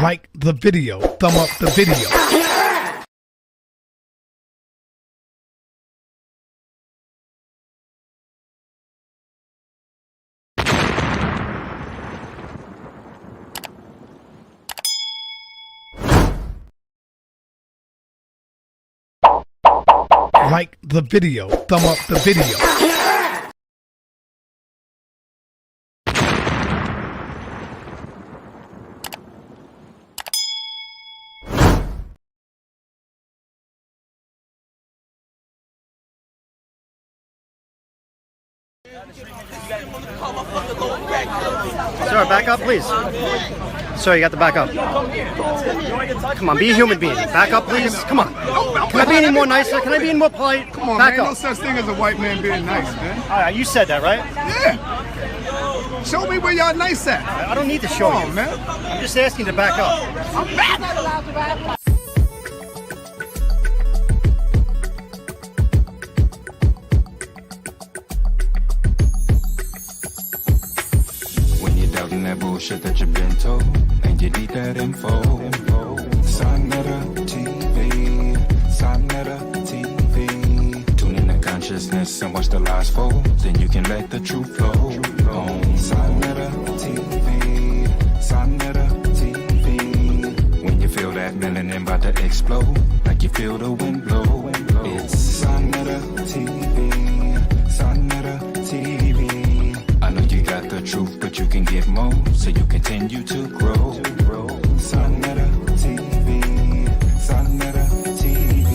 Like the video, thumb up the video. Like the video, thumb up the video. Sir, back up, please. Sir, you got to back up. Come on, be a human being. Back up, please. Come on. Can I be any more nicer? Can I be any more polite? Come on, back man. up. No such thing as a white man being nice, man. All right, you said that, right? Yeah. Show me where y'all nice at. I don't need to show Come on, you, man. I'm just asking to back up. I'm back. That bullshit that you've been told, and you need that info. Sonetta TV, Sonetta TV. Tune in to consciousness and watch the lies fold. Then you can let the truth flow. On Sonetta TV, Sonetta TV. When you feel that melanin about to explode, like you feel the wind blow. It's Sonetta TV, Sonetta TV. I know you got the truth, but you can get more, so you continue to grow. Sonetta TV, Sonetta TV.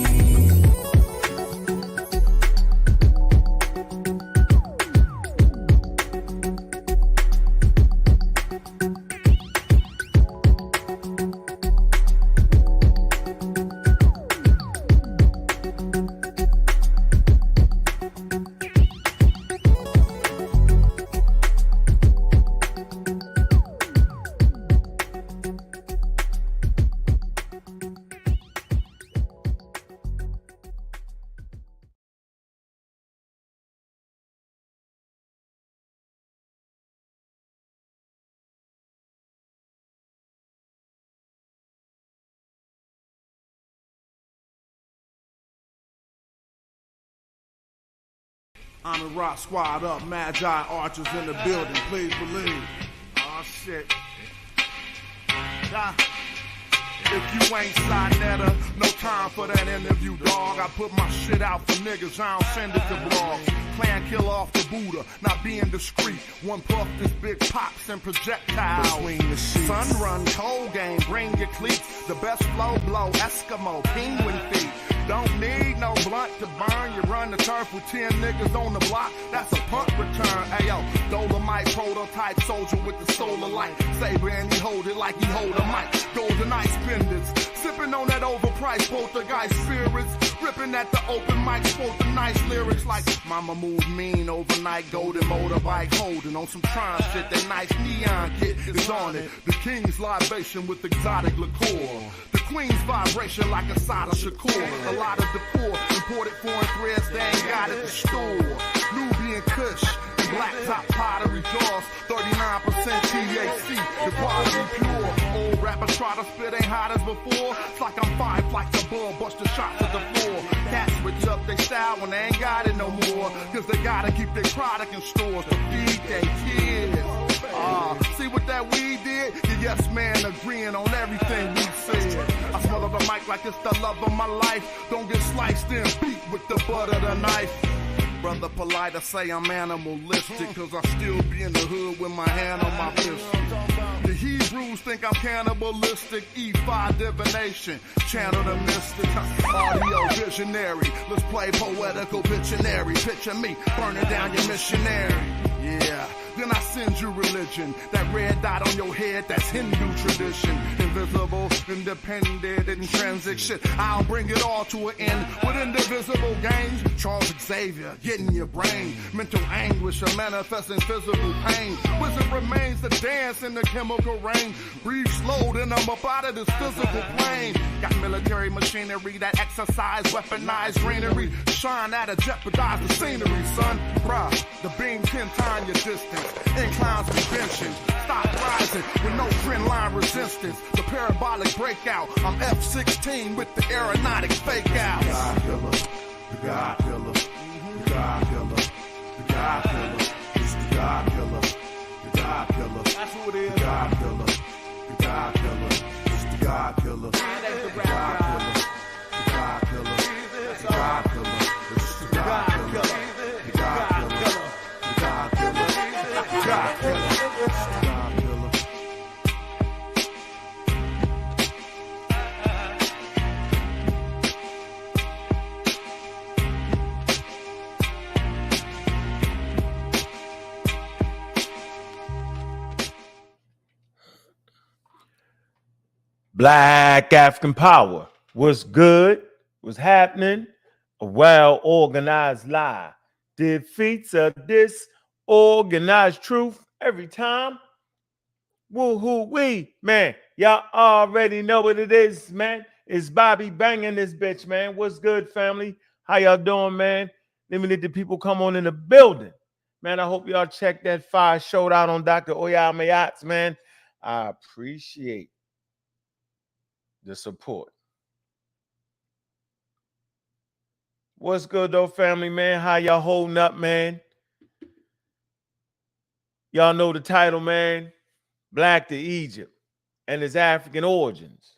I'm in Rock Squad up, Magi Archers in the building, please believe. Oh shit. If you ain't Sonetta, no time for that interview, dog. I put my shit out for niggas, I don't send it to blogs. Clan kill off the Buddha, not being discreet. One puff, this big pops and projectiles. Between the sheets. Sun run, cold game, bring your cleats. The best flow blow, Eskimo, penguin feet. Don't need no blunt to burn. You run the turf with 10 niggas on the block. That's a punt return. Ayo, Dolomite prototype soldier with the solar light. Saber and he hold it like he hold a mic. Golden ice pendants. Sipping on that overpriced poltergeist spirits. Ripping at the open mic. Spoke the nice lyrics like Mama moved mean overnight. Golden motorbike holding on some Tron shit. That nice neon kit is on it. The king's libation with exotic liqueur. The queen's vibration like a Sada Shakur. A lot of the poor imported foreign threads they ain't got at the store. Nubian Kush and black top pottery jaws. 39% THC, the quality pure. Old rappers try to spit ain't hot as before. It's like I'm 5 flights above, bust the shots at the floor. Cats switch up their style when they ain't got it no more. Cause they gotta keep their product in stores to feed their kids. See what that weed did? The yes man agreeing on everything we said. I smell the mic like it's the love of my life. Don't get sliced and beat with the butt of the knife. Brother polite, I say I'm animalistic, cause I still be in the hood with my hand on my pistol. The Hebrews think I'm cannibalistic, E5 divination, channel the mystic, audio visionary. Let's play poetical Pictionary. Picture me burning down your missionary. Yeah, then I send you religion. That red dot on your head, that's Hindu tradition. Invisible, independent, intrinsic shit. I'll bring it all to an end with indivisible games. Charles Xavier, getting your brain. Mental anguish or manifesting physical pain. Wizard remains to dance in the chemical rain. Breathe slow, then I'm up out of this physical plane. Got military machinery that exercise, weaponized greenery. Shine at a jeopardize the scenery, son. Bruh, the beam 10 times your distance. Inclines convention. Stop rising with no trend line resistance. The parabolic breakout. I'm F-16 with the aeronautic fake out. God killer, the God killer, the God killer, the God killer. It's the God killer, the God killer. That's who it is. The God killer, the God killer. It's the God killer, the God killer, the God killer, the God killer. It's the God killer, the God killer, the God killer, the God killer. Black African power. What's good? What's happening? A well-organized lie defeats a disorganized truth every time. Woo-hoo-wee, man. Y'all already know what it is, man. It's Bobby banging this bitch, man. What's good, family? How y'all doing, man? Let me let the people come on in the building. Man, I hope y'all check that fire showdown on Dr. Oyal Mayats, man. I appreciate the support. What's good though, family, man? How y'all holding up, man? Y'all know the title, man. Black to Egypt and its African origins.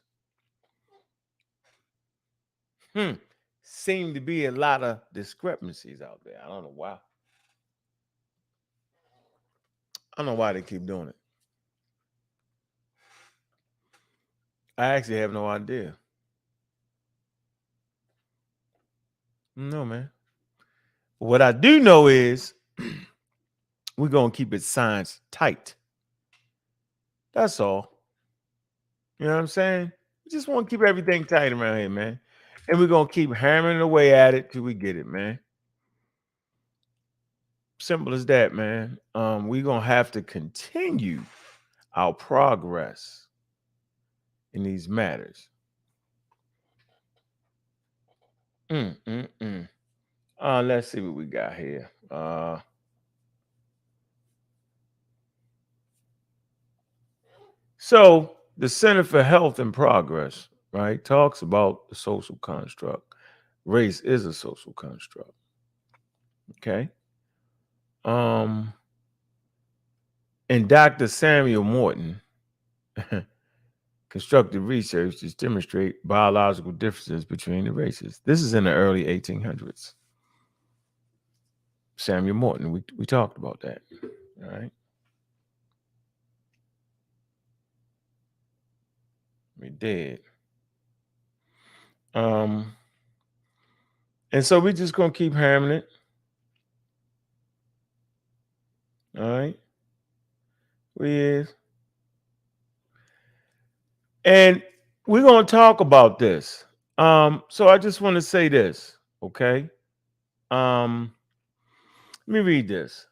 Seem to be a lot of discrepancies out there. I don't know why. I don't know why they keep doing it. I actually have no idea. No, man. What I do know is we're going to keep it science tight. That's all. You know what I'm saying? We just want to keep everything tight around here, man. And we're going to keep hammering away at it till we get it, man. Simple as that, man. We're going to have to continue our progress in these matters. Let's see what we got here. So the Center for Health and Progress, right, talks about the social construct. Race is a social construct. Okay. And Dr. Samuel Morton constructed research to demonstrate biological differences between the races. This is in the early 1800s. Samuel Morton, we talked about that. All right. We did. And so we're just gonna keep hammering it. All right. We is. And we're gonna talk about this. So I just want to say this, okay? Let me read this.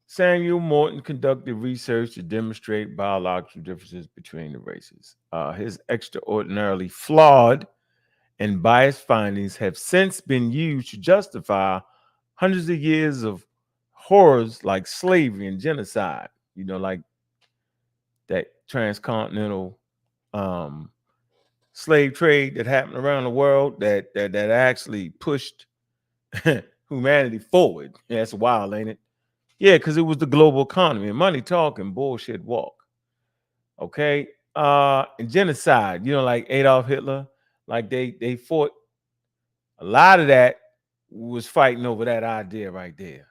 Samuel Morton conducted research to demonstrate biological differences between the races. His extraordinarily flawed and biased findings have since been used to justify hundreds of years of horrors like slavery and genocide, you know, like that transcontinental slave trade that happened around the world that actually pushed humanity forward. Yeah, that's wild, ain't it? Yeah, because it was the global economy. Money talking, bullshit walk. Okay. And genocide, you know, like Adolf Hitler, like they fought. A lot of that was fighting over that idea right there.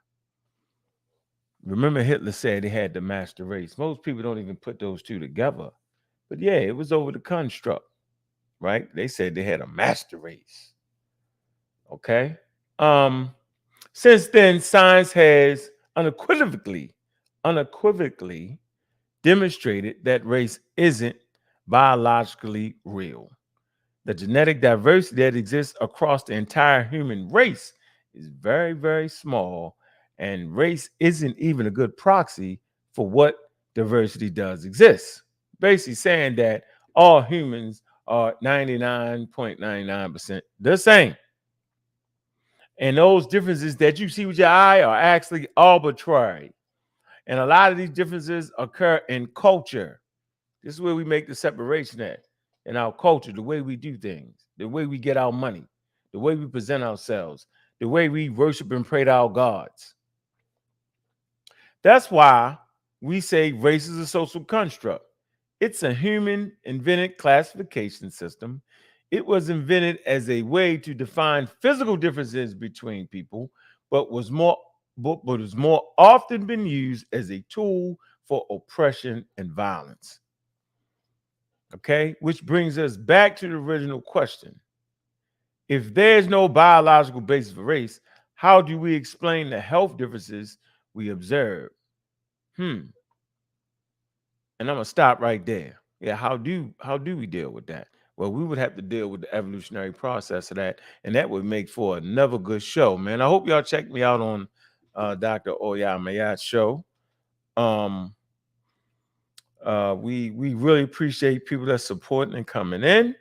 Remember, Hitler said they had the master race. Most people don't even put those two together. But yeah, it was over the construct, right? They said they had a master race. Okay. Since then, science has unequivocally demonstrated that race isn't biologically real. The genetic diversity that exists across the entire human race is very, very small, and race isn't even a good proxy for what diversity does exist. Basically saying that all humans are 99.99% the same. And those differences that you see with your eye are actually arbitrary. And a lot of these differences occur in culture. This is where we make the separation at. In our culture, the way we do things, the way we get our money, the way we present ourselves, the way we worship and pray to our gods. That's why we say race is a social construct. It's a human invented classification system. It was invented as a way to define physical differences between people, but was more often been used as a tool for oppression and violence. Okay, which brings us back to the original question. If there's no biological basis for race, how do we explain the health differences we observe? And I'm gonna stop right there. Yeah, how do we deal with that? Well, we would have to deal with the evolutionary process of that, and that would make for another good show, man. I hope y'all check me out on Dr. Oyamayat's show. We really appreciate people that supporting and coming in.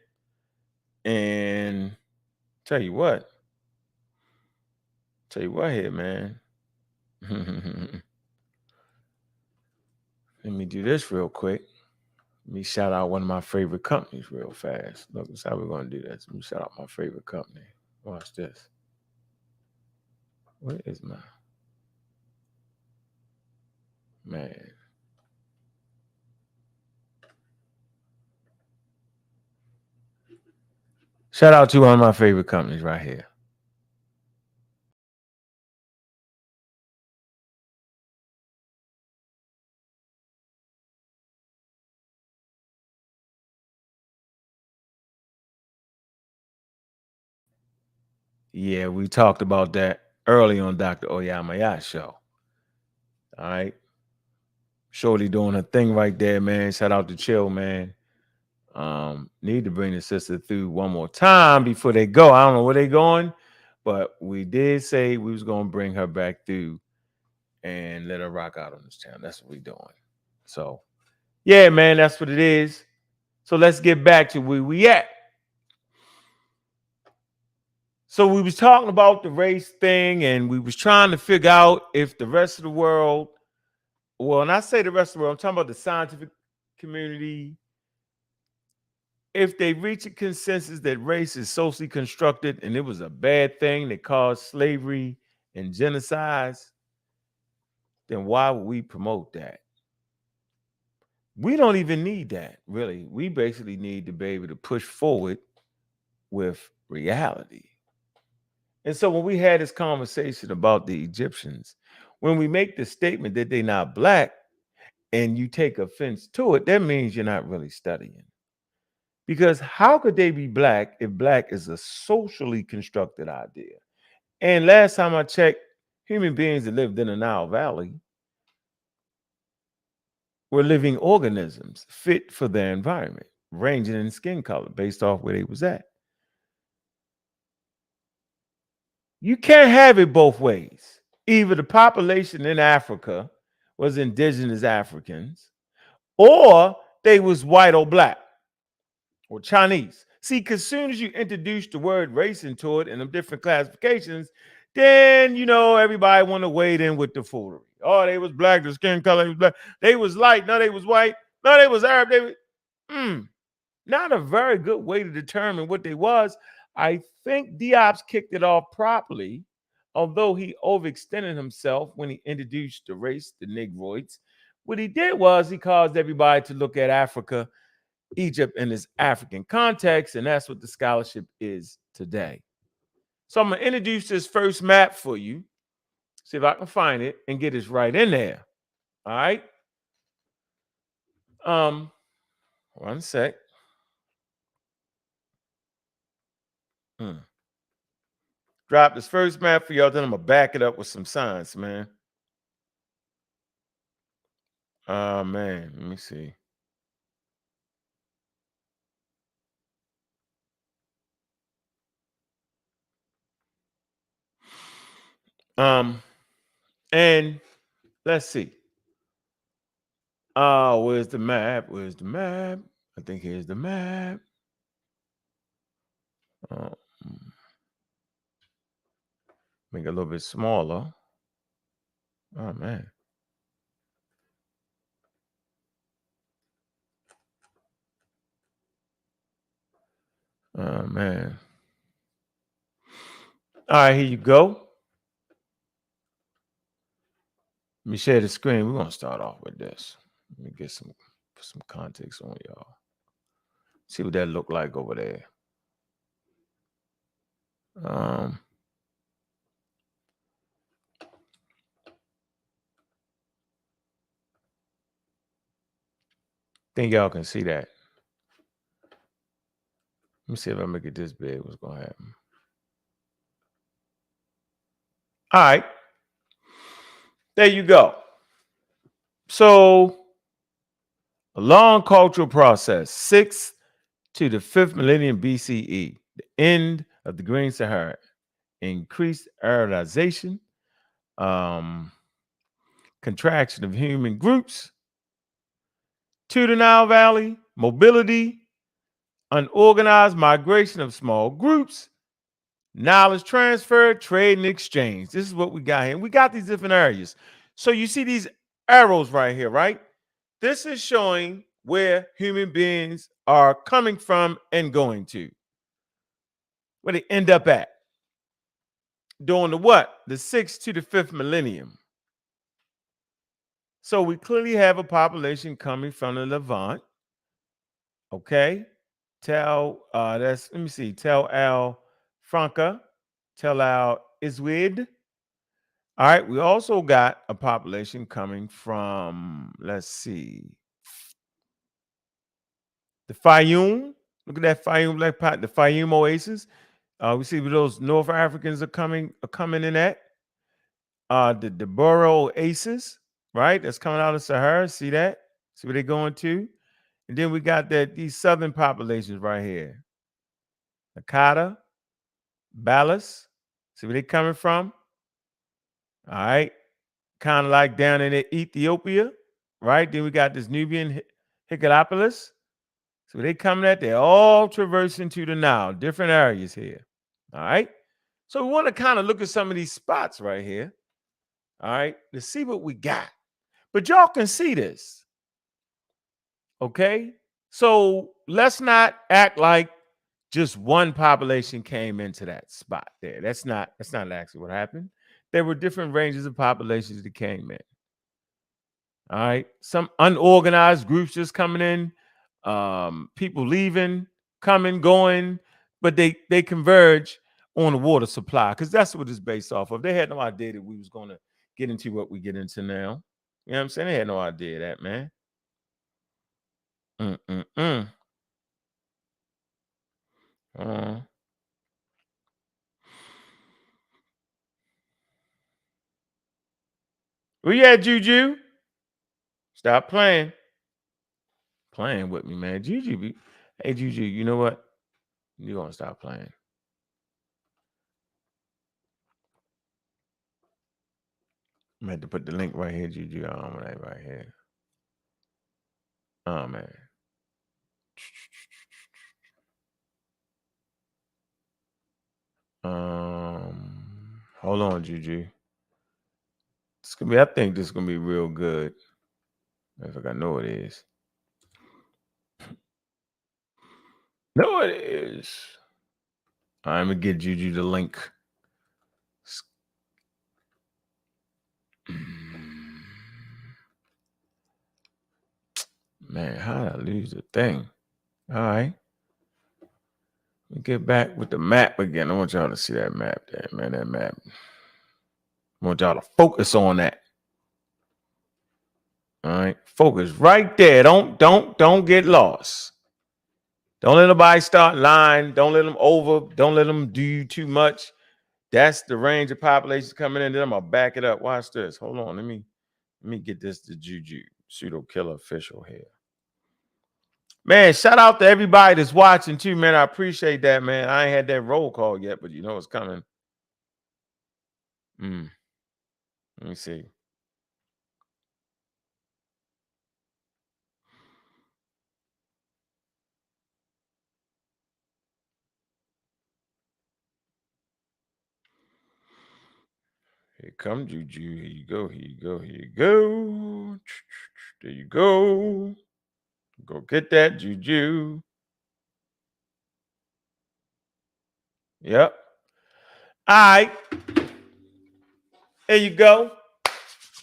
And tell you what here, man. Let me do this real quick. Let me shout out one of my favorite companies real fast. Look, that's how we're going to do this. Let me shout out my favorite company. Watch this. Where is my man? Shout out to one of my favorite companies right here. Yeah, we talked about that early on Dr. Oyamayat's show. All right. Shorty doing her thing right there, man. Shout out to Chill, man. Need to bring the sister through one more time before they go. I don't know where they going, but we did say we was gonna bring her back through and let her rock out on this channel. That's what we doing. So yeah, man, that's what it is. So let's get back to where we at. So we was talking about the race thing, and we was trying to figure out if the rest of the world, well, and I say the rest of the world, I'm talking about the scientific community, if they reach a consensus that race is socially constructed and it was a bad thing that caused slavery and genocides, then why would we promote that? We don't even need that, really. We basically need to be able to push forward with reality. And so when we had this conversation about the Egyptians, when we make the statement that they're not black and you take offense to it, that means you're not really studying. Because how could they be black if black is a socially constructed idea? And last time I checked, human beings that lived in the Nile Valley were living organisms fit for their environment, ranging in skin color based off where they was at. You can't have it both ways. Either the population in Africa was indigenous Africans, or they was white or black or Chinese. See, because soon as you introduce the word race into it and the different classifications, then everybody want to wade in with the foolery. Oh, they was black, the skin color was black. They was light, no, they was white, no, they was Arab. They was not a very good way to determine what they was. I think Diop's kicked it off properly, although he overextended himself when he introduced the race, the Negroids. What he did was he caused everybody to look at Africa, Egypt in its African context, and that's what the scholarship is today. So I'm going to introduce this first map for you, see if I can find it and get this right in there. All right. One sec. Drop this first map for y'all, then I'm going to back it up with some science, man. Man, let me see. And let's see. Where's the map? Where's the map? I think here's the map. Make it a little bit smaller. Oh man. Oh man. All right, here you go. Let me share the screen. We're gonna start off with this. Let me get put some context on y'all. See what that look like over there. Think y'all can see that. Let me see if I make it this big. What's gonna happen? All right. There you go. So, a long cultural process, 6th to the 5th millennium BCE, the end of the Green Sahara, increased aridization, contraction of human groups to the Nile Valley, mobility, unorganized migration of small groups, knowledge transfer, trade, and exchange. This is what we got here. We got these different areas. So you see these arrows right here, right? This is showing where human beings are coming from and going to, where they end up at. During the what? The 6th to the 5th millennium. So we clearly have a population coming from the Levant. Okay. Let me see. Tel Al Franca, Tel Al Izwid. All right. We also got a population coming from, let's see, the Fayum. Look at that Fayum, the Fayum Oasis. We see where those North Africans are coming in at. The Boro Oasis, right? That's coming out of Sahara. See that? See where they're going to? And then we got these southern populations right here. Akata, Balas. See where they're coming from? All right. Kind of like down in Ethiopia, right? Then we got this Nubian Hycalopolis. So they coming at, they're all traversing to the Nile, different areas here. All right. So we want to kind of look at some of these spots right here. All right. To see what we got. But y'all can see this. Okay. So let's not act like just one population came into that spot there. That's not actually what happened. There were different ranges of populations that came in. All right. Some unorganized groups just coming in, people leaving, coming, going, but they converge on the water supply because that's what it's based off of. They had no idea that we was going to get into what we get into now. You know what I'm saying? They had no idea that, man. Where you at, Juju? Stop playing with me, man. Juju, hey Juju, you know what? You're gonna stop playing. I'm gonna have to put the link right here, Juju. Right here. Oh man. Hold on, Juju. I think this is gonna be real good. If I know it is. No, it is. I'm gonna get Juju the link. Man, how did I lose the thing? All right. Let me get back with the map again. I want y'all to see that map there, man. That map. I want y'all to focus on that. All right. Focus right there. Don't get lost. Don't let nobody start lying. Don't let them Don't let them do you too much. That's the range of populations coming in. Then I'm gonna back it up. Watch this. Hold on. Let me get this to Juju, pseudo killer official here. Man, shout out to everybody that's watching too, man. I appreciate that, man. I ain't had that roll call yet, but you know it's coming. Let me see. Here come Juju. Here you go. Here you go. Here you go. There you go. Go get that, Juju. Yep. All right. There you go.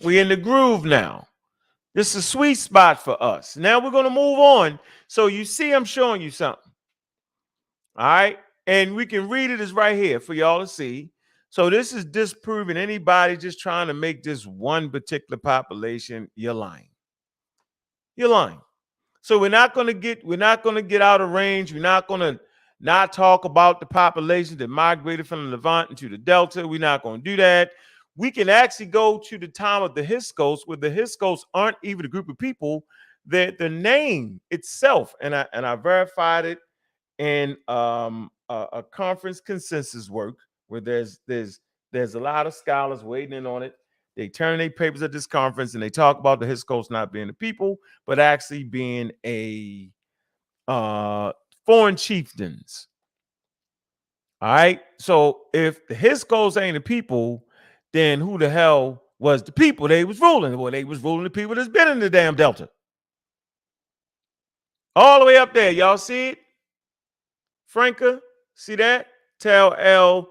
We in the groove now. This is a sweet spot for us. Now we're going to move on. So you see, I'm showing you something. All right. And we can read it as right here for y'all to see. So this is disproving anybody just trying to make this one particular population. You're lying. You're lying. So we're not going to get out of range. We're not going to not talk about the population that migrated from the Levant into the Delta. We're not going to do that. We can actually go to the time of the Hyksos, where the Hyksos aren't even a group of people. That the name itself, and I verified it in a conference consensus work where there's a lot of scholars waiting in on it. They turn their papers at this conference and they talk about the Hyksos not being the people, but actually being a foreign chieftains. All right. So if the Hyksos ain't the people, then who the hell was the people they was ruling? Well, they was ruling the people that's been in the damn Delta. All the way up there. Y'all see it? Franca, see that? Tel El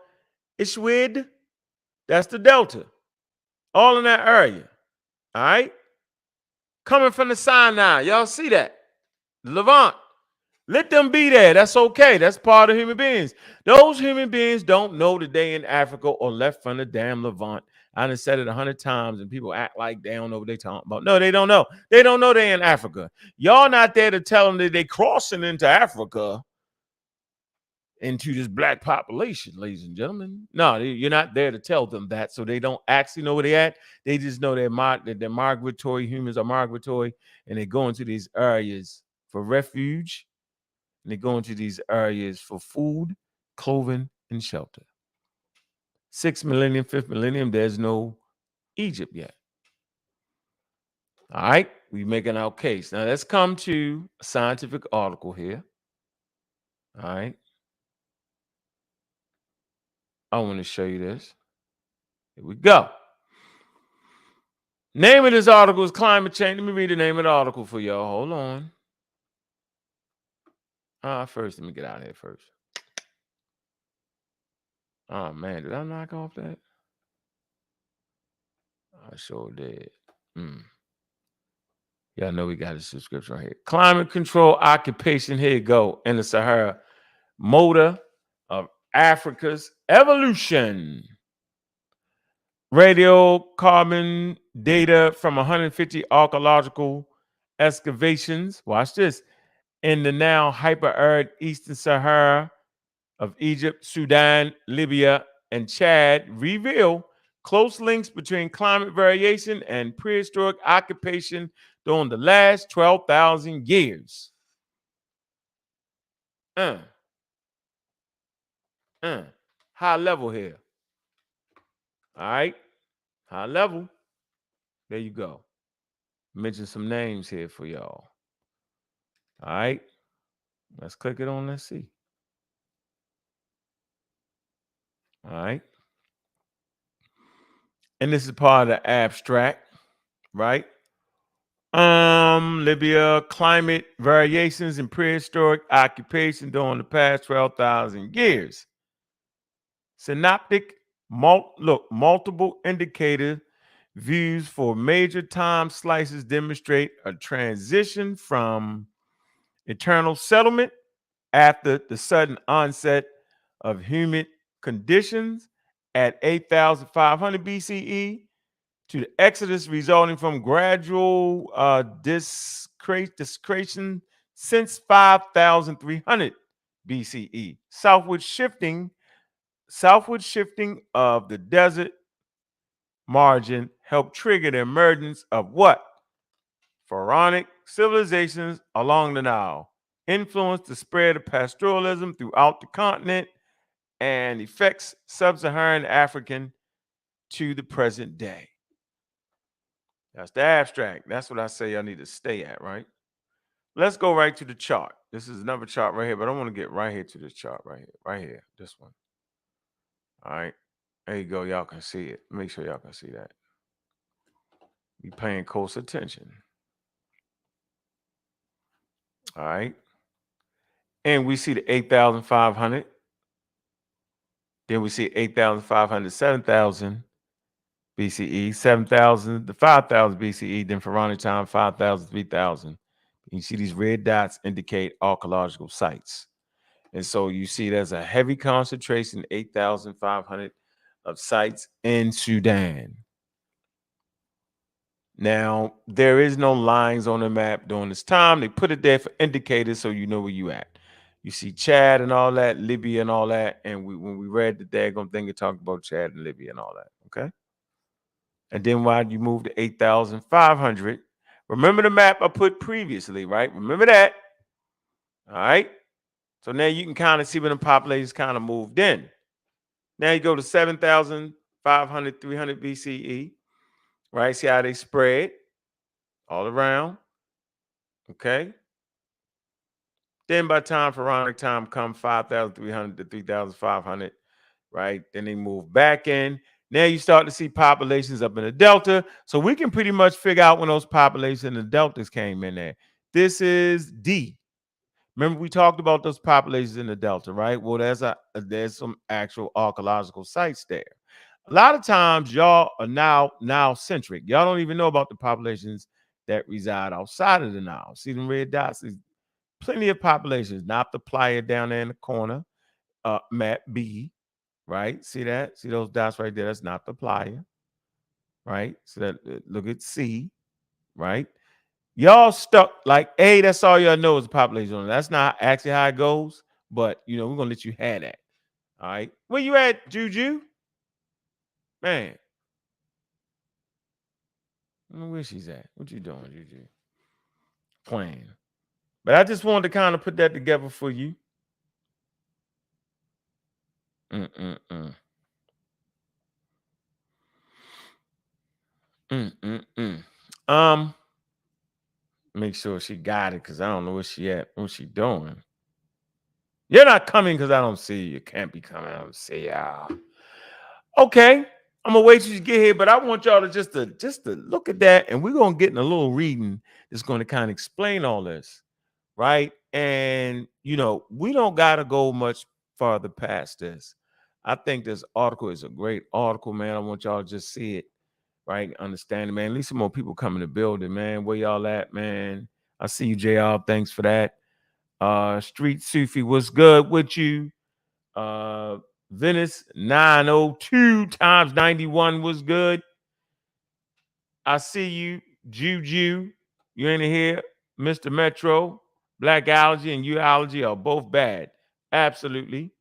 Ishwid. That's the Delta. All in that area. All right. Coming from the Sinai. Y'all see that? The Levant. Let them be there. That's okay. That's part of human beings. Those human beings don't know that they in Africa or left from the damn Levant. I done said it 100 times and people act like they don't know what they talking about. No, they don't know. They don't know they in Africa. Y'all not there to tell them that they crossing into Africa, into this black population, ladies and gentlemen. No, you're not there to tell them that, so they don't actually know where they at. They just know they're migratory. Humans are migratory, and they go into these areas for refuge, and they go into these areas for food, clothing, and shelter. 6th millennium, 5th millennium, there's no Egypt yet. All right, we making our case. Now let's come to a scientific article here. All right. I want to show you this. Here we go. Name of this article is Climate Change. Let me read the name of the article for y'all. Hold on. First, let me get out of here first. Oh, man. Did I knock off that? I sure did. Y'all know we got a subscription right here. Climate control occupation. Here you go. In the Sahara. Motor of Africa's evolution. Radiocarbon data from 150 archaeological excavations. Watch this. In the now hyper-arid Eastern Sahara of Egypt, Sudan, Libya, and Chad reveal close links between climate variation and prehistoric occupation during the last 12,000 years. High level here. All right. High level. There you go. Mention some names here for y'all. All right. Let's click it on. Let's see. All right. And this is part of the abstract, right? Libya, climate variations and prehistoric occupation during the past 12,000 years. Synoptic, multiple indicator views for major time slices demonstrate a transition from eternal settlement after the sudden onset of humid conditions at 8,500 BCE to the exodus resulting from gradual discretion since 5,300 BCE. Southward shifting of the desert margin helped trigger the emergence of what? Pharaonic civilizations along the Nile, influenced the spread of pastoralism throughout the continent, and affects sub-Saharan African to the present day. That's the abstract. That's what I say y'all need to stay at, right? Let's go right to the chart. This is another chart right here, but I want to get right here to this chart right here, this one. All right, there you go. Y'all can see it. Make sure y'all can see that. Be paying close attention. All right. And we see the 8,500 Then we see 8,500, 7,000 BCE, 7,000 to 5,000 BCE. Then Pharaonic time, 5,000, 3,000. You see these red dots indicate archaeological sites. And so you see there's a heavy concentration, 8,500 of sites in Sudan. Now, there is no lines on the map during this time. They put it there for indicators so you know where you at. You see Chad and all that, Libya and all that. And when we read the daggone thing, it talked about Chad and Libya and all that. Okay. And then while you move to 8,500, remember the map I put previously, right? Remember that. All right. So now you can kind of see where the populations kind of moved in. Now you go to 7,500, 300 BCE, right? See how they spread all around. Okay. Then by time Pharaonic time come 5,300 to 3,500, right? Then they move back in. Now you start to see populations up in the Delta. So we can pretty much figure out when those populations in the Deltas came in there. This is D. Remember we talked about those populations in the Delta, right? Well, there's some actual archaeological sites there. A lot of times y'all are now centric. Y'all don't even know about the populations that reside outside of the Nile. See them red dots? There's plenty of populations. Not the playa down there in the corner. Map B, right? See that? See those dots right there? That's not the playa, right? So that look at C, right? Y'all stuck like A. That's all y'all know is the population. That's not actually how it goes, but you know we're gonna let you have that. All right, where you at, Juju? Man, I don't know where she's at. What you doing, Juju? Playing. But I just wanted to kind of put that together for you. Mm-mm-mm. Mm-mm-mm. Make sure she got it because I don't know where she at. What she doing? You're not coming because I don't see you. You can't be coming. I don't see y'all. Okay. I'm gonna wait till you get here, but I want y'all to just to look at that, and we're gonna get in a little reading that's going to kind of explain all this, right? And you know, we don't gotta go much farther past this. I think this article is a great article, man. I want y'all to just see it, right? Understand it, man. At least some more people coming to the building, man. Where y'all at, man? I see you, JR. Thanks for that. Street Sufi, what's good with you? Venice 902 times 91 was good. I see you, Juju. You in here, Mr. Metro. Black Allergy and Uology are both bad. Absolutely.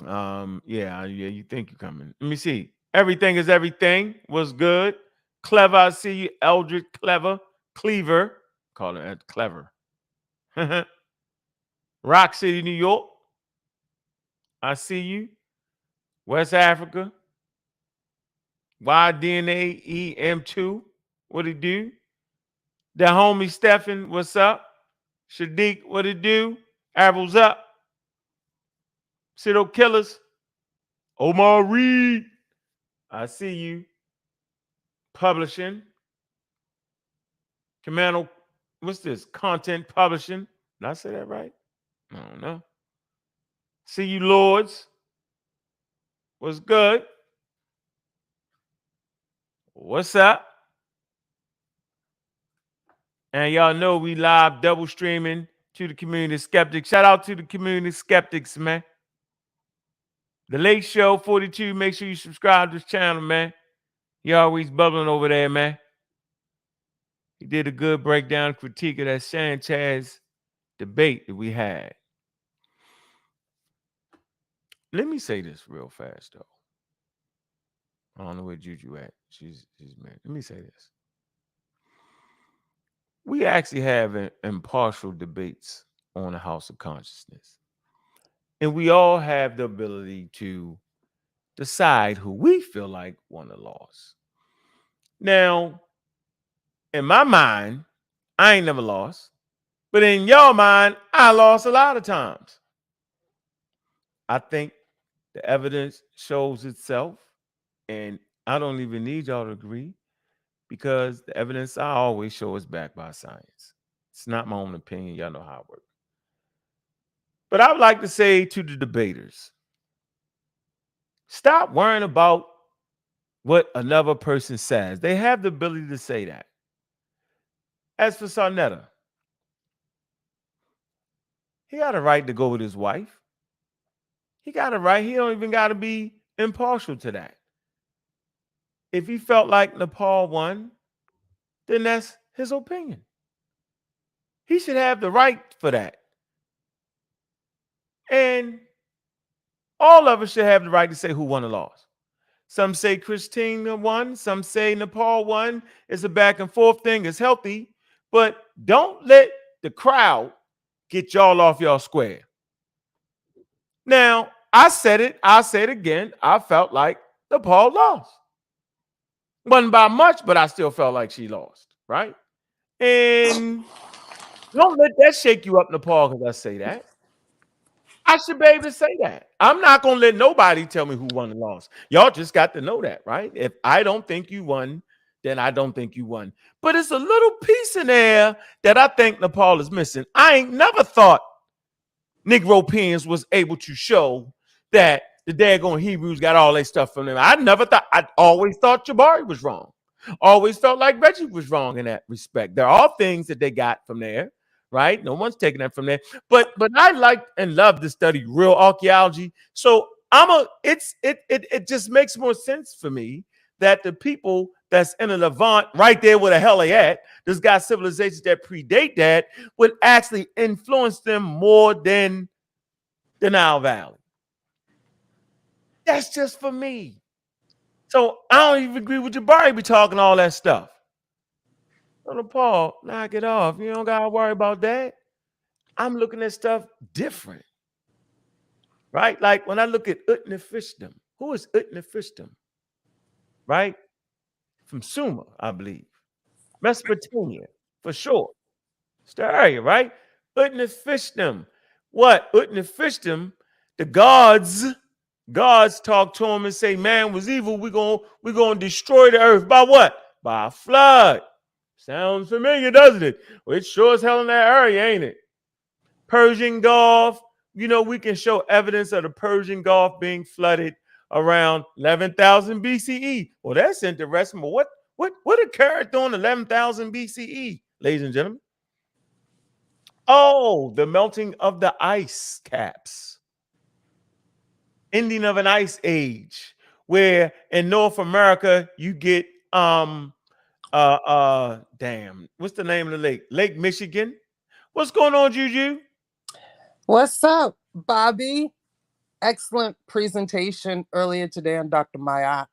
Yeah, you think you're coming. Let me see. Everything is everything was good. Clever, I see you. Eldred Clever. Cleaver. Call it Clever. Rock City, New York. I see you. West Africa. YDNA EM2. What it do? That homie Stephen, what's up? Shadiq, what it do? Apples up. Pseudo Killers. Omar Reed. I see you. Publishing. Commando, what's this? Content publishing. Did I say that right? I don't know. See you, Lords. What's good? What's up? And y'all know we live double streaming to the community skeptics. Shout out to the community skeptics, man. The Late Show 42. Make sure you subscribe to this channel, man. He always bubbling over there, man. He did a good breakdown critique of that Sanchez debate that we had. Let me say this real fast, though. I don't know where Juju at. She's mad. Let me say this. We actually have impartial debates on the House of Consciousness. And we all have the ability to decide who we feel like won or lost. Now, in my mind, I ain't never lost. But in your mind, I lost a lot of times. I think the evidence shows itself. And I don't even need y'all to agree because the evidence I always show is backed by science. It's not my own opinion. Y'all know how it works. But I would like to say to the debaters, Stop worrying about what another person says. They have the ability to say that. As for Sarnetta, he got a right to go with his wife. He got a right. He don't even got to be impartial to that. If he felt like Nepal won, then that's his opinion. He should have the right for that. And all of us should have the right to say who won or lost. Some say Christine won. Some say Nepal won. It's a back and forth thing. It's healthy. But don't let the crowd get y'all off y'all square. Now, I said it. I'll say it again. I felt like Nepal lost. Wasn't by much, but I still felt like she lost, right? And don't let that shake you up, Nepal, because I say that. I should be able to say that. I'm not going to let nobody tell me who won and lost. Y'all just got to know that, right? If I don't think you won, then I don't think you won. But it's a little piece in there that I think Nepal is missing. I ain't never thought Negropeans was able to show that the daggone Hebrews got all their stuff from them. I always thought Jabari was wrong. Always felt like Reggie was wrong in that respect. There are things that they got from there, right? No one's taking that from there. But I like and love to study real archaeology. So it just makes more sense for me that the people that's in the Levant, right there where the hell they at, there's got civilizations that predate that, would actually influence them more than the Nile Valley. That's just for me. So I don't even agree with Jabari be talking all that stuff. So Paul, knock it off. You don't gotta worry about that. I'm looking at stuff different. Right? Like when I look at Utnapishtim, who is Utnapishtim? Right? From Sumer, I believe. Mesopotamia, for sure. It's the area, right? Utnapishtim. What? Utnapishtim, the gods talk to him and say, man was evil. We're gonna destroy the earth. By what? By a flood. Sounds familiar, doesn't it? Well, it sure as hell in that area, ain't it? Persian Gulf. You know, we can show evidence of the Persian Gulf being flooded around 11,000 BCE. Well, that's interesting. But what occurred during 11,000 BCE, ladies and gentlemen? Oh, the melting of the ice caps. Ending of an ice age, where in North America you get what's the name of the lake? Lake Michigan. What's going on, Juju? What's up, Bobby? Excellent presentation earlier today on Dr. Maya.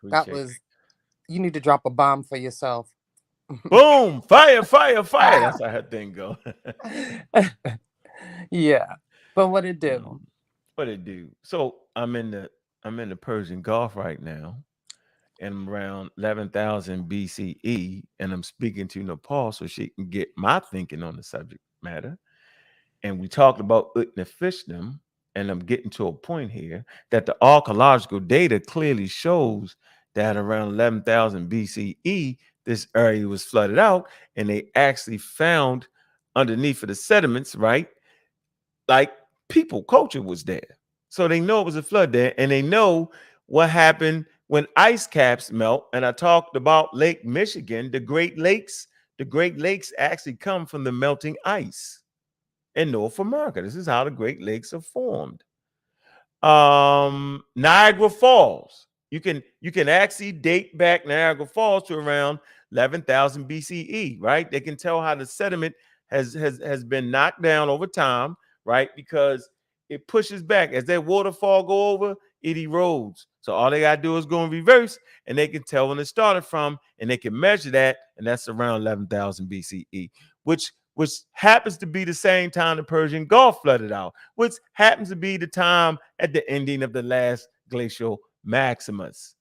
You need to drop a bomb for yourself. Boom, fire. That's how that thing go. Yeah, but what it do? What it do? So I'm in the Persian Gulf right now, and I'm around 11,000 BCE, and I'm speaking to Nepal so she can get my thinking on the subject matter. And we talked about Utnapishtim, and I'm getting to a point here that the archaeological data clearly shows that around 11,000 BCE, this area was flooded out, and they actually found underneath of the sediments, right? Like culture was there. So they know it was a flood there, and they know what happened when ice caps melt. And I talked about Lake Michigan, the Great Lakes. The Great Lakes actually come from the melting ice in North America. This is how the Great Lakes are formed. Niagara Falls. You can actually date back Niagara Falls to around 11,000 BCE, right? They can tell how the sediment has been knocked down over time, right? Because it pushes back. As that waterfall go over, it erodes. So all they got to do is go in reverse, and they can tell when it started from, and they can measure that, and that's around 11,000 BCE, which happens to be the same time the Persian Gulf flooded out, which happens to be the time at the ending of the last glacial maximus.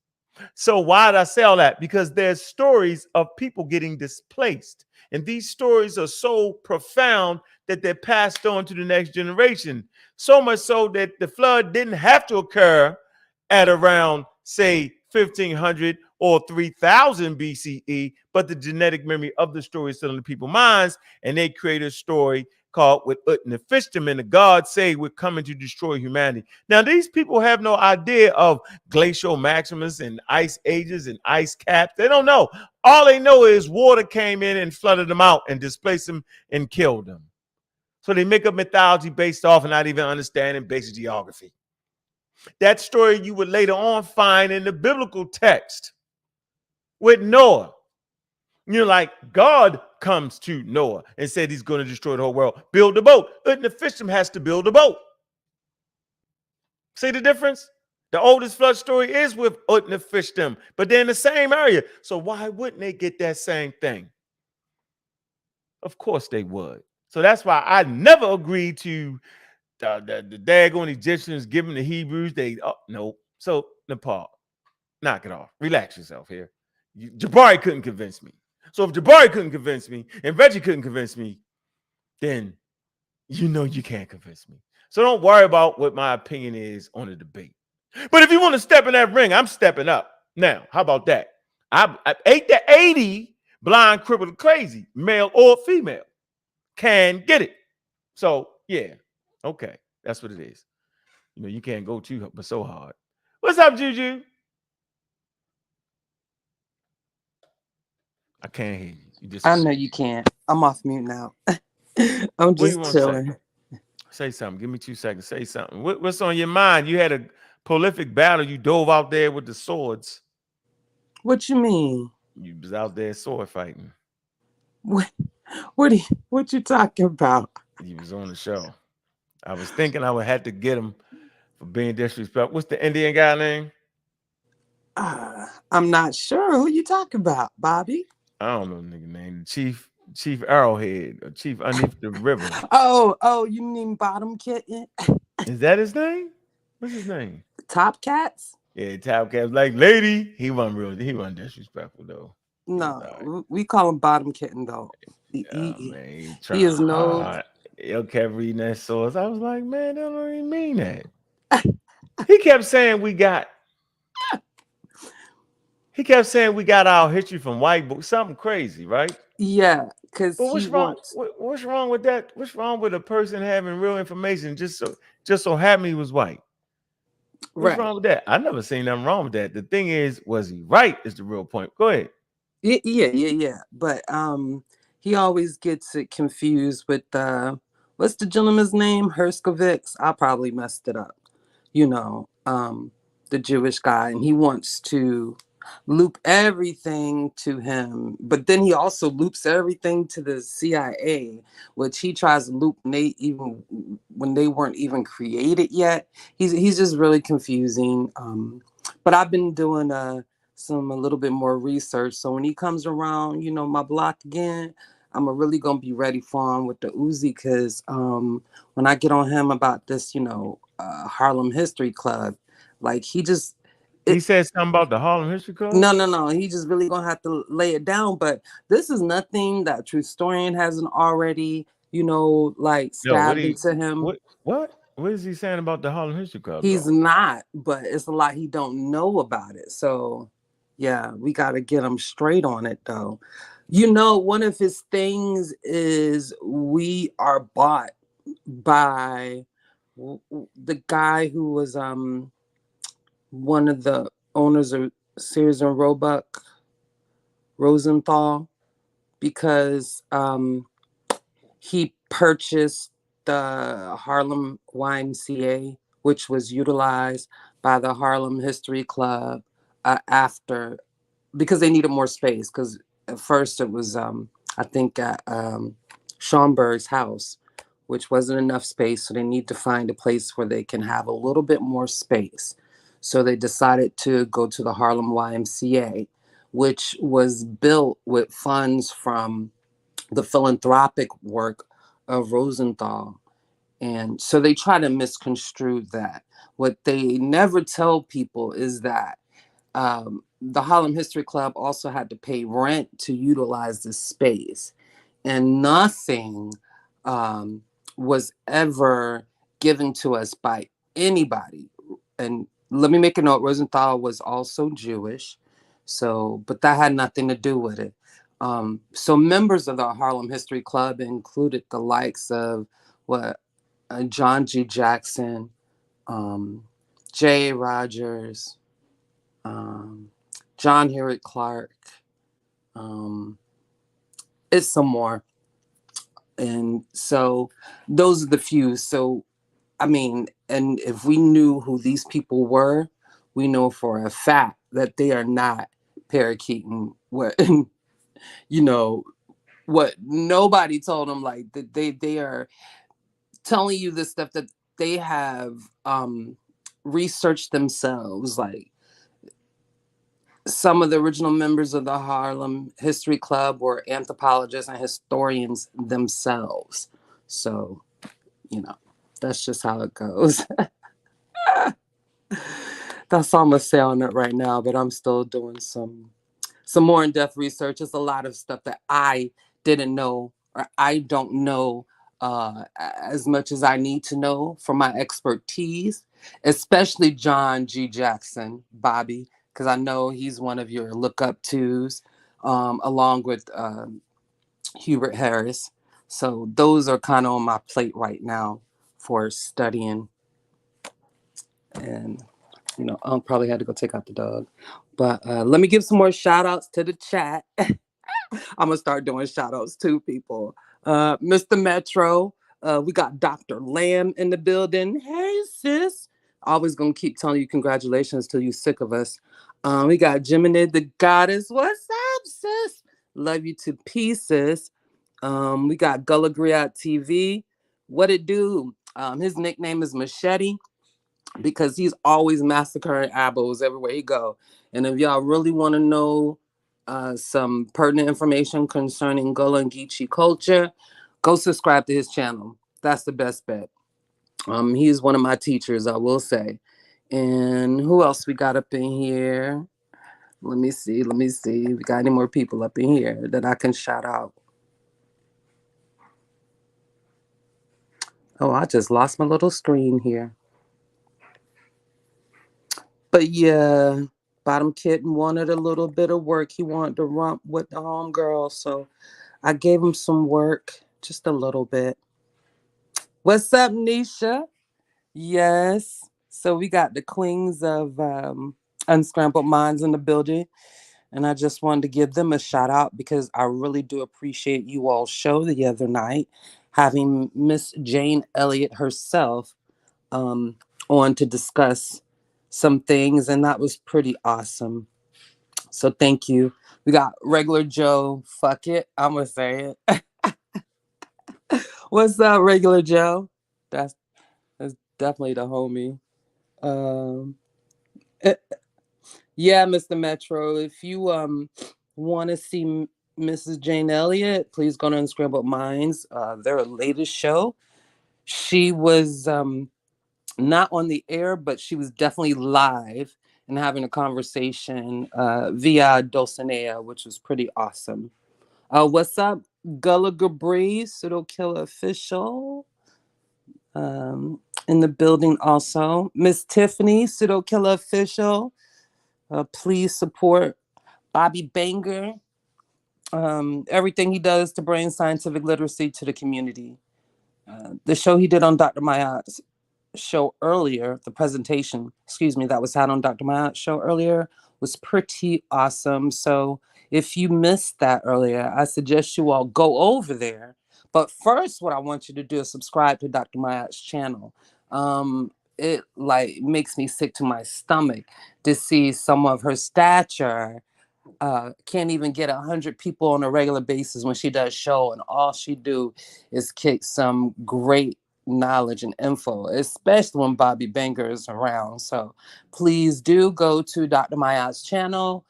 So why did I say all that? Because there's stories of people getting displaced. And these stories are so profound that they're passed on to the next generation. So much so that the flood didn't have to occur at around, say, 1500 or 3000 BCE, but the genetic memory of the story is still in the people's minds, and they create a story called with Utnapishtim, and the gods say we're coming to destroy humanity. Now, these people have no idea of glacial maximus and ice ages and ice caps. They don't know. All they know is water came in and flooded them out and displaced them and killed them. So they make up mythology based off and not even understanding basic geography. That story you would later on find in the biblical text with Noah. Like God comes to Noah and said he's going to destroy the whole world. Build a boat. Utnapishtim has to build a boat. See the difference? The oldest flood story is with Utnapishtim, but they're in the same area. So why wouldn't they get that same thing? Of course they would. So that's why I never agreed to the daggone Egyptians giving the Hebrews. No. So Nepal, knock it off. Relax yourself here. Jabari couldn't convince me. So if Jabari couldn't convince me and Reggie couldn't convince me, then you can't convince me. So don't worry about what my opinion is on the debate. But if you want to step in that ring, I'm stepping up. Now, how about that? I 8 to 80, blind, crippled, crazy, male or female, can get it. So yeah, okay, that's what it is. You can't go too but so hard. What's up, Juju? I can't hear you. I know you can't. I'm off mute now. I'm just chilling. Say something. Give me 2 seconds. Say something. What's on your mind? You had a prolific battle. You dove out there with the swords. What you mean? You was out there sword fighting. What you talking about? You was on the show. I was thinking I would have to get him for being disrespectful. What's the Indian guy name? I'm not sure. Who you talking about, Bobby? I don't know the nigga name. Chief Arrowhead or Chief Underneath the River. Oh, you mean Bottom Kitten? Is that his name? What's his name? Top Cats? Yeah, Top Cats. Like lady. He wasn't disrespectful though. No, we call him Bottom Kitten though. He is no. Yo kept reading that source. I was like, man, that don't even mean that. He kept saying we got our history from white books. Something crazy, right? Yeah, because what's wrong with that? What's wrong with a person having real information just so happen he was white? What's wrong with that? I never seen nothing wrong with that. The thing is, was he right? Is the real point. Go ahead. Yeah. But he always gets it confused with what's the gentleman's name? Herskovitz. I probably messed it up. The Jewish guy, and he wants to loop everything to him, but then he also loops everything to the CIA, which he tries to loop when they weren't even created yet. He's just really confusing. But I've been doing a little bit more research, so when he comes around, my block again, I'm really gonna be ready for him with the Uzi, because when I get on him about this, Harlem History Club, like he said something about the Harlem History Club? No. He just really gonna have to lay it down. But this is nothing that True Historian hasn't already, stabbed into him. What is he saying about the Harlem History Club? He's not, but it's a lot he don't know about it. So yeah, we gotta get him straight on it though. One of his things is we are bought by the guy who was one of the owners of Sears and Roebuck, Rosenthal, because he purchased the Harlem YMCA, which was utilized by the Harlem History Club because they needed more space. Because at first it was, I think, at Schomburg's house, which wasn't enough space. So they need to find a place where they can have a little bit more space. So they decided to go to the Harlem YMCA, which was built with funds from the philanthropic work of Rosenthal. And so they try to misconstrue that. What they never tell people is that the Harlem History Club also had to pay rent to utilize this space. And nothing was ever given to us by anybody. And let me make a note, Rosenthal was also Jewish, but that had nothing to do with it. So members of the Harlem History Club included the likes of John G. Jackson, J. Rogers, John Herrick Clark. It's some more. And so those are the few. So, I mean, and if we knew who these people were, we know for a fact that they are not parakeeting what, what nobody told them, like that they are telling you the stuff that they have researched themselves. Like some of the original members of the Harlem History Club were anthropologists and historians themselves. So, that's just how it goes. That's all I'm gonna say on it right now, but I'm still doing some more in-depth research. There's a lot of stuff that I didn't know, or I don't know as much as I need to know for my expertise, especially John G. Jackson, Bobby, because I know he's one of your look-up-tos, along with Hubert Harris. So those are kind of on my plate right now for studying. And, I probably had to go take out the dog. But let me give some more shout outs to the chat. I'm going to start doing shout outs to people. Mr. Metro, we got Dr. Lamb in the building. Hey, sis. Always going to keep telling you congratulations till you're sick of us. We got Jiminy the Goddess. What's up, sis? Love you to pieces. We got Gullah Griot TV. What it do? His nickname is Machete, because he's always massacring abos everywhere he go. And if y'all really want to know some pertinent information concerning Gullah and Geechee culture, go subscribe to his channel. That's the best bet. He's one of my teachers, I will say. And who else we got up in here? Let me see. We got any more people up in here that I can shout out? Oh, I just lost my little screen here. But yeah, Bottom Kitten wanted a little bit of work. He wanted to romp with the homegirl, so I gave him some work, just a little bit. What's up, Nisha? Yes. So we got the queens of Unscrambled Minds in the building, and I just wanted to give them a shout out because I really do appreciate you all's show the other night, having Miss Jane Elliott herself on to discuss some things, and that was pretty awesome. So thank you. We got Regular Joe. Fuck it, I'm gonna say it. What's up, Regular Joe? That's definitely the homie. Yeah, Mr. Metro, if you want to see Mrs. Jane Elliott, please go to Unscrambled Minds, their latest show. She was not on the air, but she was definitely live and having a conversation via Dulcinea, which was pretty awesome. What's up, Gullah Breeze, Pseudo Killer Official, in the building also. Miss Tiffany, Pseudo Killer Official. Please support Bobby Banger. Everything he does to bring scientific literacy to the community. The show he did on Dr. Mayat's show earlier, the presentation, that was had on Dr. Mayat's show earlier, was pretty awesome. So if you missed that earlier, I suggest you all go over there. But first, what I want you to do is subscribe to Dr. Mayat's channel. It makes me sick to my stomach to see some of her stature can't even get 100 people on a regular basis when she does show, and all she do is kick some great knowledge and info, especially when Bobby Banger is around. So please do go to Dr. Mayat's channel,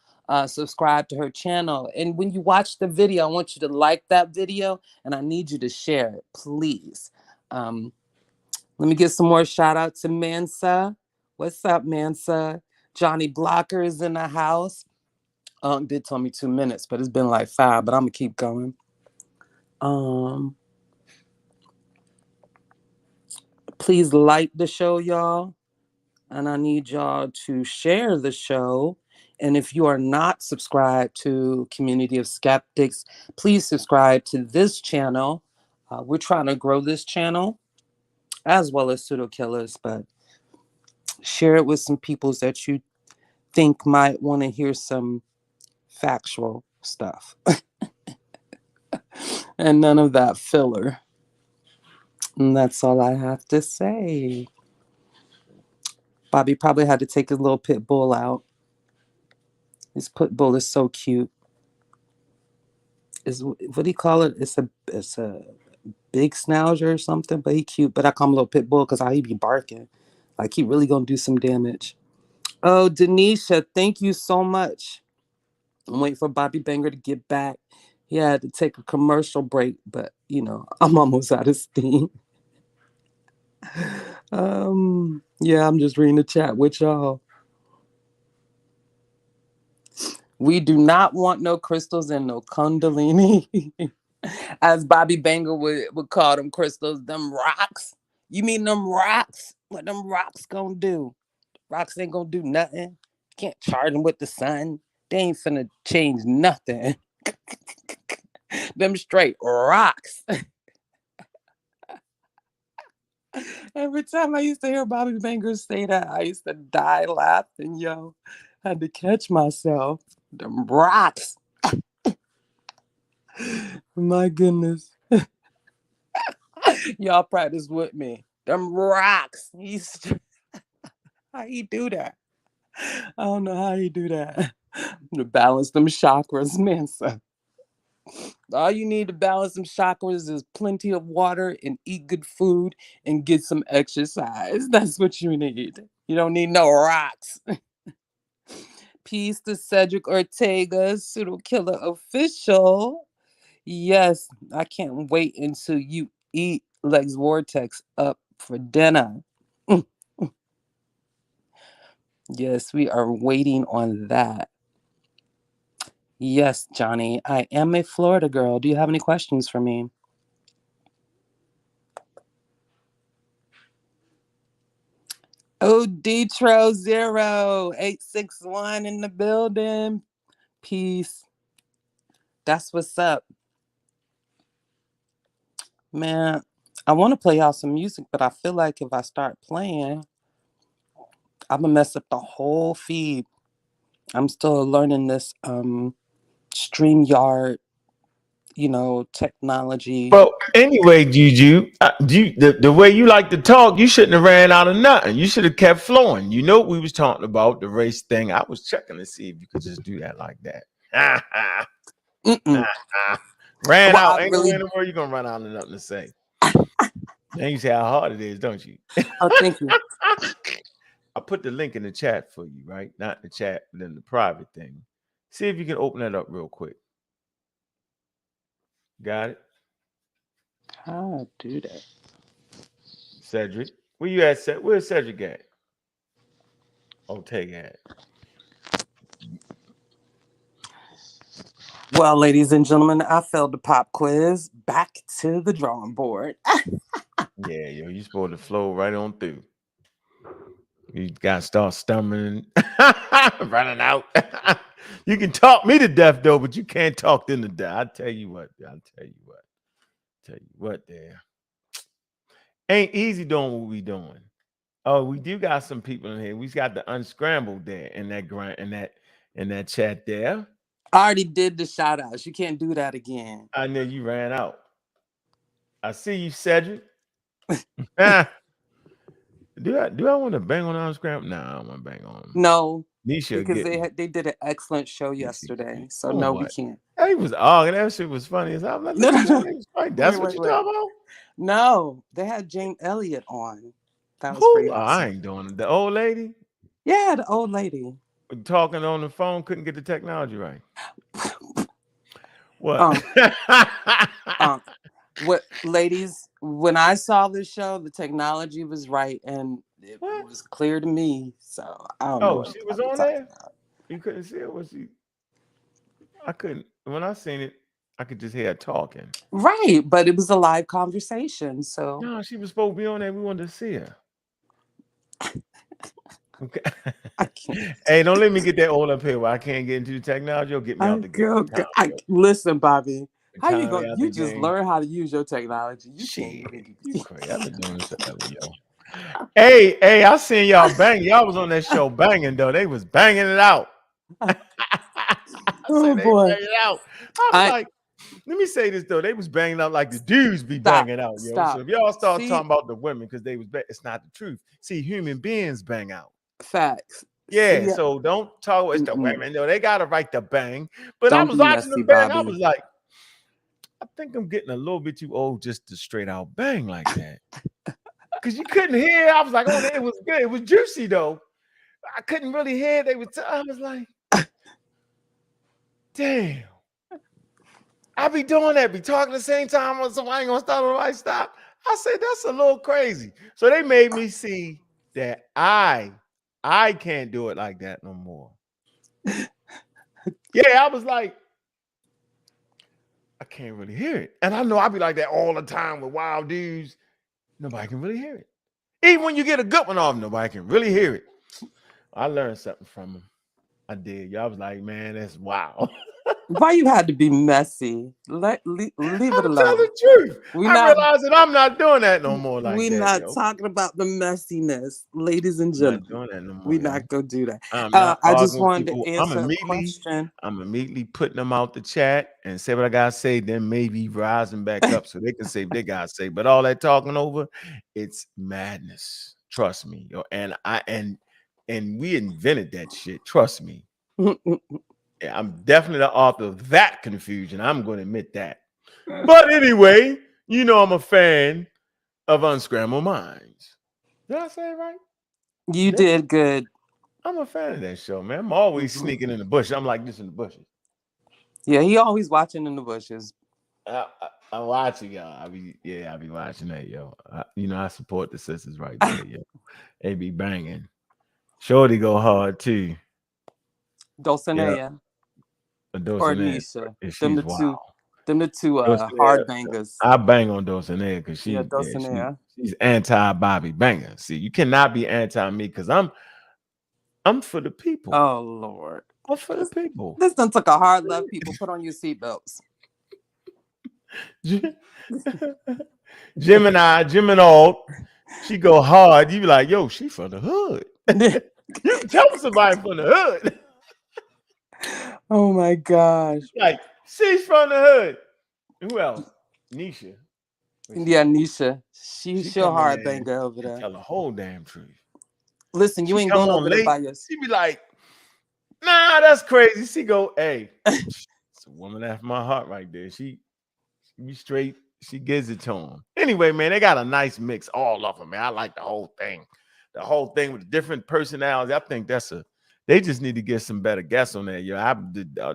subscribe to her channel, and when you watch the video, I want you to like that video, and I need you to share it, please. Let me give some more shout out to Mansa. What's up, Mansa? Johnny Blocker is in the house. Did tell me 2 minutes, but it's been like 5, but I'm gonna keep going. Please like the show, y'all. And I need y'all to share the show And if you are not subscribed to Community of Skeptics, please subscribe to this channel. We're trying to grow this channel as well as Pseudo Killers, but share it with some people that you think might want to hear some factual stuff and none of that filler. And that's all I have to say. Bobby probably had to take his little pit bull out. His pit bull is so cute. What do you call it? It's a big schnauzer or something, but he cute. But I call him a little pit bull because how he be barking. Like he really gonna do some damage. Oh, Denisha, thank you so much. I'm waiting for Bobby Banger to get back. He had to take a commercial break, but I'm almost out of steam. Yeah, I'm just reading the chat with y'all. We do not want no crystals and no kundalini. As Bobby Banger would call them crystals, them rocks. You mean them rocks? What them rocks gonna do? Rocks ain't gonna do nothing. Can't charge them with the sun. They ain't finna change nothing. Them straight rocks. Every time I used to hear Bobby Banger say that, I used to die laughing, yo. I had to catch myself. Them rocks. My goodness. Y'all practice with me. Them rocks. How he do that? I don't know how he do that. To balance them chakras, man. So all you need to balance them chakras is plenty of water and eat good food and get some exercise. That's what you need. You don't need no rocks. Peace to Cedric Ortega, Pseudo Killer Official. Yes, I can't wait until you eat Lex Vortex up for dinner. Yes, we are waiting on that. Yes, Johnny, I am a Florida girl. Do you have any questions for me? Oh, Detro 0861 in the building. Peace. That's what's up. Man, I want to play y'all some music, but I feel like if I start playing, I'm going to mess up the whole feed. I'm still learning this StreamYard, technology. Well, anyway, Juju, the way you like to talk, you shouldn't have ran out of nothing. You should have kept flowing. You know, we was talking about the race thing. I was checking to see if you could just do that like that. Ran out. Ain't no way in the world you're going to run out of nothing to say. Now you say how hard it is, don't you? Oh, thank you. I put the link in the chat for you, right? Not in the chat, but in the private thing. See if you can open that up real quick. Got it? How I do that? Cedric. Where you at, Cedric? Where's Cedric at? Ortega at. Well, ladies and gentlemen, I failed the pop quiz. Back to the drawing board. Yeah, yo, you supposed to flow right on through. You got to start stumbling, running out. You can talk me to death, though, but you can't talk them to death. I tell you what. There ain't easy doing what we doing. Oh, we do got some people in here. We got the unscrambled there in that chat there. I already did the shout outs. You can't do that again. I know you ran out. I see you, Cedric. Do I want to bang on unscrambled? No, I don't want to bang on them. No. Nisha, because they did an excellent show yesterday. So no, we can't. He was arguing. That shit was funny as hell. Like, no. That's what you're talking about? No, they had Jane Elliott on. That was pretty awesome. I ain't doing it. The old lady? Yeah, the old lady. Talking on the phone, couldn't get the technology right. What? What, ladies, when I saw this show, the technology was right and it was clear to me. So I don't know. Oh, she was on there? You couldn't see it? Was she? I couldn't. When I seen it, I could just hear her talking. Right, but it was a live conversation. So no, she was supposed to be on there. We wanted to see her. Okay. I can't. Hey, don't let me get that old up here where I can't get into the technology. You'll get me out the game. Listen, Bobby. How you Time go? me out You the just game. learn how to use your technology. You can't Shit, even. you crazy. I've been doing this forever, yo. Hey, I seen y'all bang. Y'all was on that show banging though. They was banging it out. I Oh said they boy. banging it out. I was like, let me say this though. They was banging out like the dudes be Stop. banging out, yo. Stop. So if y'all start See? talking about the women because they was it's not the truth. See, human beings bang out. Facts. Yeah, See, so don't talk. It's the women. No, they got a right to bang. But I Don't was be watching messy, them bang. I Bobby. was like, I think I'm getting a little bit too old just to straight out bang like that. Because you couldn't hear. I was like, oh, it was good. It was juicy though. I couldn't really hear. I was like, damn. I be doing that, be talking at the same time when somebody ain't gonna stop or I stop. I said, that's a little crazy. So they made me see that I can't do it like that no more. Yeah, I was like, I can't really hear it. And I know I be like that all the time with wild dudes. Nobody can really hear it. Even when you get a good one off, nobody can really hear it. I learned something from him. I did. Y'all was like, man, that's wild. Why you had to be messy? Leave it I'm alone. telling the truth. We I not- realize that I'm not doing that no more like We're that, not yo. talking about the messiness, ladies and I'm gentlemen. not doing that no more. We're yo. not gonna do that. I'm not I just arguing with wanted people. to answer a question. I'm immediately putting them out the chat and say what I gotta say, then maybe rising back up so they can say what they gotta say. But all that talking over, it's madness. Trust me, yo. And we invented that shit. Trust me. Yeah, I'm definitely the author of that confusion. I'm going to admit that. But anyway, you know I'm a fan of Unscrambled Minds. Did I say it right? You did good. I'm a fan of that show, man. I'm always Mm-hmm. sneaking in the bush. I'm like this in the bushes. Yeah, he always watching in the bushes. I'm watching y'all. I be watching that, yo. I support the sisters right there, yo. They be banging. Shorty go hard too. Dulcinea or Nisha. Them the two hard bangers. I bang on Dulcinea because she's anti-Bobby banger. See, you cannot be anti me because I'm for the people. Oh Lord. I'm for the people. This done took a hard left, people. Put on your seatbelts. Jim and all, she go hard. You be like, yo, she from the hood. You tell somebody from the hood. Oh my gosh. Like, she's from the hood. Who else? Nisha. Yeah, Nisha. She's a hard banger over there. Tell the whole damn truth. Listen, you ain't going over there by yourself. She be like, nah, that's crazy. She go, hey, it's a woman after my heart right there. She be straight. She gives it to him. Anyway, man, they got a nice mix, all of them, man. I like the whole thing. The whole thing with different personalities. I think they just need to get some better guests on there, yo.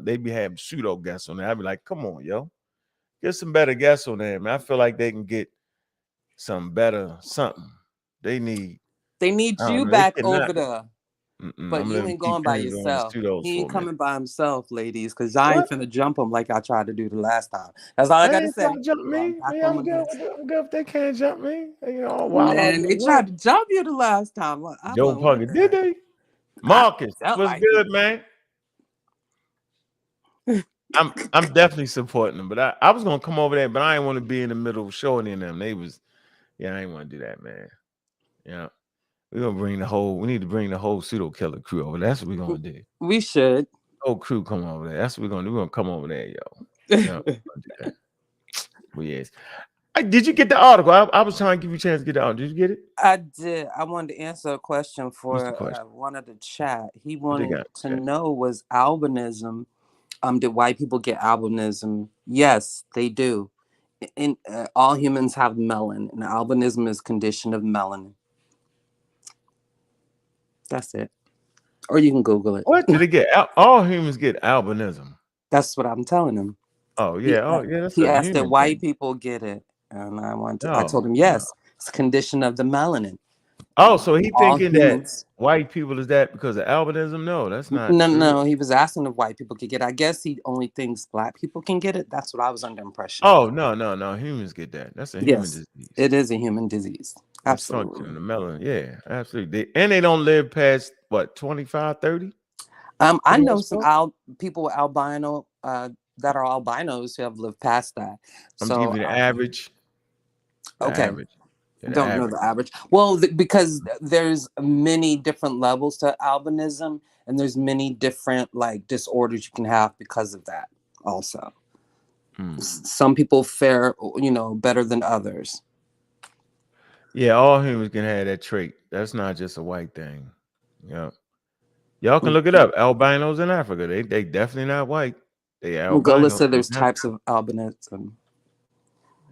They be having pseudo guests on there. I be like, come on, yo. Get some better guests on there, man. I feel like they can get some better something. They need you back over there. But you ain't going by yourself. He ain't coming by himself, ladies, because I ain't finna jump him like I tried to do the last time. That's all I got to say. Jump me. I'm good if they can't jump me. Man, they tried to jump you the last time. Joe Pugger, did they? Marcus, what's good, man? I'm definitely supporting them, but I was gonna come over there, but I didn't want to be in the middle of showing in them. I ain't want to do that, man. Yeah. We're gonna we need to bring the whole pseudo killer crew over. That's what we're gonna do. We should. Whole crew come over there. That's what we're gonna do. We're gonna come over there, yo. Yeah, do that. Well, yes. Did you get the article? I was trying to give you a chance to get the article. Did you get it? I did. I wanted to answer a question for one of the chat. He wanted to know, was albinism, did white people get albinism? Yes, they do. All humans have melanin, and albinism is a condition of melanin. That's it. Or you can Google it. What did they get? All humans get albinism. That's what I'm telling him. Oh yeah. He asked that white people get it, and I told him yes. It's a condition of the melanin. Oh, so he thinking that white people is that because of albinism? No, that's not. No. He was asking if white people could get it. I guess he only thinks black people can get it. That's what I was under impression. Oh no. Humans get that. That's a human disease. It is a human disease. Absolutely. The melanin. Yeah, absolutely. And they don't live past what 25, 30? I For the know most some part? people with albino that are albinos who have lived past that. I'm giving So you the average. The okay, average. Yeah, the don't know average. the average. Well, because there's many different levels to albinism, and there's many different like disorders you can have because of that. Also, some people fare, better than others. Yeah, all humans can have that trait. That's not just a white thing. Yeah. Y'all can look it up. Albinos in Africa. They definitely not white. They Well, Gullah albinos. said there's types of albinism.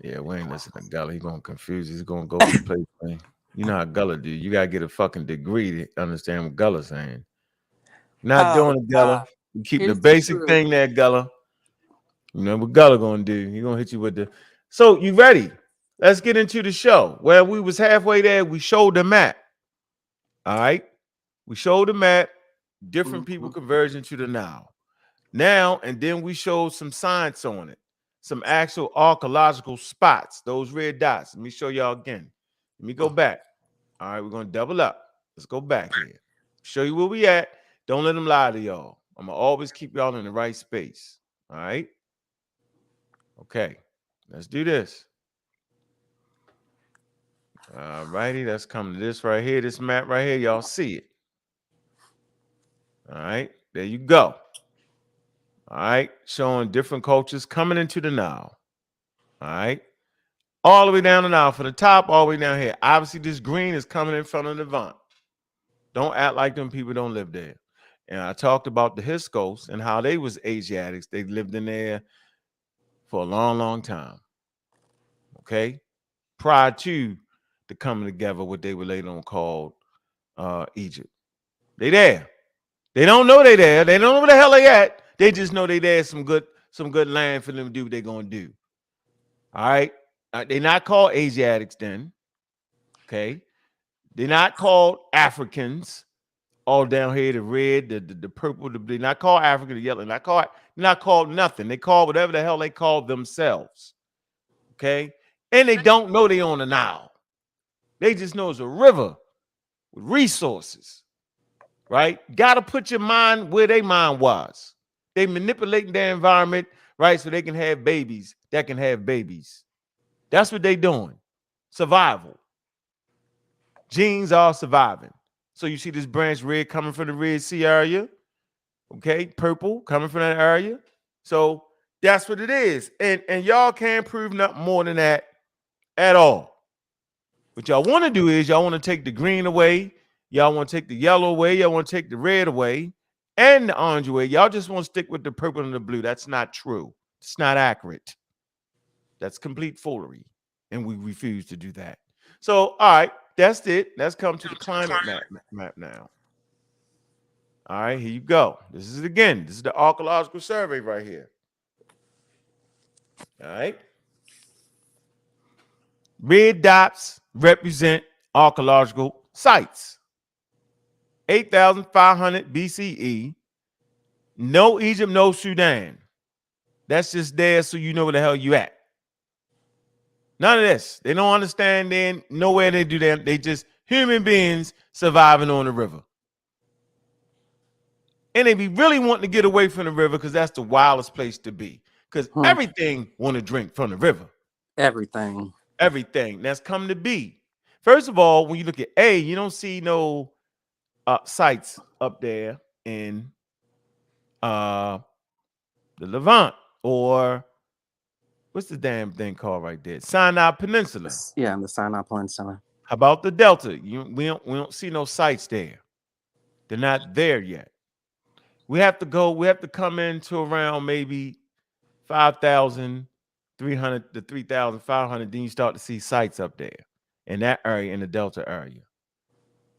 Yeah, we ain't listening to Gullah. He gonna confuse. He's gonna go to place. Man. You know how Gullah do. You gotta get a fucking degree to understand what Gullah's saying. Not Oh doing it, Gullah. God! You keep the Here's the basic truth. thing there, Gullah. You know what Gullah gonna do? He gonna hit you with the. So you ready? Let's get into the show. Well, we was halfway there. We showed the map. All right. We showed the map. Different people converging to the Nile. Now, and then we showed some science on it, some actual archaeological spots, those red dots. Let me show y'all again. Let me go back. All right, we're going to double up. Let's go back here. Show you where we at. Don't let them lie to y'all. I'm going to always keep y'all in the right space. All right? Okay, let's do this. All righty, let's come to this right here, this map right here. Y'all see it. All right, there you go. All right, showing different cultures coming into the Nile. All right, all the way down the Nile from the top, all the way down here. Obviously, this green is coming in front of the Levant. Don't act like them people don't live there. And I talked about the Hyksos and how they was Asiatics. They lived in there for a long, long time. Okay, prior to the coming together, what they were later on called Egypt. They there. They don't know they there. They don't know where the hell they at. They just know they there. Some good land for them to do what they're gonna do. All right. They're not called Asiatics then. Okay. They're not called Africans. All down here, the red, the purple, they're not called African, the yellow, they're not called nothing. They call whatever the hell they call themselves. Okay. And they don't know they on the Nile. They just know it's a river with resources. Right? Got to put your mind where their mind was. They manipulating their environment, right? So they can have babies that can have babies. That's what they doing. Survival. Genes are surviving. So you see this branch red coming from the Red Sea area. Okay, purple coming from that area. So that's what it is. And y'all can't prove nothing more than that at all. What y'all want to do is y'all want to take the green away. Y'all want to take the yellow away. Y'all want to take the red away and the orange away. Y'all just want to stick with the purple and the blue. That's not true. It's not accurate. That's complete foolery. And we refuse to do that. So, all right, that's it. Let's come to the climate map now. All right, here you go. This is the archaeological survey right here. All right. Red dots represent archaeological sites. 8,500 BCE. No Egypt, no Sudan. That's just there so you know where the hell you at. None of this. They don't understand then nowhere they do that. They just human beings surviving on the river. And they be really wanting to get away from the river because that's the wildest place to be. Because everything want to drink from the river. Everything That's come to be. First of all, when you look at A, you don't see no sites up there in the Levant or what's the damn thing called right there? Sinai Peninsula. Yeah, in the Sinai Peninsula. How about the Delta? We don't see no sites there. They're not there yet. We have to come into around maybe 5,300 to 3,500. Then you start to see sites up there in that area, in the Delta area.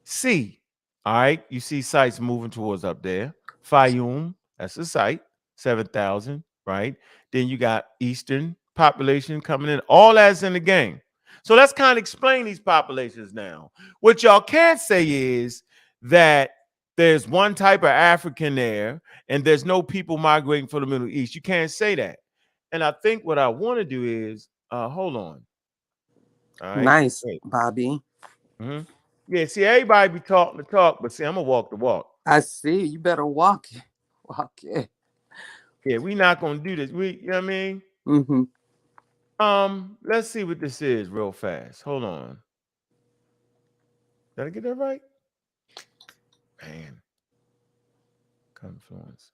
C, all right, you see sites moving towards up there. Fayum, that's a site, 7,000, right? Then you got Eastern population coming in. All that's in the game. So let's kind of explain these populations now. What y'all can't say is that there's one type of African there and there's no people migrating from the Middle East. You can't say that. And I think what I want to do is, hold on. All right. Nice, Bobby. Yeah, see, everybody be talking the talk, but see, I'm gonna walk the walk. I see. You better walk it. Walk it. Yeah, we not gonna do this. You know what I mean? Mm-hmm. Let's see what this is real fast. Hold on. Did I get that right? Man, confluence.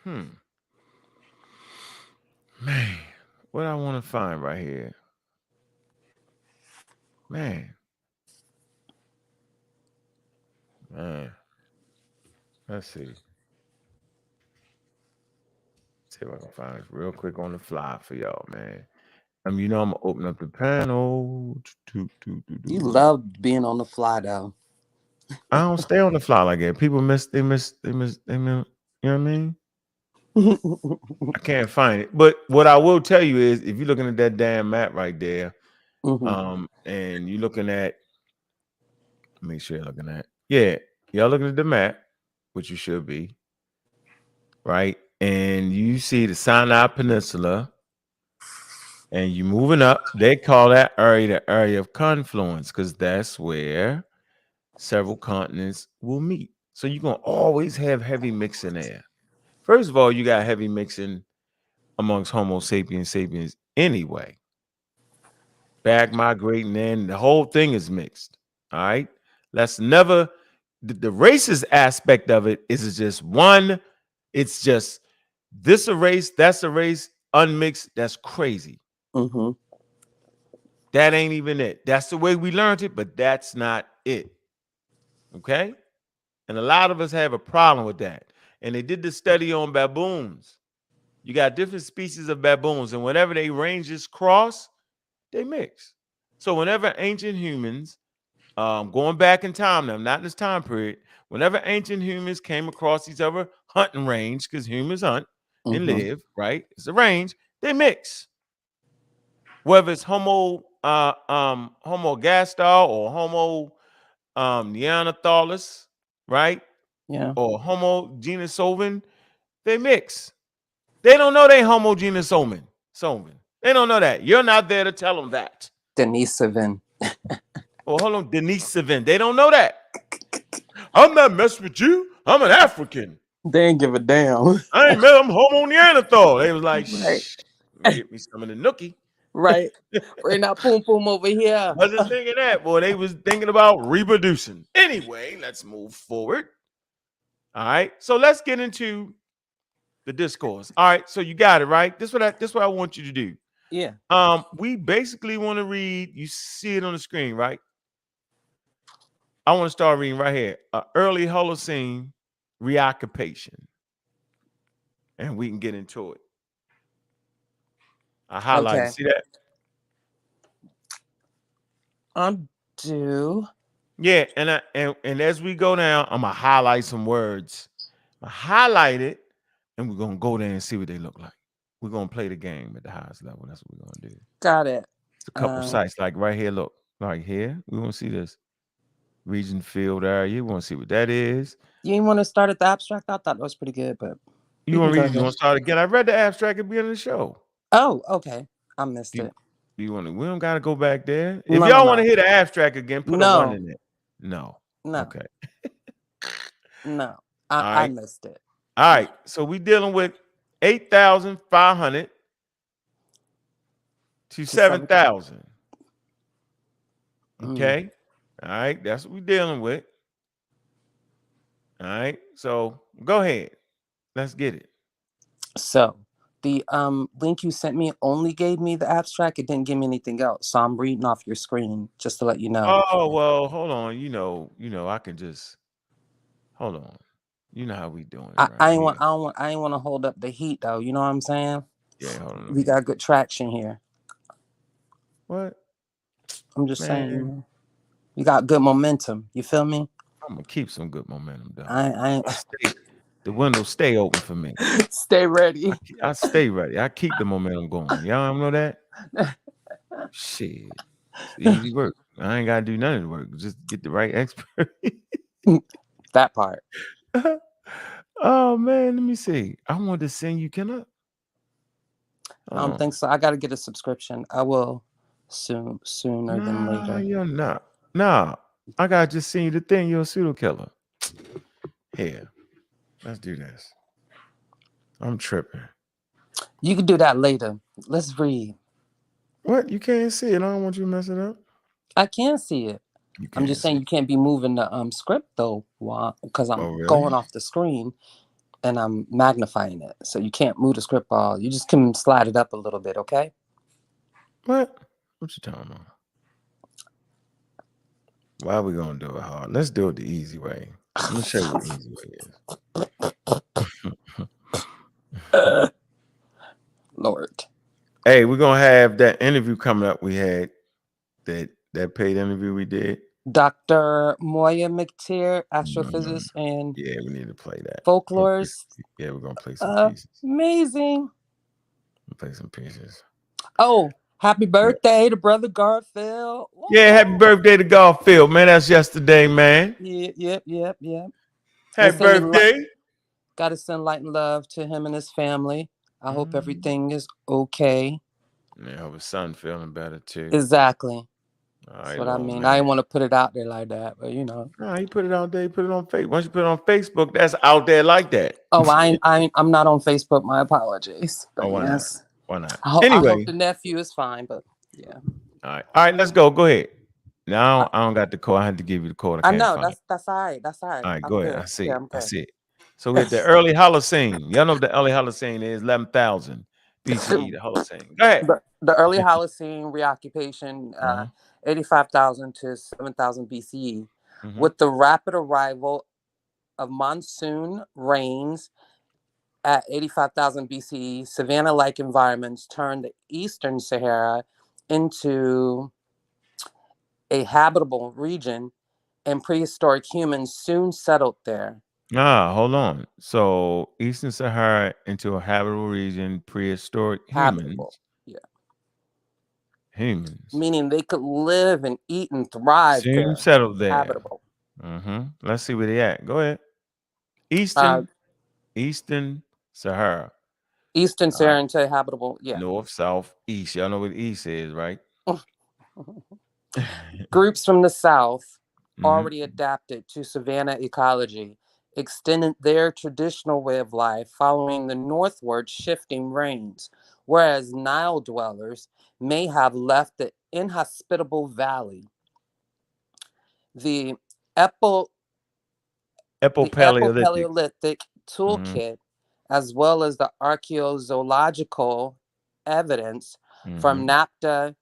Man, what I want to find right here. Man. Let's see. See if I can find this real quick on the fly for y'all, man. You know, I'm gonna open up the panel. You love being on the fly, though. I don't stay on the fly like that. People they miss. You know what I mean? I can't find it. But what I will tell you is, if you're looking at that damn map right there, and you're looking at, make sure you're looking at, y'all looking at the map, which you should be, right? And you see the Sinai Peninsula, and you moving up. They call that area the area of confluence because that's where several continents will meet. So you're gonna always have heavy mixing there. First of all, you got heavy mixing amongst Homo sapiens anyway. Back migrating in, the whole thing is mixed. All right. Let's never the racist aspect of it is just one. It's just this a race, that's a race, unmixed. That's crazy. That ain't even it. That's the way we learned it, but that's not it. Okay. And a lot of us have a problem with that. And they did the study on baboons. You got different species of baboons, and whenever they ranges cross, they mix. So whenever ancient humans, going back in time now, not in this time period, whenever ancient humans came across these other hunting range, because humans hunt and live, right? It's a range, they mix. Whether it's Homo gastal or Homo Neanderthalis, right? Yeah. Or Homo genosovin, they mix. They don't know they Homo genosovin. They don't know that. You're not there to tell them that. Denisovin. Oh, hold on, Denisovin. They don't know that. I'm not messing with you. I'm an African. They ain't give a damn. I ain't met them Homo Neanderthal. They was like, shh, get me some of the nookie. Right. We're not poom poom over here. Wasn't thinking that, boy. They was thinking about reproducing. Anyway, let's move forward. All right. So let's get into the discourse. All right. So you got it, right? This is what I want you to do. Yeah. We basically want to read, you see it on the screen, right? I want to start reading right here. Early Holocene reoccupation. And we can get into it. I highlighted. Okay. See that? Undo. Yeah, and as we go down, I'm gonna highlight some words. I highlight it, and we're gonna go there and see what they look like. We're gonna play the game at the highest level. That's what we're gonna do. Got it. It's a couple sites, like right here. Look, right here. We want to see this region field area. You want to see what that is. You ain't want to start at the abstract? I thought that was pretty good, but you want to read? You want to start again? I read the abstract at the beginning of the show. Oh, okay. I missed it. Do you want to? We don't got to go back there. If y'all want to hear the abstract again, put a 1 in it. No. Okay. No. I missed it. All right. So we dealing with 8,500 to 7,000. Okay. All right. That's what we're dealing with. All right. So go ahead. Let's get it. So the link you sent me only gave me the abstract. It didn't give me anything else. So I'm reading off your screen just to let you know. Oh, well, hold on. You know, I can just hold on. You know how we doing. I ain't want to hold up the heat though. You know what I'm saying? Yeah, hold on. We got good traction here. What? I'm just saying. You got good momentum. You feel me? I'm gonna keep some good momentum though. The window stay open for me. Stay ready. I stay ready. I keep the momentum going. Y'all don't know that? Shit. It's easy work. I ain't gotta do none of the work. Just get the right expert. That part. Oh man, let me see. I wanted to send you. Can I? I don't think so. I gotta get a subscription. I will sooner than Nah, later. you're not. Nah, I got just seen the thing. You're a pseudo killer. Here, let's do this. I'm tripping. You can do that later. Let's read. What? You can't see it. I don't want you to mess it up. I can see it. You I'm can't just see saying it. you can't be moving the script though, because I'm Oh, really? going off the screen and I'm magnifying it. So you can't move the script all. You just can slide it up a little bit, okay? What? What you talking about? Why are we gonna do it hard? Let's do it the easy way. I'm gonna show you what the easy way is. Lord. Hey, we're gonna have that interview coming up. We had that paid interview we did. Dr. Moya McTeer, astrophysicist and Yeah, we need to play that. folklorist. Yeah, we're gonna play some pieces. Amazing. We'll play some pieces. Oh, happy birthday to Brother Garfield. Yeah, happy birthday to Garfield, man. That's yesterday, man. Yep. Happy birthday. Got to send light and love to him and his family. I hope everything is okay. Yeah, I hope his son feeling better too. Exactly. That's what I mean. Man. I didn't want to put it out there like that, but you know. No, you put it out there. You put it on Facebook. Once you put it on Facebook, that's out there like that. Oh, I'm not on Facebook. My apologies. But why yes. not? Why not? I hope the nephew is fine, but yeah. All right, let's go. Go ahead. Now I don't got the code. I had to give you the code. I know that's all right. That's all right. All right, go ahead. Good. I see Yeah, it. I'm good. I see it. So we had the early Holocene. Y'all know what the early Holocene is 11,000 BCE. The Holocene. Go ahead. The early Holocene reoccupation, 85,000 to 7,000 BCE, with the rapid arrival of monsoon rains at 85,000 BCE, savanna-like environments turned the Eastern Sahara into a habitable region, and prehistoric humans soon settled there. Hold on. So Eastern Sahara into a habitable region, prehistoric humans. Yeah. Humans. Meaning they could live and eat and thrive soon there. settled there. Habitable. Let's see where they at. Go ahead. Eastern Sahara. Eastern Sahara into habitable, yeah. North, south, east. Y'all know what east is, right? Groups from the south already adapted to savanna ecology extended their traditional way of life following the northward shifting rains, whereas Nile dwellers may have left the inhospitable valley. The Epipaleolithic toolkit, as well as the archaeozoological evidence from Napta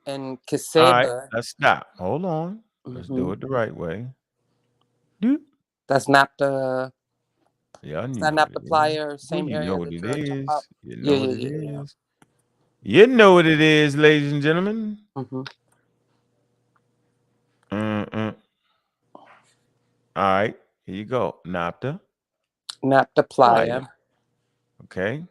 and Kiseba. All right, let's stop. Hold on. Let's do it the right way. That's Napta. Yeah, is that Napta Playa, same area? You know what it is. You know what it is. Yeah. You know what it is, ladies and gentlemen. All right, here you go. Napta Playa. Okay.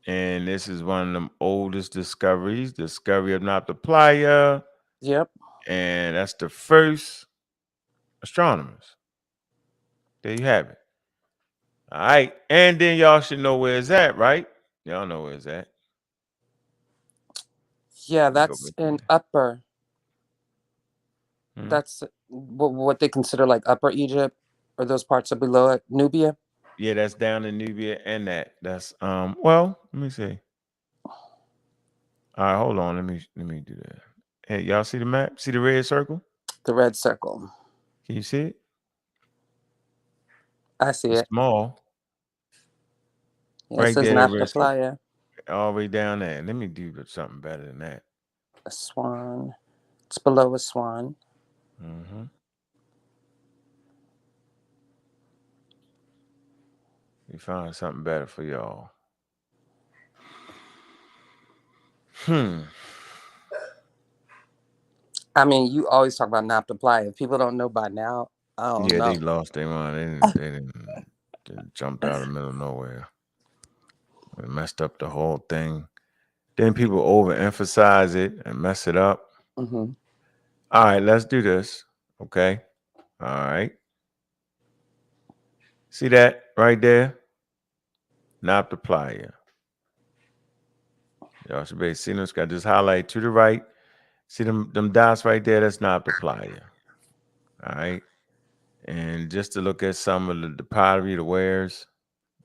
And this is one of them oldest discoveries, discovery of Napta Playa. Yep. And that's the first astronomers. There you have it. All right. And then y'all should know where it's at, right? Y'all know where it's at. Yeah, that's in upper. That's what they consider like Upper Egypt, or those parts are below it. Nubia. Yeah, that's down in Nubia, and that's well, let me see. All right, hold on. Let me do that. Hey, y'all see the map? See the red circle? The red circle. Can you see it? I see it. Small. Yeah, right, it says Napta Playa. All the way down there. Let me do something better than that. A swan. It's below a swan. We found something better for y'all. I mean, you always talk about Napta Playa. If people don't know by now, I don't know. They lost their mind. They jumped out of the middle of nowhere. They messed up the whole thing. Then people overemphasize it and mess it up. All right, let's do this. Okay. All right. See that right there? Napta Playa. Y'all should be seeing this. Got this highlight to the right. See them dots right there? That's not the playa. All right. And just to look at some of the pottery, the wares.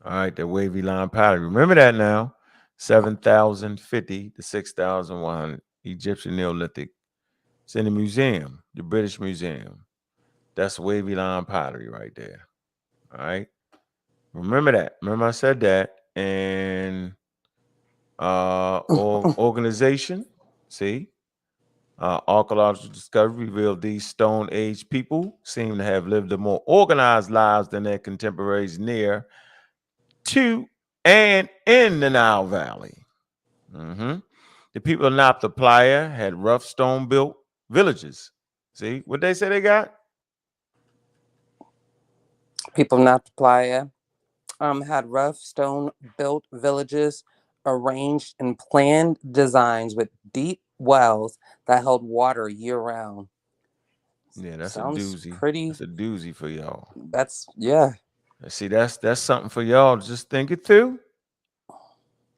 All right, the wavy line pottery. Remember that now. 7,050 to 6,100 Egyptian Neolithic. It's in the museum, the British Museum. That's wavy line pottery right there. All right. Remember that. Remember I said that. And organization. See? Archaeological discovery revealed these Stone Age people seem to have lived a more organized lives than their contemporaries near to and in the Nile Valley. The people of Napa Playa had rough stone built villages. See what they say they got? People not to playa had rough stone built villages arranged in planned designs with deep wells that held water year round. Yeah, that's Sounds a doozy. pretty. That's a doozy for y'all. That's yeah. See, that's something for y'all to just think it through.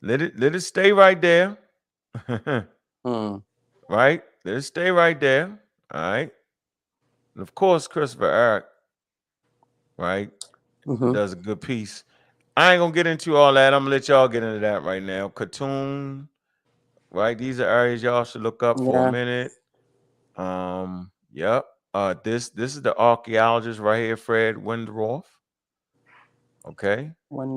Let it stay right there. Right? Let it stay right there. All right. And of course, Christopher Eric, right, does a good piece. I ain't gonna get into all that. I'm gonna let y'all get into that right now. Khartoum, right? These are areas y'all should look up for a minute. Yep. This is the archaeologist right here, Fred Windroth. Okay.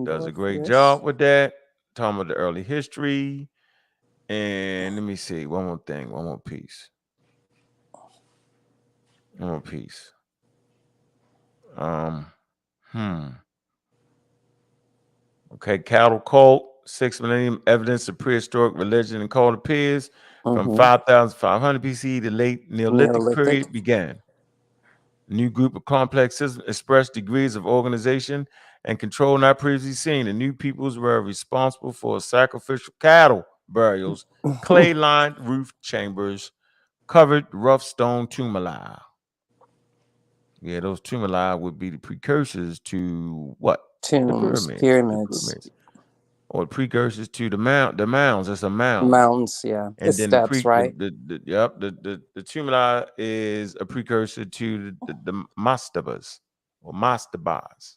Does a great job with that. Talking about the early history. And let me see. One more thing. One more piece. One more piece. Okay, cattle cult, 6 millennium evidence of prehistoric religion and cult appears from 5,500 BC. The late Neolithic period began. A new group of complex systems expressed degrees of organization and control not previously seen. The new peoples were responsible for sacrificial cattle burials, clay-lined roof chambers, covered rough stone tumuli. Yeah, those tumuli would be the precursors to what? Tombs, The pyramids. Or precursors to the mounds. It's a mound. Mounds, yeah. And It's then steps, right? the tumuli is a precursor to the mastabas or mastabas.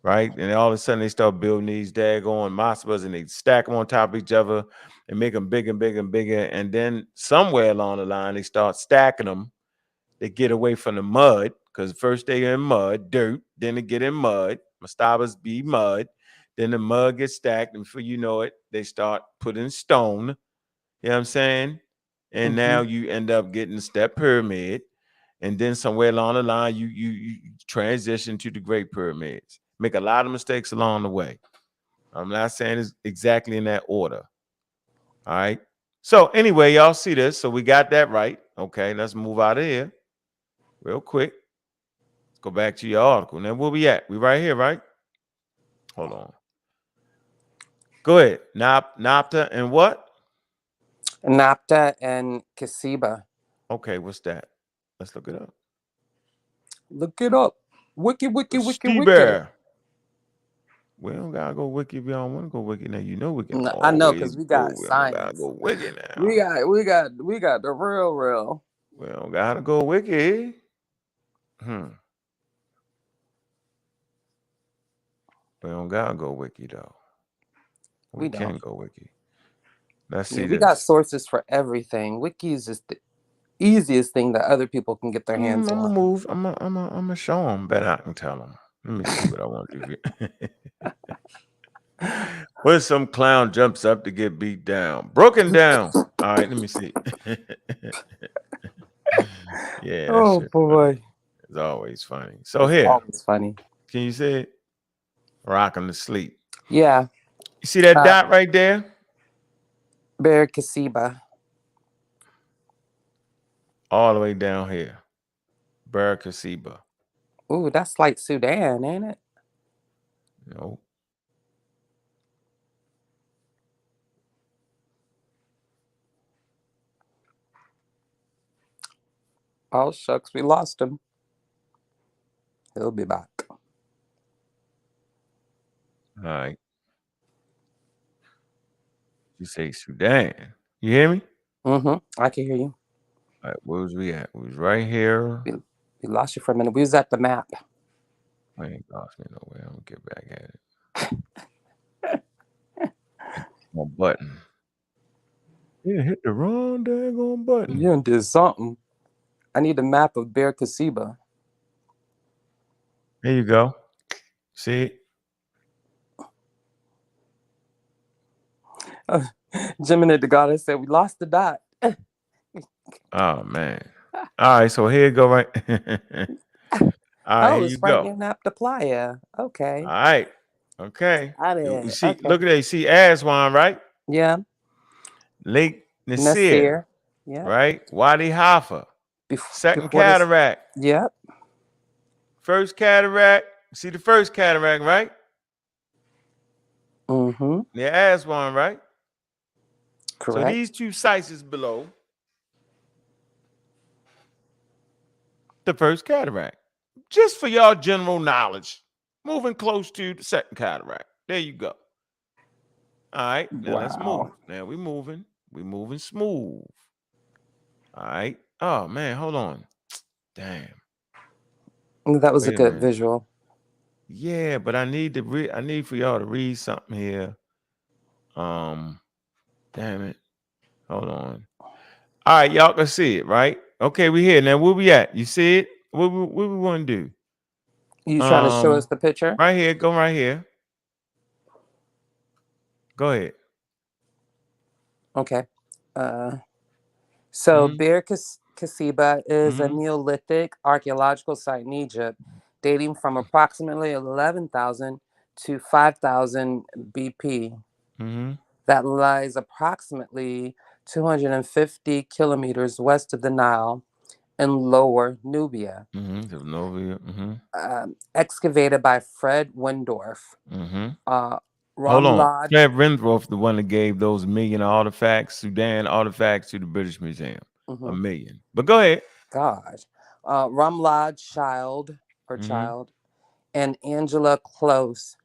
Right? And all of a sudden they start building these daggone mastabas and they stack them on top of each other and make them bigger and bigger and bigger. And then somewhere along the line they start stacking them. They get away from the mud because first they in mud, dirt, then they get in mud. Mastabas be mud. Then the mud gets stacked, and before you know it, they start putting stone. You know what I'm saying? And now you end up getting the step pyramid. And then somewhere along the line, you transition to the Great Pyramids. Make a lot of mistakes along the way. I'm not saying it's exactly in that order. All right. So anyway, y'all see this. So we got that right. Okay, let's move out of here real quick. Let's go back to your article. Now, where we at? We right here, right? Hold on. Go ahead. Napta and what? Napta and Kasiba. Okay, what's that? Let's look it up. Look it up. Wiki. Bear. We don't gotta go wiki if y'all don't want to go wiki. Now you know we can. I know because we got We don't science. gotta go wiki now. We got the real. We don't gotta go wiki. We don't gotta go wiki though. We can go wiki. Let's see. We got sources for everything. Wiki is just the easiest thing that other people can get their hands on. I'm gonna show them. Bet I can tell them. Let me see what I want to do. When some clown jumps up to get beat down, broken down. All right, let me see. Yeah. Oh boy, funny. It's always funny. So here, always funny. Can you see it? Rocking to sleep. Yeah. You see that dot right there? Bear Kasiba. All the way down here. Bear Kasiba. Ooh, that's like Sudan, ain't it? No. Oh, shucks, we lost him. He'll be back. All right. You say Sudan. You hear me? I can hear you. All right, where was we at? We was right here. We lost you for a minute. We was at the map. I ain't lost me nowhere. I'm gonna get back at it. My button. Yeah, hit the wrong daggone button. You done did something. I need a map of Bear Kasiba. There you go. See it? Gemini the goddess said we lost the dot. Oh man. All right, so here you go, right? All right, here it's you right go. near Napa Playa. Okay. All right. Okay. Got You it. see, Okay. look at that. You see Aswan, right? Yeah. Lake Nasir, Nasir. Yeah. right? Wadi Haifa. Second before this- cataract. Yep. First cataract. See the first cataract, right? Mm-hmm. Yeah, Aswan, right? Correct. So these two sites is below the first cataract. Just for y'all general knowledge. Moving close to the second cataract. There you go. All right. Now let's move. Now we moving. We moving smooth. All right. Oh man, hold on. Damn. That was Wait a good minute. visual. Yeah, but I need to read. I need for y'all to read something here. Damn it. Hold on. All right, y'all can see it, right? Okay, we here. Now where we at? You see it? What we want to do? You trying to show us the picture? Right here. Go right here. Go ahead. Okay. So Bir Kasiba is a Neolithic archaeological site in Egypt dating from approximately 11,000 to 5,000 BP. That lies approximately 250 kilometers west of the Nile in Lower Nubia. Excavated by Fred Windorf. Hold on. Fred Windorf, the one that gave those 1 million artifacts, Sudan artifacts to the British Museum. 1 million. But go ahead. Gosh. Ramlad Child, and Angela Close.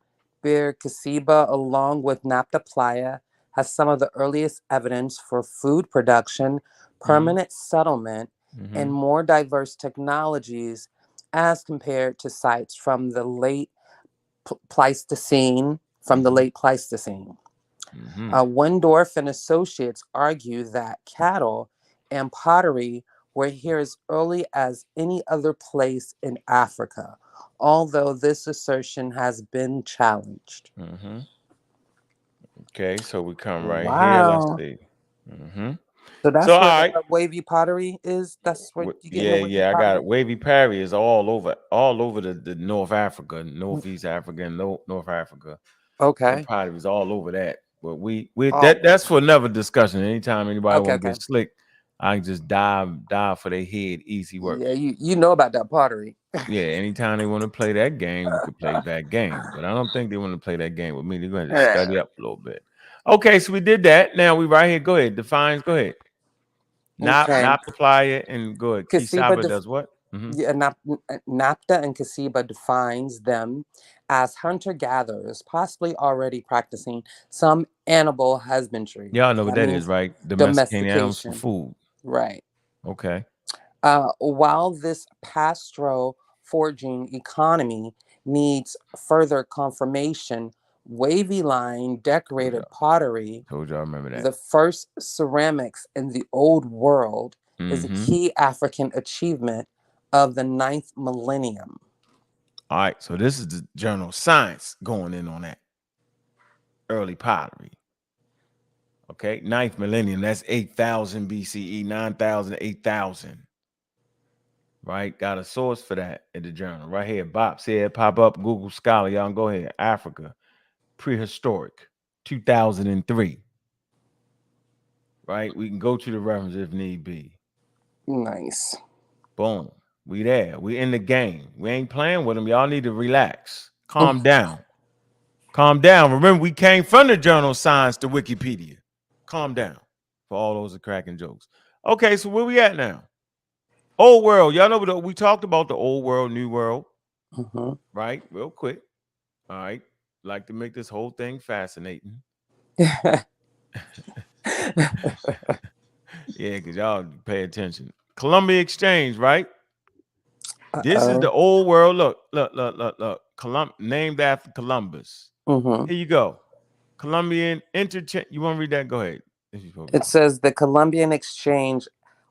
Bir Kasiba, along with Napa Playa, has some of the earliest evidence for food production, permanent settlement, and more diverse technologies as compared to sites from the late Pleistocene. Windorf and associates argue that cattle and pottery were here as early as any other place in Africa, although this assertion has been challenged. Okay, so we come right here. Let's see. So that's all where right. the wavy pottery is. That's what you get. Yeah, I got it. Wavy pottery is all over the North Africa, Northeast Africa, and North Africa. Okay. The pottery is all over that. But that's for another discussion. Anytime anybody want to get slick, I can just dive for their head. Easy work. Yeah, you know about that pottery. Yeah, anytime they want to play that game, we could play that game. But I don't think they want to play that game with me. They're going to study up a little bit. Okay, so we did that. Now we right here. Go ahead. Defines. Go ahead. Not apply it and go ahead. Kasiba does what? Yeah, Napta and Kasiba defines them as hunter-gatherers, possibly already practicing some animal husbandry. Y'all know what that is, right? Domesticating animals for food. Right. Okay. While this pastoral foraging economy needs further confirmation, wavy line decorated pottery, told y'all remember that. The first ceramics in the old world, is a key African achievement of the 9th millennium. All right, so this is the journal Science going in on that. Early pottery. Okay, 9th millennium, that's 8,000 BCE, 9,000, 8,000. Right, got a source for that in the journal. Right here, Bob said, pop up, Google Scholar, y'all go ahead. Africa, prehistoric, 2003. Right, we can go to the reference if need be. Nice. Boom. We there. We in the game. We ain't playing with them. Y'all need to relax. Calm down. Calm down. Remember, we came from the journal Science to Wikipedia. Calm down for all those cracking jokes. Okay, so where we at now? Old world. Y'all know we talked about the old world, new world. Right? Real quick. All right. Like to make this whole thing fascinating. Yeah, because y'all pay attention. Columbian Exchange, right? This is the Uh-oh. old world. Look. Named after Columbus. Hmm. Here you go. Columbian Interchange. You want to read that? Go ahead. It says the Columbian Exchange,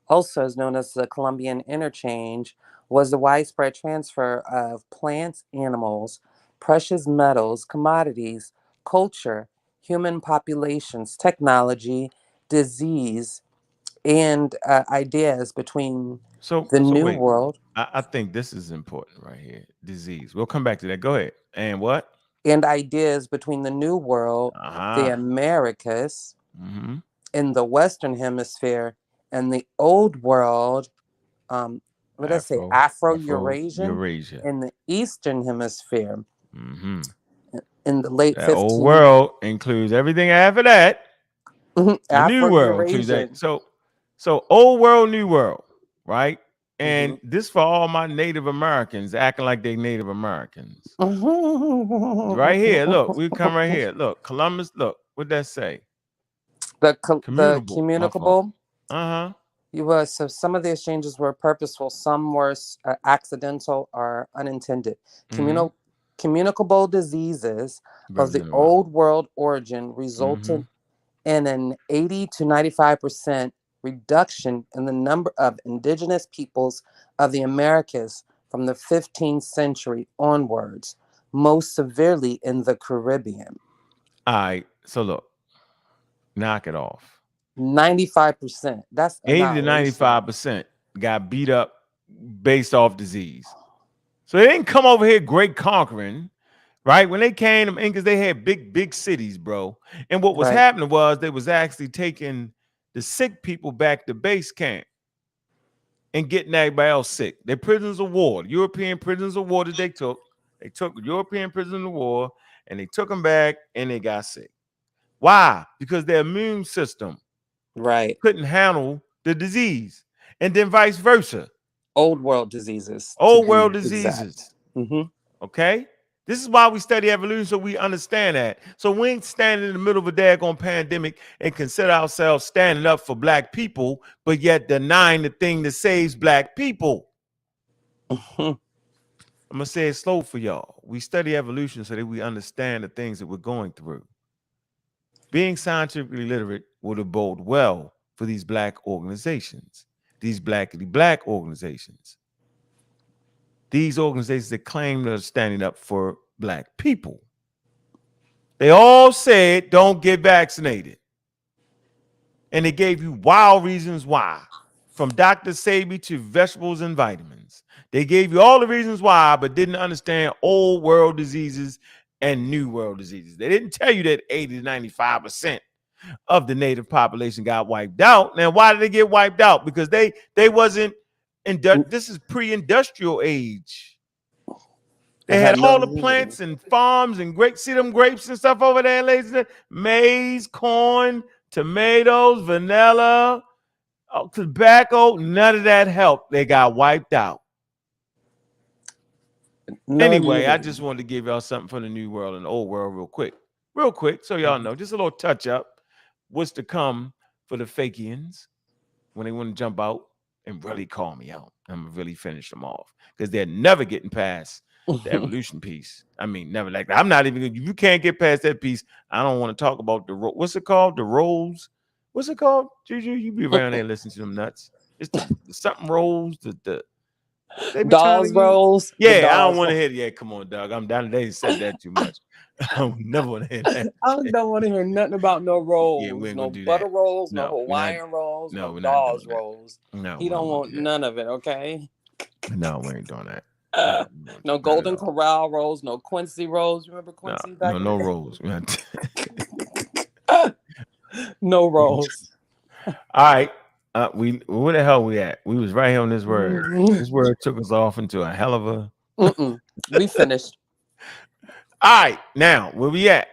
also is known as the Columbian Interchange, was the widespread transfer of plants, animals, precious metals, commodities, culture, human populations, technology, disease, and ideas between So the New wait. World I think this is important right here. Disease. We'll come back to that. Go ahead. And what? and ideas between the New World, the Uh-huh. Americas, Mm-hmm. in the Western Hemisphere, and the Old World, what did I say, Afro-Eurasian, Eurasia. in the Eastern Hemisphere, Mm-hmm. in the late That old 15, world includes everything after that. The new world includes that. Afro-Eurasian. So old world, new world, right? And Mhm. this for all my Native Americans acting like they Native Americans. Right here, look, we come right here. Look, Columbus, look, what'd that say? The Commutable. My fault. communicable. Uh-huh. So some of the exchanges were purposeful, some were accidental or unintended. Mm-hmm. Communicable diseases of the Representative. old world origin resulted Mm-hmm. in an 80 to 95% reduction in the number of indigenous peoples of the Americas from the 15th century onwards, most severely in the Caribbean. All right. So look, knock it off. 95%. That's 80 to annihilation. 95% got beat up based off disease. So they didn't come over here great conquering, right? When they came, them Incas, they had big cities, bro. And what was Right. happening was they was actually taking the sick people back to base camp and getting everybody else sick. They're prisoners of war, European prisoners of war that they took. They took European prisoners of war and they took them back and they got sick. Why? Because their immune system Right. couldn't handle the disease, and then vice versa. Old world diseases. Old world Exact. diseases. Mm-hmm. Okay? This is why we study evolution, so we understand that. So we ain't standing in the middle of a daggone pandemic and consider ourselves standing up for black people, but yet denying the thing that saves black people. I'm going to say it slow for y'all. We study evolution so that we understand the things that we're going through. Being scientifically literate would have bode well for these black organizations, these black organizations, these organizations that claim they're standing up for black people. They all said don't get vaccinated. And they gave you wild reasons why. From Dr. Sabi to vegetables and vitamins. They gave you all the reasons why, but didn't understand old world diseases and new world diseases. They didn't tell you that 80 to 95% of the native population got wiped out. Now, why did they get wiped out? Because they wasn't this is pre-industrial age. They had all the plants and farms and grapes. See them grapes and stuff over there, ladies? Maize, corn, tomatoes, vanilla, tobacco. None of that helped. They got wiped out. Anyway, I just wanted to give y'all something from the new world and the old world real quick, so y'all know. Just a little touch up. What's to come for the fakians when they want to jump out and really call me out. I'm going to really finish them off because they're never getting past the evolution piece. I mean, never like that. I'm not even, you can't get past that piece. I don't want to talk about what's it called? The rolls. What's it called? Juju, you be around there listening to them nuts. It's the something rolls, they be dolls rolls. Yeah, I don't want to hear it. Yeah, come on, dog. I'm down. They said that too much. I don't never want to hear that. I don't want to hear nothing about no rolls. Yeah, we ain't no gonna do butter that. rolls, No, no Hawaiian rolls, no, no we're not dolls doing that. rolls. No, he don't want none of it, okay? No, we ain't doing that. No Golden Corral rolls, no Quincy rolls. Remember Quincy back in the day? rolls. No rolls. All right. Where the hell we at? We was right here on this word. This word took us off into a hell of a. We finished. All right. Now, where we at?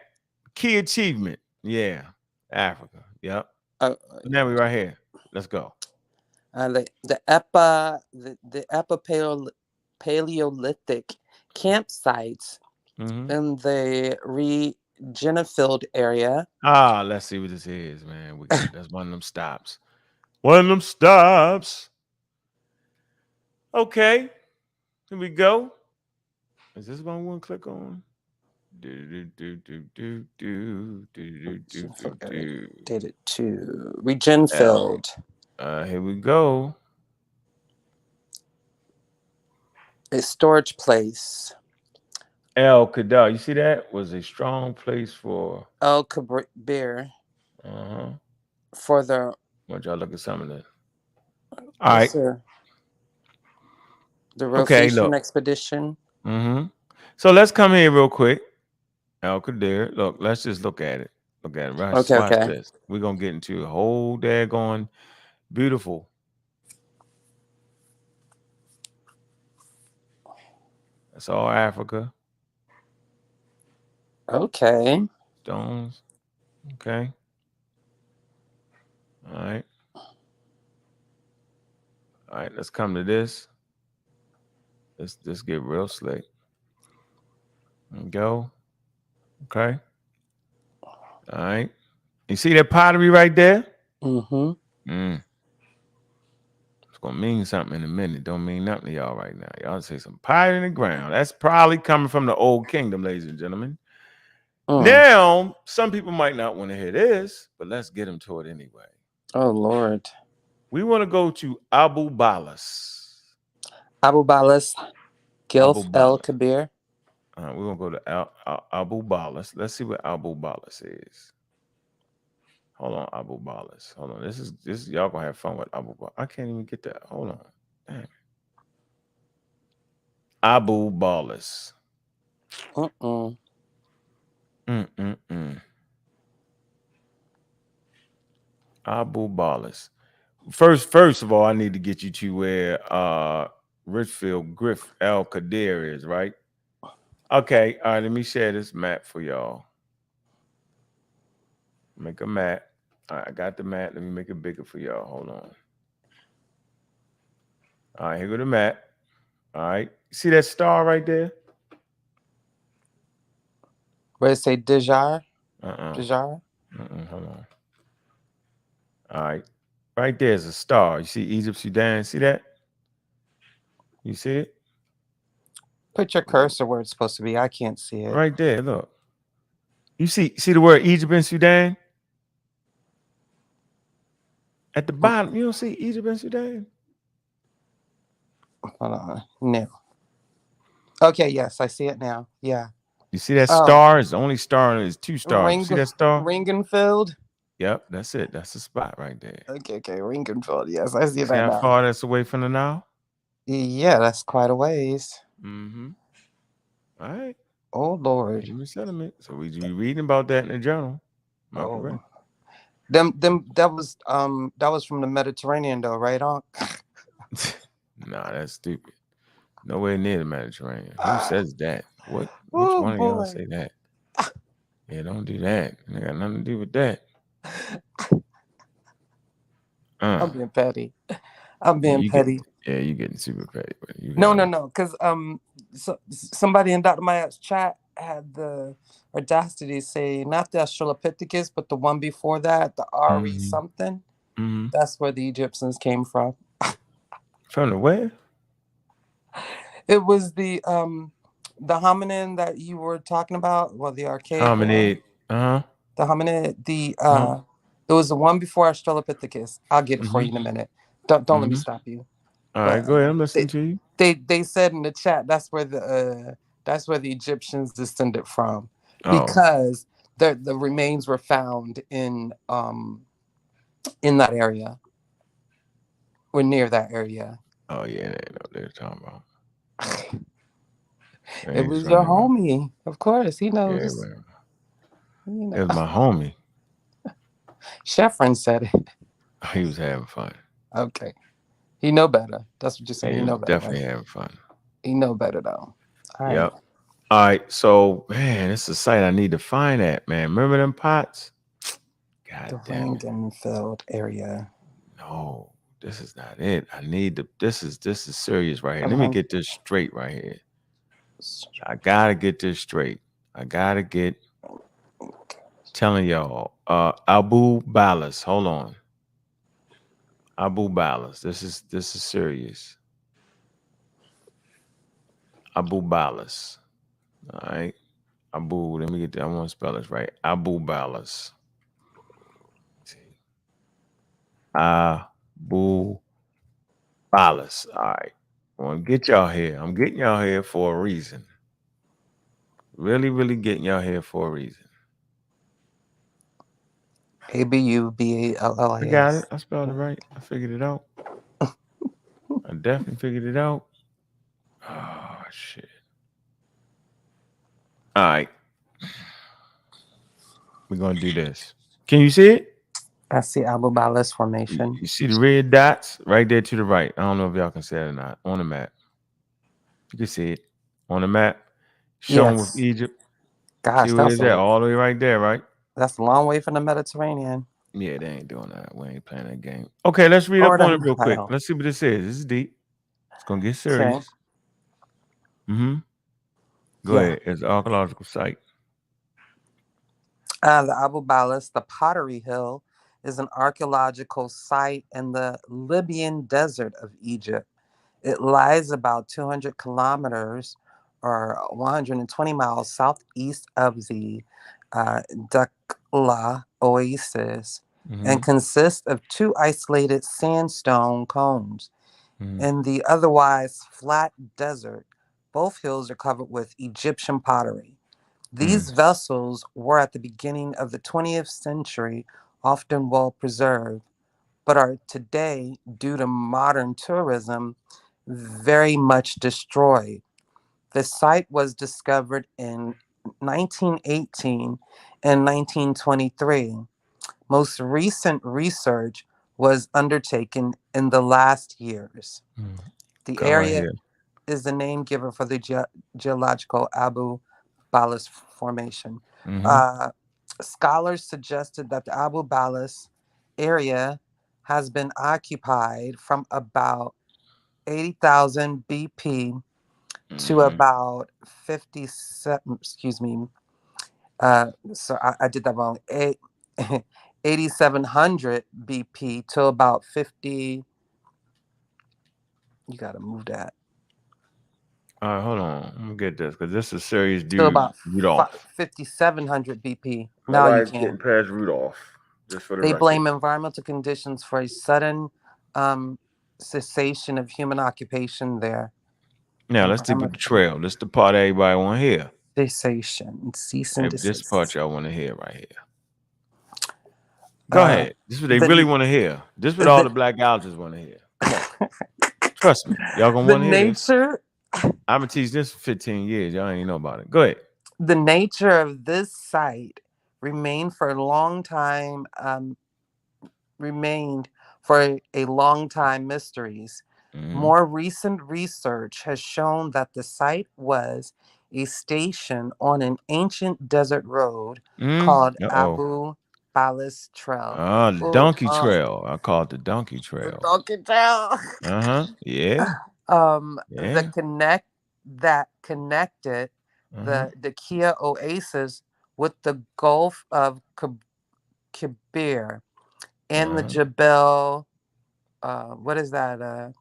Key achievement. Yeah. Africa. Yep. Now we right here. Let's go. The Paleolithic campsites in the Jennifield area. Let's see what this is, man. That's one of them stops. One of them stops. Okay, here we go. Is this one we'll click on? Did it to Regenfield. Here we go. A storage place. El Kadar, you see that was a strong place for El Kabir. For the. Want y'all look at some of this? All right. Sir. The rotation expedition. So let's come here real quick. El Qadir. Look, let's just look at it. Look at it. Right. Watch this. We're gonna get into a whole daggone beautiful. That's all Africa. Okay. Stones. Okay. All right. All right, let's come to this. Let's get real slick. And go. Okay. All right. You see that pottery right there? It's gonna mean something in a minute. Don't mean nothing to y'all right now. Y'all say some pottery in the ground. That's probably coming from the old kingdom, ladies and gentlemen. Now, some people might not want to hear this, but let's get them to it anyway. Oh, Lord. We want to go to Abu Balas. Abu Balas, Gilf El Kabir. We're going to go to Abu Balas. Let's see what Abu Balas is. Hold on, Abu Balas. Hold on. This is y'all going to have fun with Abu Balas. I can't even get that. Hold on. Damn. Abu Balas. Abu Balas. First of all, I need to get you to where Richfield Griff El Qadir is, right? Okay, all right, let me share this map for y'all. Make a map. All right, I got the map. Let me make it bigger for y'all. Hold on. All right, here go the map. All right. See that star right there? Where it say Dejar? Dejar? Hold on. All right. Right there's a star. You see Egypt, Sudan. See that? You see it? Put your cursor where it's supposed to be. I can't see it. Right there. Look. You see the word Egypt and Sudan? At the bottom, you don't see Egypt and Sudan? Hold on. No. Okay, yes, I see it now. Yeah. You see that star? It's the only star. It's two stars. You see that star? Ringenfield? Yep, that's it. That's the spot right there. Okay, Ringenfield. Yes, I see that See now. how far that's away from the Nile? Yeah, that's quite a ways. All right. Oh, Lord. Human settlement. So we be reading about that in the journal. Am I correct? That was from the Mediterranean though, right? Nah, that's stupid. Nowhere near the Mediterranean. Who says that? Which one of y'all say that? Yeah, don't do that. It got nothing to do with that. I'm being petty. I'm being petty. You're getting super petty. No. Because somebody in Dr. Mayat's chat had the audacity to say not the Australopithecus, but the one before that, the Ari something. That's where the Egyptians came from. From the where? It was the hominin that you were talking about. Well, the archaic hominid. The hominid. It was the one before Australopithecus. I'll get it for you in a minute. Don't let me stop you. All right, go ahead. I'm listening to you. They said in the chat that's where the Egyptians descended from, because the remains were found in that area. We're near that area. Oh yeah, they know what they're talking about. It was your homie, of course. He knows. Yeah, it was my homie. Chefrin said it. He was having fun. Okay. He know better. That's what you're saying. Yeah, he know better. Definitely having fun. He know better though. All right. Yep. All right. So, man, it's a site I need to find at, man. Remember them pots? God damn it. The Ringenfield area. No, this is not it. I need this is serious right here. Let me get this straight right here. I gotta get this straight. I gotta get Telling y'all. Abu Balas. Hold on. Abu Balas. This is serious. Abu Balas. All right. Abu. Let me get that. I want to spell this right. Abu Balas. Abu Balas. All right. I want to get y'all here. I'm getting y'all here for a reason. Really, really getting y'all here for a reason. I got it. ABUBALLAS. I spelled it right. I figured it out. I definitely figured it out. Oh shit. All right. We're gonna do this. Can you see it? I see Abu Balas You, Formation. you see the red dots right there to the right. I don't know if y'all can see it or not. On the map. You can see it. On the map. Shown with Yes. Egypt. See Gosh, where it's at? All the way right there, right? that's a long way from the Mediterranean. Yeah, they ain't doing that. We ain't playing that game. Okay, let's read Or up the on it real quick. Nile. Let's see what this is. This is deep. It's gonna get Okay. serious. Mm-hmm. Go Yeah. ahead. It's an archaeological site. The Abu Balas, the Pottery Hill, is an archaeological site in the Libyan desert of Egypt. It lies about 200 kilometers or 120 miles southeast of the Dakhla oasis and consists of two isolated sandstone cones. In the otherwise flat desert, both hills are covered with Egyptian pottery. These vessels were at the beginning of the 20th century often well preserved, but are today, due to modern tourism, very much destroyed. The site was discovered in 1918 and 1923. Most recent research was undertaken in the last years. The Come right area here. is the name given for the geological Abu Balas formation. Scholars suggested that the Abu Balas area has been occupied from about 80,000 BP to about 57, excuse me, so I did that wrong, 8,700 BP to about 50, you got to move that, All right, hold on. I'm gonna get this because this is serious to dude. about Rudolph. 5,700 BP. Now you Nobody's can. getting past Rudolph. Just for the They record. blame environmental conditions for a sudden cessation of human occupation there. Now let's do the trail. This is the part everybody want to hear. Cessation, cease and This desist. part y'all want to hear right here. Go ahead. This is what they really want to hear. This is what all the black algae want to hear. Come on. Trust me. Y'all gonna The want to hear this. nature, I'm gonna teach this for 15 years. Y'all ain't know about it. Go ahead. the nature of this site remained for a long time, mysteries. More recent research has shown that the site was a station on an ancient desert road called Abu Balas Trail. The donkey trail. I call it the donkey The trail. donkey trail. Yeah. The connected the Kia Oasis with the Gulf of Kabir and the Jebel. What is that?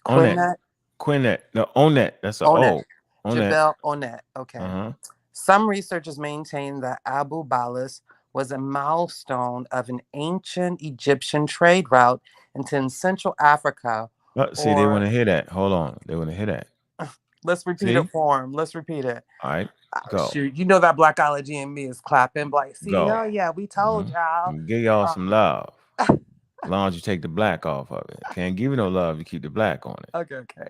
Quinet? Quinet. No, Onet. That's a Onet. O. Onet. Jebel Onet. Okay. Some researchers maintain that Abu Balas was a milestone of an ancient Egyptian trade route into Central Africa. See, they want to hear that. Hold on. They want to hear that. Let's repeat it for him. Let's repeat it. All right. Go. Shoot, you know that Blackology in me is clapping. Like, see, oh yeah, we told y'all. Give y'all some love. As long as you take the black off of it. Can't give you no love. You keep the black on it. Okay.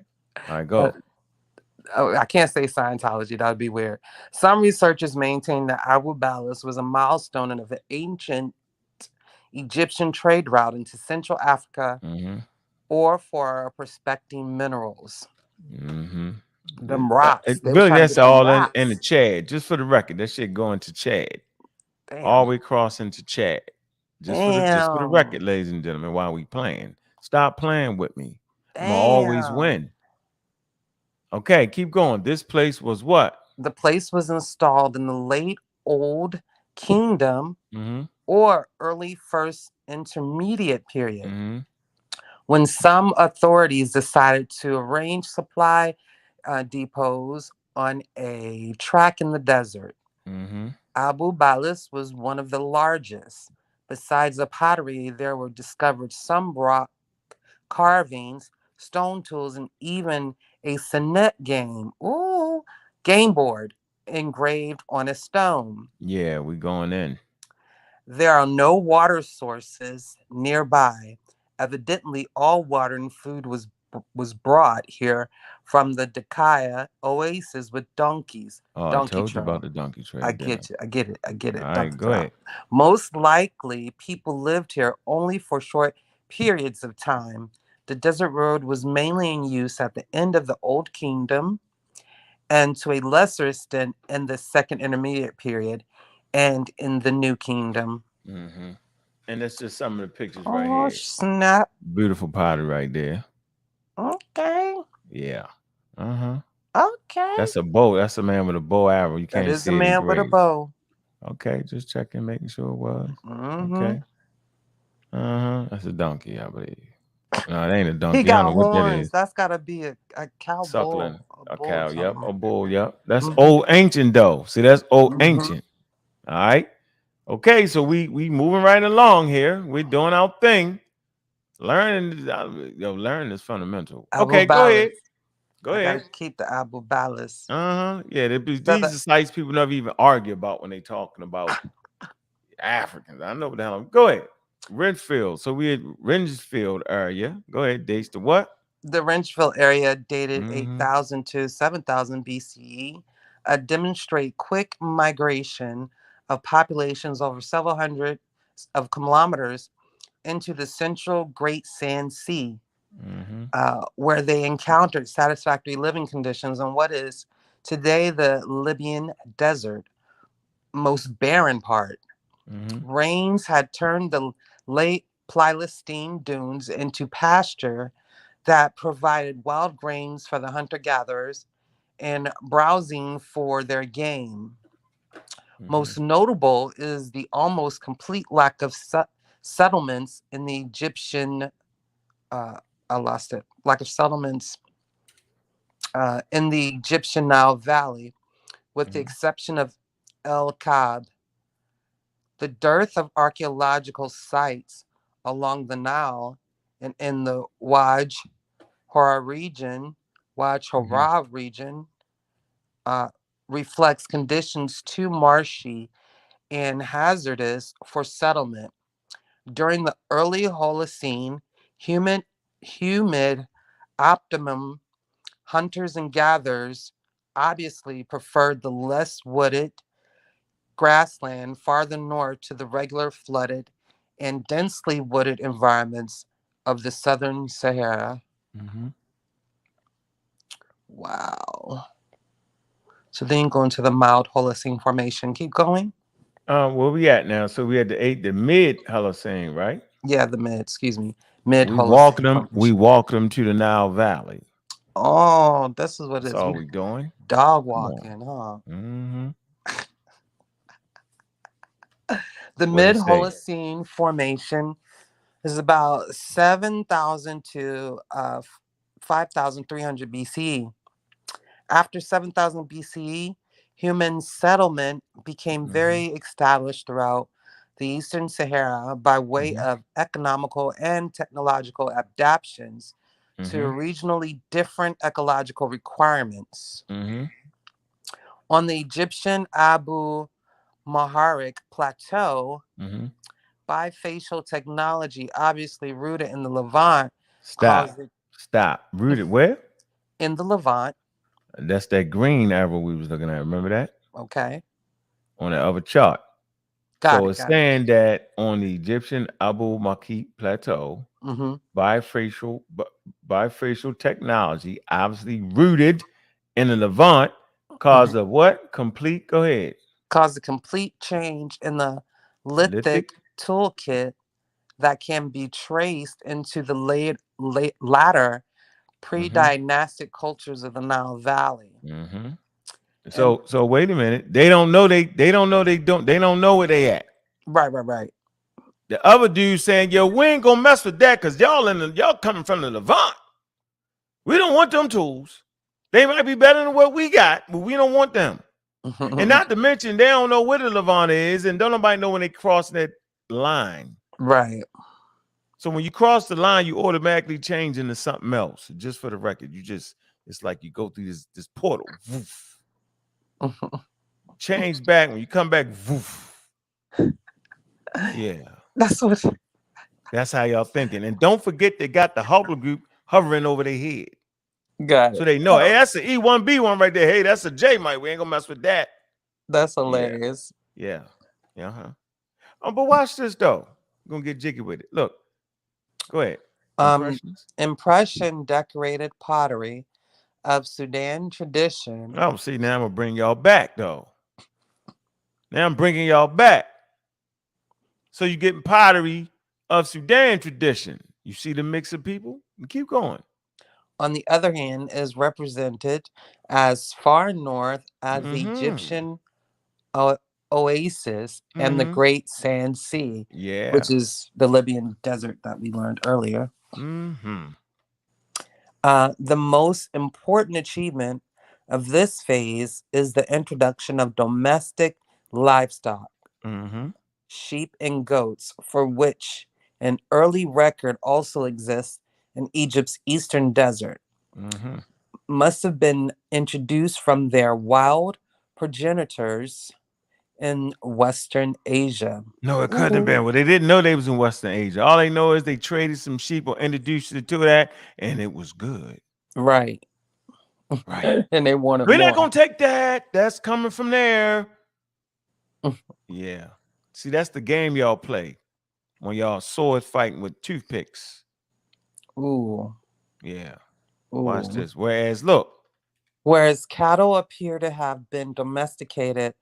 All right, go. I can't say Scientology. That would be weird. Some researchers maintain that Abu Balas was a milestone of an ancient Egyptian trade route into Central Africa or for prospecting minerals. Them rocks. Really, that's all in the Chad. Just for the record, that shit going to Chad. Damn. All we crossing to Chad. Just for the record, ladies and gentlemen, while we playing. Stop playing with me. I'm gonna always win. Okay, keep going. This place was what? The place was installed in the late Old Kingdom Mm-hmm. or early First Intermediate period, Mm-hmm. when some authorities decided to arrange supply depots on a track in the desert. Mm-hmm. Abu Balis was one of the largest. Besides the pottery, there were discovered some rock carvings, stone tools, and even a Senet game board engraved on a stone. Yeah, we going in. There are no water sources nearby. Evidently, all water and food was brought here from the Dakaya oasis with donkeys. Oh, I Donkey told you about trail. the donkey I trade, didn't get you. I get it. I get I? All it. right, Donkey go trail. ahead. Most likely, people lived here only for short periods of time. The desert road was mainly in use at the end of the Old Kingdom and to a lesser extent in the Second Intermediate period and in the New Kingdom. Mm-hmm. And that's just some of the pictures right Oh, here. snap. Beautiful pottery right there. Okay. Yeah. Uh-huh. Okay. That's a bow. That's a man with a bow arrow. You That can't is a see it man with a engraved. bow. Okay, just checking, making sure it was. Mm-hmm. Okay. Uh-huh. That's a donkey, I believe. No, it ain't a He donkey. I don't got know what that horns. is. That's got to be a cow Suckling. bull. A A bull or cow. Yep. something. A bull. Yep. That's Mm-hmm. old ancient though. See, that's old Mm-hmm. ancient. All right. Okay, so we moving right along here. We're doing our thing. Learning, learning is fundamental. Abu Okay, go Balis. ahead. Go I got to ahead. keep the Abu Balis. Uh-huh. Yeah, So these are sites people never even argue about when they talking about Africans. I know what the hell. Go ahead. Ridgefield. So we had Ridgefield area. Go ahead. Dates to what? the Wrenchville area dated Mm-hmm. 8,000 to 7,000 BCE, demonstrate quick migration of populations over several hundred of kilometers into the central Great Sand Sea, Mm-hmm. where they encountered satisfactory living conditions on what is today the Libyan desert, most barren part. Mm-hmm. Rains had turned the late Pleistocene dunes into pasture that provided wild grains for the hunter gatherers and browsing for their game. Mm-hmm. Most notable is the almost complete lack of settlements in the Egyptian. I lost it. Lack of settlements in the Egyptian Nile Valley, with the Mm-hmm. exception of El Kab. The dearth of archaeological sites along the Nile and in the Hora region, Waj Mm-hmm. Hora region, uh, reflects conditions too marshy and hazardous for settlement. During the early Holocene, humid optimum hunters and gatherers obviously preferred the less wooded grassland farther north to the regular flooded and densely wooded environments of the southern Sahara. Mm-hmm. Wow. So then you go into the mild Holocene formation. Keep going. Where we at now? So we had the mid Holocene, right? Yeah, the mid, excuse me, mid We walked Holocene them. We formation. walked them to the Nile Valley. Oh, this is what it That's is. all We we doing. dog Come on. walking, huh? Mm-hmm. The What mid it say? Holocene formation is about 7,000 to 5,300 BCE. After 7,000 BCE, human settlement became Mm-hmm. very established throughout the Eastern Sahara by way Mm-hmm. of economical and technological adaptations to Mm-hmm. regionally different ecological requirements. Mm-hmm. On the Egyptian Abu Maharik Plateau, Mm-hmm. bifacial technology, obviously rooted in the Levant, caused Stop. it Stop. Rooted where? in the Levant. That's that green arrow we was looking at. Remember that? Okay, On the other chart. got So it, it's got it. saying that on the Egyptian Abu Makit Plateau, Mm-hmm. bifacial bifacial technology, obviously rooted in the Levant, Mm-hmm. cause of what? Complete. Go ahead. Caused a complete change in the lithic Lithic. toolkit that can be traced into the latter Mm-hmm. pre-dynastic cultures of the Nile Valley. Mm-hmm. So wait a minute. They don't know they don't know where they at. Right. The other dude saying, yo, we ain't gonna mess with that because y'all coming from the Levant. We don't want them tools. They might be better than what we got, but we don't want them. And not to mention, they don't know where the Levant is, and don't nobody know when they cross that line. Right. So when you cross the line, you automatically change into something else. Just for the record, it's like you go through this portal. Woof. Change back. When you come back, woof. Yeah. That's how y'all thinking. And don't forget they got the Hubble group hovering over their head. Got it. So they know, hey, that's an E1B1 right there. Hey, that's a J, Mike. We ain't gonna mess with that. That's hilarious. Yeah. But watch this though. I'm gonna get jiggy with it. Look, go ahead. Impression decorated pottery of Sudan tradition. Oh, see, now I'm gonna bring y'all back though. Now I'm bringing y'all back. So you're getting pottery of Sudan tradition. You see the mix of people? Keep going. On the other hand, is represented as far north as the Egyptian oasis and the Great Sand Sea, which is the Libyan desert that we learned earlier. The most important achievement of this phase is the introduction of domestic livestock, sheep and goats, for which an early record also exists in Egypt's eastern desert. Must have been introduced from their wild progenitors in Western Asia. No, it couldn't have been. Well, they didn't know they was in Western Asia. All they know is they traded some sheep or introduced it to that, and it was good. Right. And they wanted We're more. not gonna take that. That's coming from there. Yeah. See, that's the game y'all play when y'all sword fighting with toothpicks. Ooh. Yeah. Ooh. Watch this. Whereas cattle appear to have been domesticated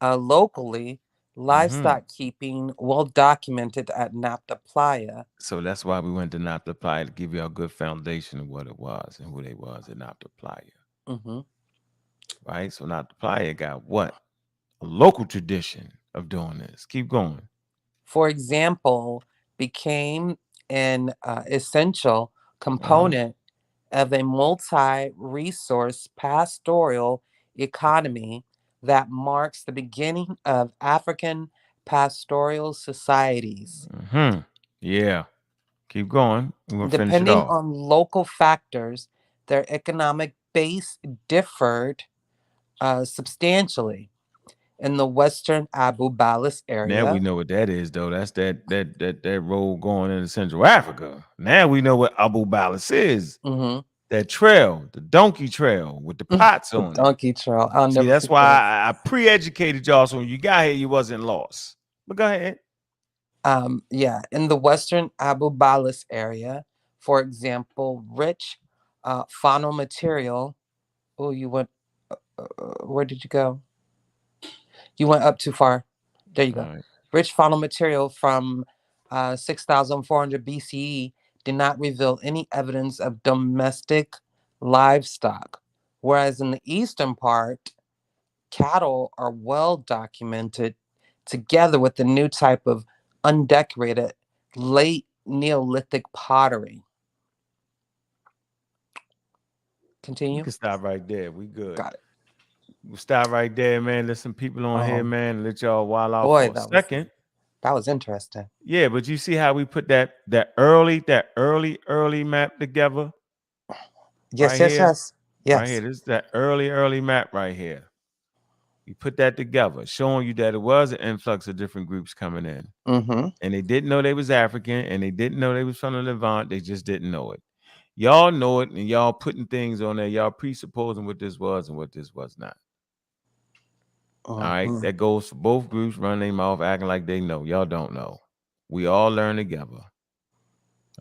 locally, livestock keeping well documented at Nabta Playa. So that's why we went to Nabta Playa, to give you a good foundation of what it was and who they was at Nabta Playa. Right? So Nabta Playa got what? A local tradition of doing this. Keep going. For example, became an essential component of a multi-resource pastoral economy that marks the beginning of African pastoral societies. Yeah. Keep going. We're gonna finish it Depending off. on local factors, their economic base differed substantially. In the western Abu Balis area. Now we know what that is, though. That's that road going into Central Africa. Now we know what Abu Balis is. That trail, the donkey trail with the pots on it. Donkey trail. See, that's why I pre-educated y'all, so when you got here, you wasn't lost. But go ahead. In the western Abu Balis area, for example, rich faunal material. Oh, you went. Where did you go? You went up too far. There you go. Right. Rich faunal material from 6,400 BCE did not reveal any evidence of domestic livestock, whereas in the eastern part, cattle are well documented together with the new type of undecorated late Neolithic pottery. Continue. You can stop right there. We good. Got it. We'll stop right there, man. There's some people on here, man. Let y'all wild out for a second. That was interesting. Yeah, but you see how we put that early map together? Yes. Right here. This is that early map right here. We put that together, showing you that it was an influx of different groups coming in. And they didn't know they was African, and they didn't know they was from the Levant. They just didn't know it. Y'all know it, and y'all putting things on there. Y'all presupposing what this was and what this was not. All right, that goes for both groups, running their mouth, acting like they know. Y'all don't know. We all learn together.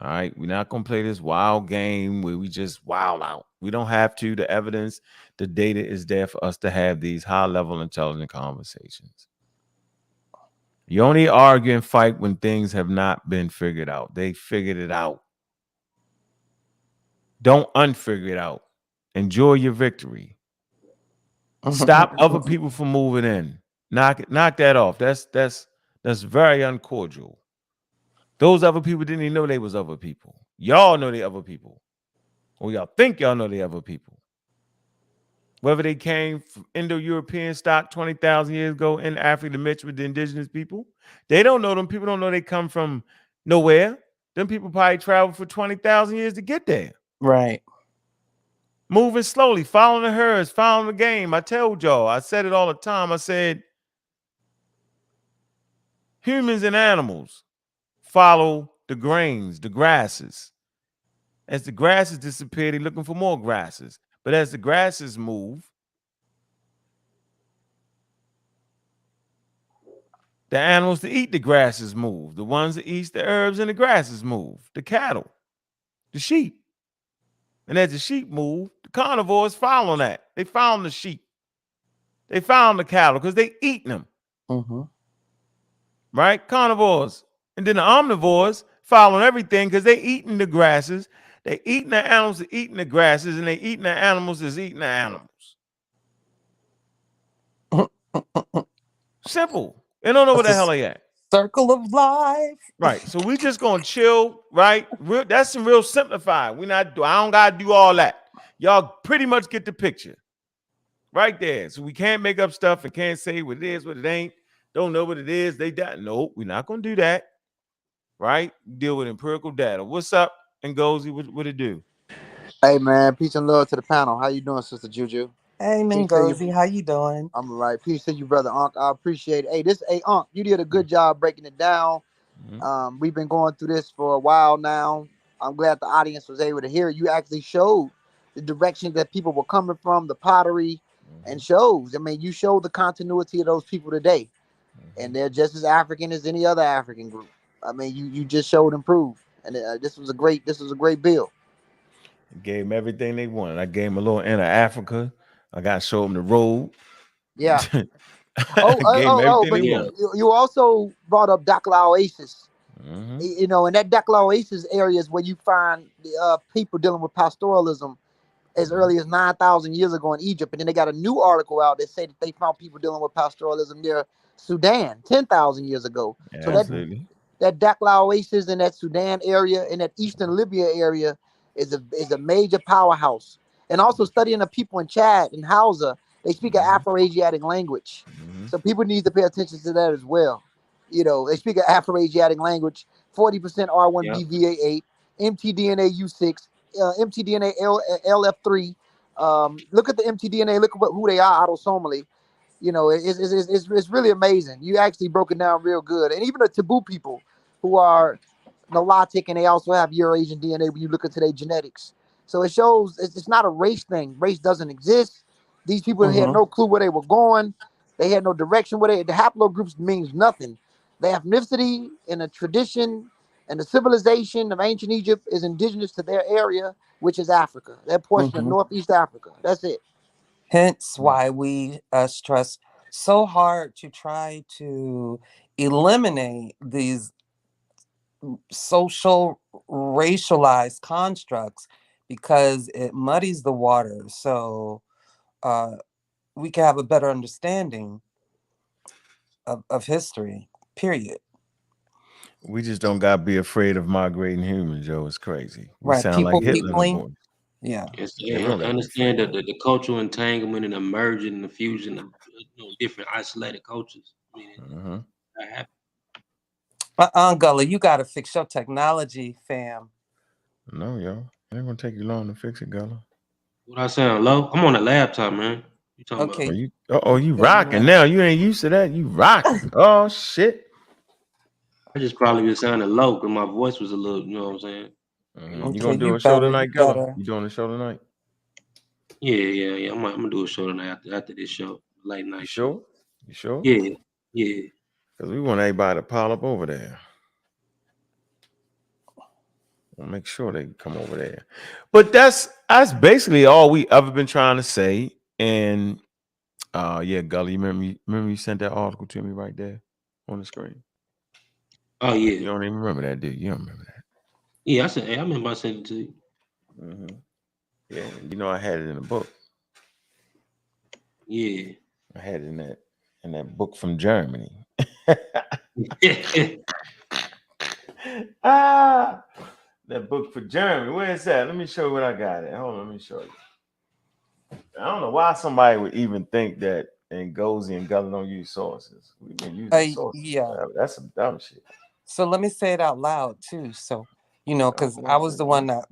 All right, we're not gonna play this wild game where we just wild out. We don't have to. The evidence, the data is there for us to have these high-level intelligent conversations. You only argue and fight when things have not been figured out. They figured it out. Don't unfigure it out. Enjoy your victory. Stop other people from moving in. Knock that off. That's very uncordial. Those other people didn't even know they was other people. Y'all know they other people. Or y'all think y'all know they other people. Whether they came from Indo-European stock 20,000 years ago in Africa to mix with the indigenous people, they don't know them. People don't know they come from nowhere. Them people probably traveled for 20,000 years to get there. Right. Moving slowly, following the herds, following the game. I told y'all, I said it all the time. I said, humans and animals follow the grains, the grasses. As the grasses disappear, they're looking for more grasses. But as the grasses move, the animals that eat the grasses move. The ones that eat the herbs and the grasses move. The cattle, the sheep. And as the sheep move, the carnivores follow that. They found the sheep. They found the cattle because they eating them. Mm-hmm. Right? Carnivores. And then the omnivores following everything because they eating the grasses. They eating the animals that eating the grasses, and they eating the animals that's eating the animals. Simple. They don't know where the hell they at. Circle of life. Right. So we just gonna chill, right? That's some real simplified. I don't gotta do all that. Y'all pretty much get the picture. Right there. So we can't make up stuff and can't say what it is, what it ain't. Don't know what it is. They die. Nope, we're not gonna do that. Right? Deal with empirical data. What's up, Ngozi? What it do? Hey man, peace and love to the panel. How you doing, Sister Juju? Hey, Ngozi, how you doing? I'm all right. Peace to you, brother Unc. I appreciate it. Hey, Unc, you did a good job breaking it down. Mm-hmm. We've been going through this for a while now. I'm glad the audience was able to hear it. You actually showed the direction that people were coming from, the pottery, and shows. I mean, you showed the continuity of those people today, and they're just as African as any other African group. I mean, you just showed and proved, and this was a great bill. Gave them everything they wanted. I gave them a little inner Africa. I got to show them the road. Yeah. Gave them everything But they wanted. you also brought up Dakla Oasis. Mm-hmm. You know, in that Dakla Oasis area is where you find the people dealing with pastoralism as early as 9,000 years ago in Egypt. And then they got a new article out that say that they found people dealing with pastoralism near Sudan 10,000 years ago. Yeah, so absolutely. that Dakla Oasis in that Sudan area, in that Eastern Libya area, is a major powerhouse. And also studying the people in Chad and Hausa, they speak an Afro-Asiatic language. So people need to pay attention to that as well. You know, they speak an Afro-Asiatic language, 40% R1BVA8, mtDNA U6, mtDNA LF3. Look at the mtDNA, look at who they are autosomally. You know, it's really amazing. You actually broke it down real good. And even the Taboo people who are Nilotic, and they also have Eurasian DNA when you look into their genetics. So it shows it's not a race thing. Race doesn't exist. These people had no clue where they were going. They had no direction where the haplogroups means nothing. The ethnicity and the tradition and the civilization of ancient Egypt is indigenous to their area, which is Africa, that portion of Northeast Africa. That's it. Hence why we stress so hard to try to eliminate these social racialized constructs, because it muddies the water. So we can have a better understanding of history, period. We just don't gotta be afraid of migrating humans, Joe. It's crazy. We Right, sound people like Hitler. peopling. Yeah. Yes, Yeah, we and don't gotta be understand afraid that the cultural entanglement and the merging and the fusion of different isolated cultures. I mean, that happens. Gully, you got to fix your technology, fam. No, yo. It ain't gonna take you long to fix it, Gullah. What I sound low? I'm on a laptop, man. You talking Okay. about? You rocking now. You ain't used to that. You rocking. Oh shit. I just probably was sounding low because my voice was a little, you know what I'm saying? You gonna do a show tonight, Gullah? better. You doing a show tonight? Yeah. I'm gonna do a show tonight after this show, late night show. You sure? Yeah. Because we want everybody to pile up over there. We'll make sure they come over there. But that's basically all we ever been trying to say. And yeah, Gully, you remember you sent that article to me right there on the screen? Oh yeah. You don't even remember that, do you? You don't remember that? Yeah, I said, hey, I remember I sent it to you. Yeah, you know I had it in the book. Yeah. I had it in that book from Germany. That book for Germany. Where is that? Let me show you what I got. Hold on, let me show you. I don't know why somebody would even think that Ngozi and Gullah don't use sources. We've been using sources. Yeah. That's some dumb shit. So let me say it out loud too. So, because I was the one that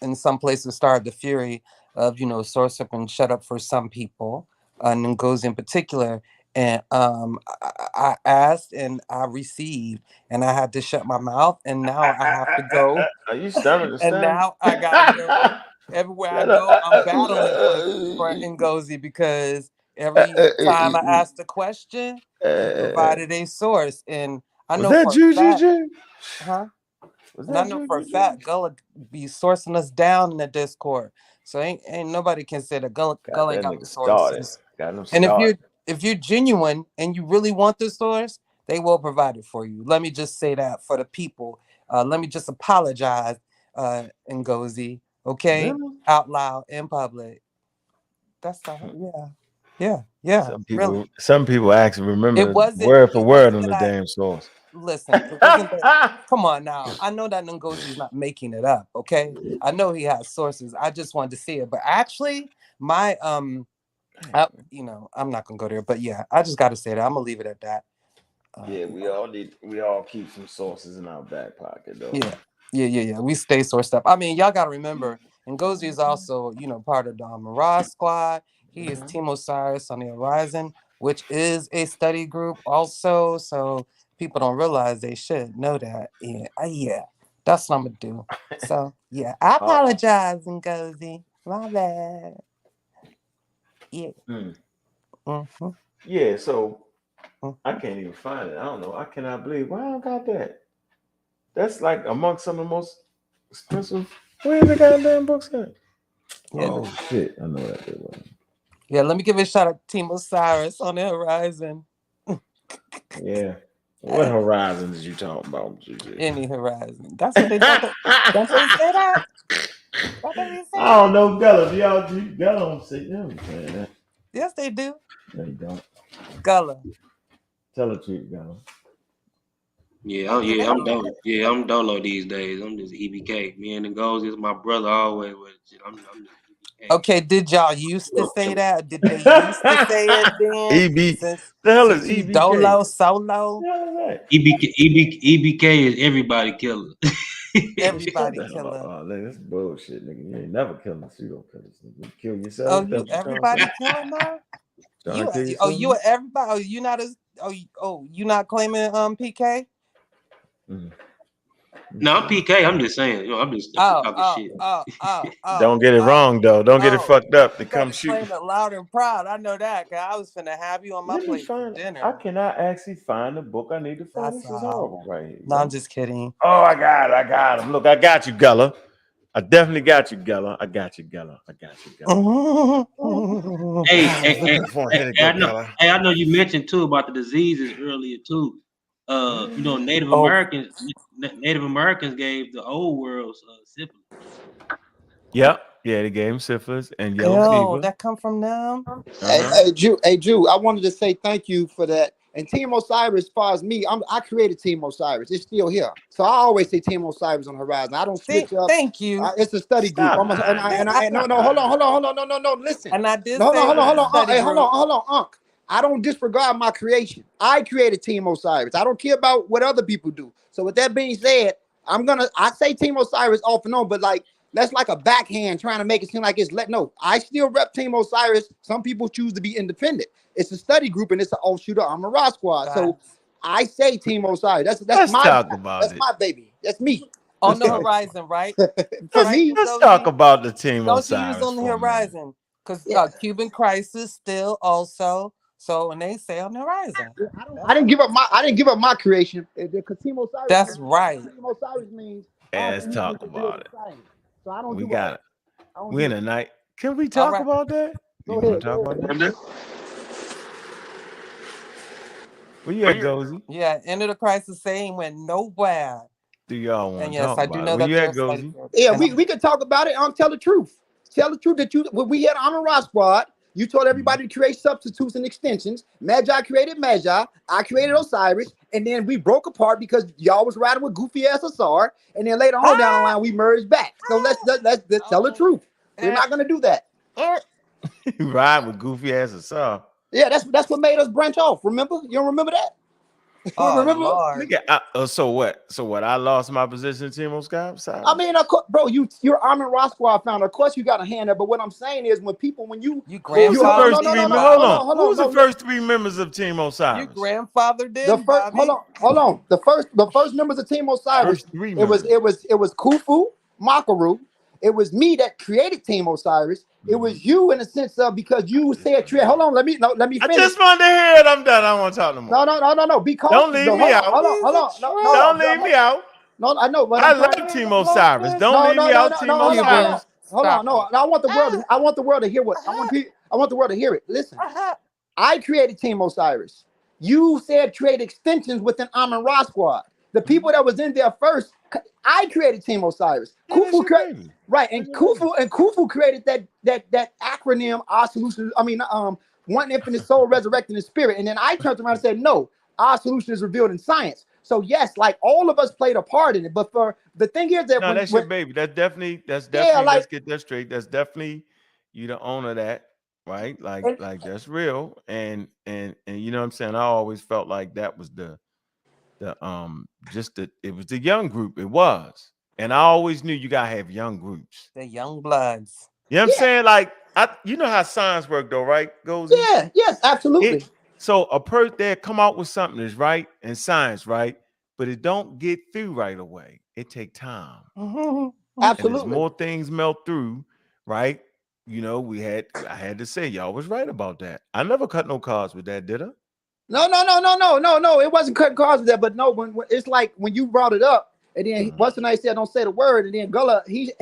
in some places started the fury of, source up and shut up for some people, and Ngozi in particular. And I asked and I received, and I had to shut my mouth, and now I have to go. Are you stumbling? And now I gotta go. Everywhere I go, I'm battling for Ngozi, because every time I asked a question, he provided a source. And I know for a fact, and I know for a fact, Gullah be sourcing us down in the Discord. So ain't nobody can say that Gullah ain't got the sources. And if you're genuine and you really want the source, they will provide it for you. Let me just say that for the people. Let me just apologize, Ngozi, okay? Really? Out loud in public. That's all. Yeah. Some people actually remember It wasn't word for word on the that damn source. Listen, it wasn't that. Come on now. I know that Ngozi's not making it up, okay? I know he has sources. I just wanted to see it. But actually, my I'm not gonna go there, but yeah, I just gotta say that. I'm gonna leave it at that. Yeah, we all keep some sources in our back pocket though. Yeah. We stay sourced up. I mean, y'all gotta remember, Ngozi is also, part of the Mirage Squad. He is Team Osiris on the Horizon, which is a study group also. So people don't realize they should know that. Yeah. That's what I'm gonna do. So yeah, I apologize, Ngozi. My bad. Yeah. Mm-hmm. Yeah, so I can't even find it. I don't know. I cannot believe why I don't got that. That's like amongst some of the most expensive. Where's the goddamn books at? Yeah. Oh shit! I know that was. Yeah, let me give a shout out to Team Osiris on the Horizon. Yeah. What horizon is you talking about? Any horizon. That's what they don't they say that? I don't know, Gullah. Y'all don't say that. Yes, they do. No, you don't. Gullah. Tell the truth, Gullah. I'm dolo. Yeah, I'm dolo these days. I'm just EBK. Me and Ngozi is my brother always. I'm just EBK. Okay, did y'all used to say that? Did they used to say it then? Since the hell is EBK? Dolo, solo? EBK is everybody killer. Everybody killer. Oh, that's bullshit, nigga. You ain't never killing pseudo killers. You kill yourself. Oh, everybody killing now? You everybody? Oh, you not as? You not claiming PK? No, I'm PK. I'm just saying. I'm just talking shit. Don't get it wrong though. Don't get it fucked up. To come shoot. Claim it loud and proud. I know that, cause I was finna have you on my plate for dinner. I cannot actually find the book I need to find. This is horrible right here. No, I'm just kidding. Oh, I got him. Look, I got you, Gullah. I definitely got you, Gullah. I got you, Gullah. Hey, I know you mentioned too about the diseases earlier too. Native Americans gave the old world syphilis. Yeah, they gave him syphilis and yellow fever. That come from them. Hey, Jew, I wanted to say thank you for that. And Team Osiris, as far as me, I created Team Osiris. It's still here. So I always say Team Osiris on the Horizon. I don't switch up. Thank you. It's a study group. Hold on. Listen. And I did hold on, Unc. I don't disregard my creation. I created Team Osiris. I don't care about what other people do. So with that being said, I say Team Osiris off and on, but that's like a backhand trying to make it seem like it's no. I still rep Team Osiris. Some people choose to be independent. It's a study group and it's an offshoot of Amara Squad. So I say Team Osiris. That's my baby. That's me. On the horizon, right? For me. Let's talk about the Team Osiris. Don't use on the horizon. Because Cuban crisis still also. So when they say on the horizon. I didn't give up my creation. Because Team Osiris. That's right. Team Osiris means let's talk about it. So I don't we got it. We're in a night. Can we talk about that? Go ahead. Where you at, Gozy? Yeah, end of the crisis saying went nowhere. Do y'all want and to yes, talk I about do know it? that Where you at, Gozy? Yeah, we could talk about it. Tell the truth. Tell the truth that when we had Amara Squad, You told everybody to create substitutes and extensions. Magi created Magi. I created Osiris. And then we broke apart because y'all was riding with goofy ass Asar. And then later on down the line, we merged back. So let's tell the truth. We're not going to do that. You ride with goofy ass Asar. Yeah, that's what made us branch off. Remember? You don't remember that? Remember? So what? So what? I lost my position in Team Osiris. I mean, of course, bro, you're Armin Ross Squad founder. Of course, you got a hand there. But what I'm saying is, when you grandfather, hold on. Who's the first 3 members of Team Osiris? Your grandfather did. The first, hold on. The first members of Team Osiris. It was Khufu, Makaru. It was me that created Team Osiris. It was you in the sense of because you said hold on, let me finish. I just wanted to hear it. I'm done. I don't want to talk no more. No. Because don't leave me out. Hold on. Don't leave me out. No, I know. I love Team Osiris. Don't leave me out, Team Osiris. Hold on. No, I want the world to hear what I want the world to hear it. Listen, I created Team Osiris. You said create extensions within Amun Ra Squad. The people that was in there first, I created Team Osiris. Khufu created, right, and Khufu created that acronym, our solution. I mean, one infinite soul resurrecting the spirit. And then I turned around and said, no, our solution is revealed in science. So yes, like all of us played a part in it. But for the thing is that that's your baby. That's definitely let's get that straight. That's definitely you the owner of that, right? Like that's real. And you know what I'm saying? I always felt like that was it was the young group. It was. And I always knew you gotta have young groups. The young bloods. You know what I'm saying? Like you know how science work though, right? Yes, absolutely. So a person there come out with something that's right in science, right? But it don't get through right away. It take time. Absolutely. More things melt through, right? You know, I had to say y'all was right about that. I never cut no cards with that, did I? No. It wasn't cutting cards with that, but no, when it's like when you brought it up, and then what's the night said, don't say the word, and then Gullah, he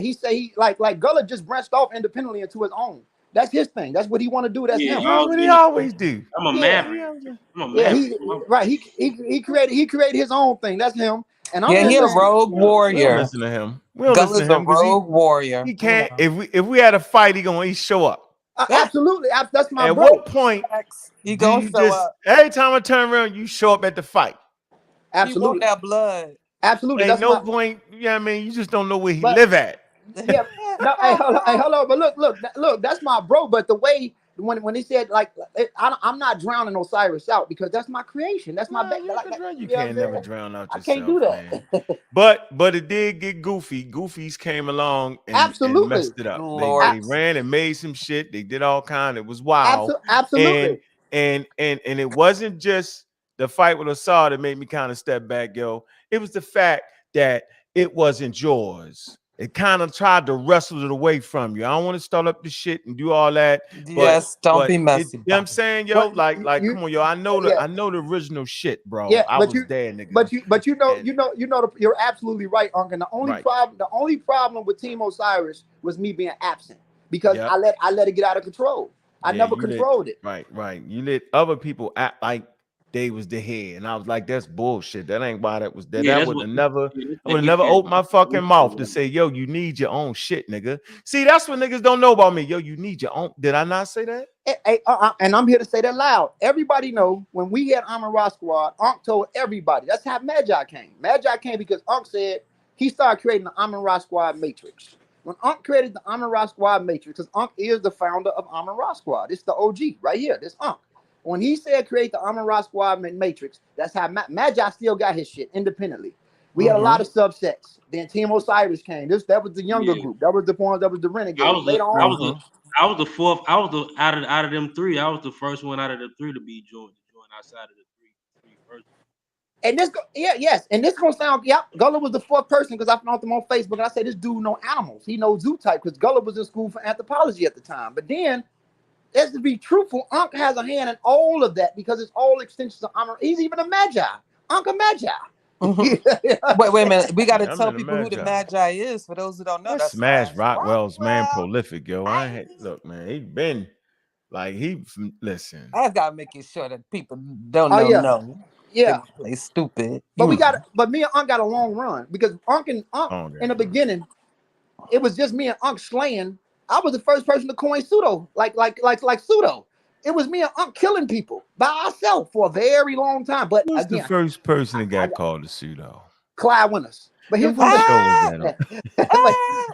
like Gullah just branched off independently into his own. That's his thing. That's what he want to do. That's him. That's what he always do. I'm a maverick. He created his own thing. That's him. And he a rogue warrior. We don't listen to him. We don't listen to him. Rogue warrior. He can't. If we had a fight, he show up. Absolutely. That's my At bro. what point he gonna show up? Every time I turn around, you show up at the fight. Absolutely. You want that blood. Absolutely. Ain't no point. You know what I mean? You just don't know where he live at. Yeah. No, hold on. But look. That's my bro. But the way when he said like, I'm not drowning Osiris out because that's my creation. That's my baby. You can't never drown out yourself. I can't do that. But it did get goofy. Goofies came along and messed it up. They ran and made some shit. They did all kind. It was wild. Absolutely. And it wasn't just the fight with Asar that made me kind of step back, yo. It was the fact that it wasn't yours. It kind of tried to wrestle it away from you. I don't want to start up the shit and do all that. Yes, don't be messy. You know what I'm saying, yo? Like, come on, yo. I know the original shit, bro. Yeah, I was there, nigga. But you're absolutely right, Uncle. And the only problem with Team Osiris was me being absent because I let it get out of control. I never controlled it. Right. You let other people act like they was the head, and I was like, "That's bullshit. That ain't why that was there." I would have never opened my fucking mouth to say, "Yo, you need your own shit, nigga." See, that's what niggas don't know about me. Yo, you need your own. Did I not say that? And I'm here to say that loud. Everybody know when we had Amun Ra Squad, Unc told everybody. That's how Magi came. Magi came because Unc said he started creating the Amun Ra Squad matrix. When Unc created the Amun Ra Squad matrix, because Unc is the founder of Amun Ra Squad. It's the OG right here. This Unc. When he said create the Amun Ra Squad matrix, that's how Magi still got his shit independently. We had a lot of subsets. Then Team Osiris came. That was the younger group. That was the ones. That was the renegade. I was the fourth. I was the out of them three. I was the first one out of the three to be joined outside of the three first. And this gonna sound Gullah was the fourth person because I found him on Facebook and I said this dude know animals. He knows zoo type because Gullah was in school for anthropology at the time. But then, let's be truthful, Unc has a hand in all of that because it's all extensions of Amun. He's even a Magi. Unc a Magi. Wait a minute. We got to tell people who the Magi is for those who don't know. That's Smash Rockwell's man, prolific, yo. Look, man, he been like listen. I gotta make it sure that people don't know. Yeah, they stupid. But me and Unc got a long run because Unc in the beginning, it was just me and Unc slaying I was the first person to coin pseudo, like pseudo. It was me and Unc killing people by ourselves for a very long time. But Who's the again, first person that got called a pseudo? Clyde Winters. But And here's what the show was that on?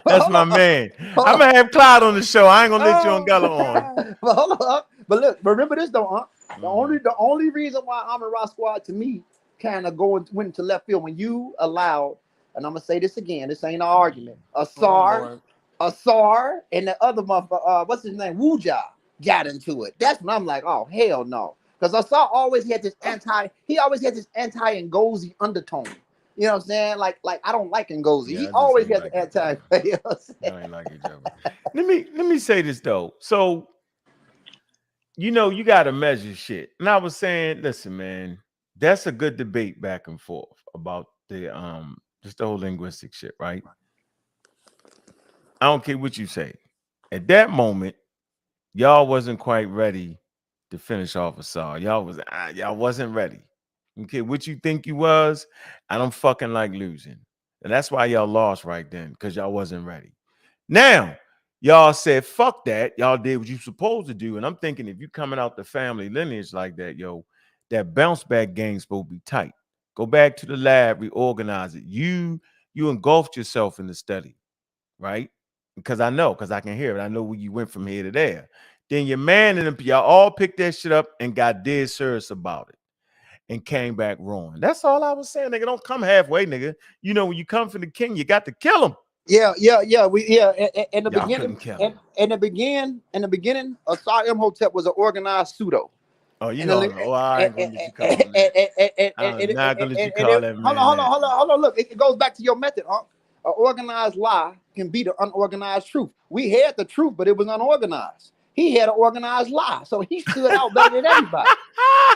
but That's hold my on. man. Hold I'm on. gonna have Clyde on the show. I ain't gonna let you and Gullah on. But hold on. But look, remember this though, Unc. Mm-hmm. The only reason why Amon Ra Squad to me kind of went into left field when you allowed, and I'm gonna say this again, this ain't an argument. Asar, and the other motherfucker, what's his name? Wuja got into it. That's when I'm like, oh hell no. Because Asar always had this anti-Ngozi undertone. You know what I'm saying? Like I don't like Ngozi. Yeah, He I just always ain't had like the each anti. other. You know what I'm saying? Y'all ain't like each other. Let me say this though. So you know, you got to measure shit. And I was saying, listen, man, that's a good debate back and forth about the just the whole linguistic shit, right? I don't care what you say. At that moment, y'all wasn't quite ready to finish off a song. Y'all wasn't ready. Okay, what you think you was? I don't fucking like losing. And that's why y'all lost right then, because y'all wasn't ready. Now, y'all said, fuck that. Y'all did what you supposed to do. And I'm thinking if you coming out the family lineage like that, yo, that bounce back game's supposed to be tight. Go back to the lab, reorganize it. You engulfed yourself in the study, right? Because I can hear it. I know where you went from here to there. Then your man and them, y'all all picked that shit up and got dead serious about it and came back wrong. That's all I was saying, nigga. Don't come halfway, nigga. You know, when you come for the king, you got to kill him. Yeah. In the Y'all beginning, couldn't kill him. in the beginning, Asar Imhotep was an organized pseudo. Oh, you And know, I ain't gonna let you call him that. I'm not gonna let you call that man. Hold on. Look, it goes back to your method, huh? An organized lie can be the unorganized truth. We had the truth, but it was unorganized. He had an organized lie, so he stood out better than everybody.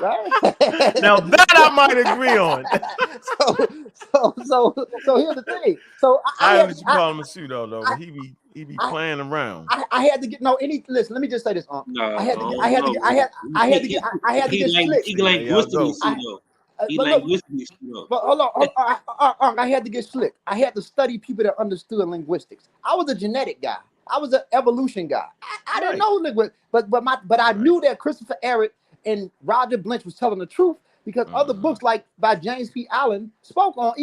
Right? Now that I might agree on. So here's the thing. So I don't let you call him a pseudo though, but he be playing around. I had to get listen. Let me just say this, No, I had to get slick. He linguistically pseudo. He But look, linguistically pseudo. but hold on. I had to get slick. I had to study people that understood linguistics. I was a genetic guy. I was an evolution guy. I didn't know linguistics, but I knew that Christopher Eric and Roger Blinch was telling the truth because other books like by James P. Allen spoke on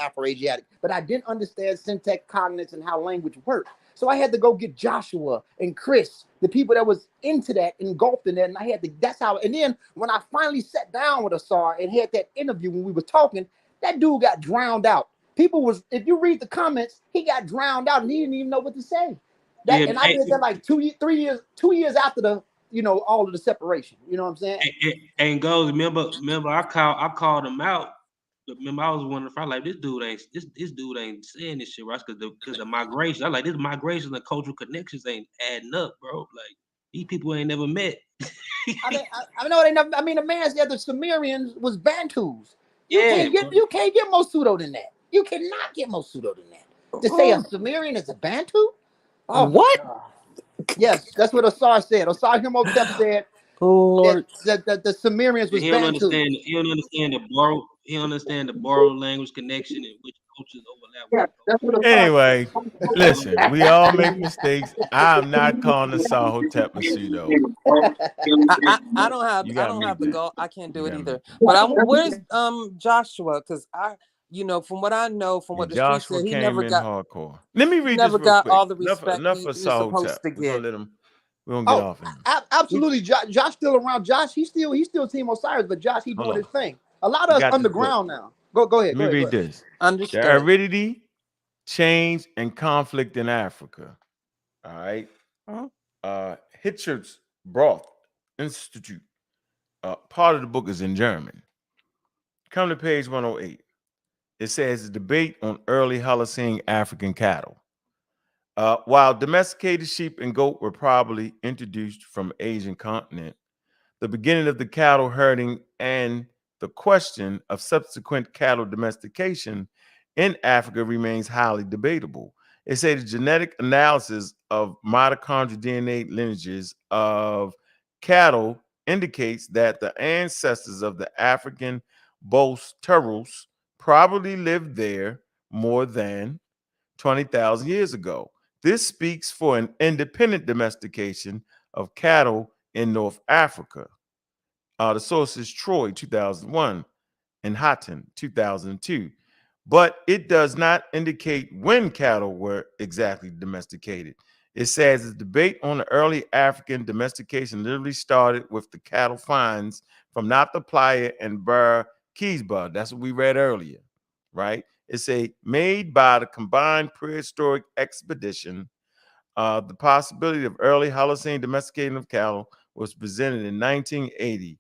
Afro-Asiatic, but I didn't understand syntax, cognates, and how language worked. So I had to go get Joshua and Chris, the people that was into that, engulfed in that, and I had to. That's how. And then when I finally sat down with Asar and had that interview when we were talking, that dude got drowned out. People was, if you read the comments, he got drowned out and he didn't even know what to say. And I did that like 2 years after the, all of the separation. You know what I'm saying? And goes, remember, I called him out. But remember, I was wondering if I like this dude ain't saying this shit, right? Because the migration. I like this migration and cultural connections ain't adding up, bro. Like these people ain't never met. I know they never. I mean, the man said the Sumerians was Bantus. You can't get more pseudo than that. You cannot get more pseudo than that. To say a Sumerian is a Bantu? Oh, what? Yes, that's what Asar said. Asar Imhotep said that the Sumerians was Bantu. He don't understand the borrow. He don't understand the borrowed language connection and which cultures overlap. That's what Anyway, listen, we all make mistakes. I'm not calling the Sahotep a pseudo. I don't have the goal. I can't do it either. But where's Joshua? Because from what I know, from what the street said, he never got hardcore. Let me read never this real got quick. all the respect Enough he for was supposed to Sahotep. We're get. gonna get off him. Absolutely, Josh still around. Josh, he's still Team Osiris, but Josh, he doing his thing. A lot of us underground now. Go ahead. Let me read this. Understood. The aridity, change, and conflict in Africa. All right. Hitcher's Broth Institute. Part of the book is in German. Come to page 108. It says the debate on early Holocene African cattle. While domesticated sheep and goat were probably introduced from Asian continent, the beginning of the cattle herding and the question of subsequent cattle domestication in Africa remains highly debatable. It says the genetic analysis of mitochondrial DNA lineages of cattle indicates that the ancestors of the African Bos turtles probably lived there more than 20,000 years ago. This speaks for an independent domestication of cattle in North Africa. The source is Troy, 2001, and Houghton, 2002. But it does not indicate when cattle were exactly domesticated. It says the debate on the early African domestication literally started with the cattle finds from Napa Playa and Bar Keesba. That's what we read earlier, right? It's a made by the combined prehistoric expedition. The possibility of early Holocene domesticating of cattle was presented in 1980.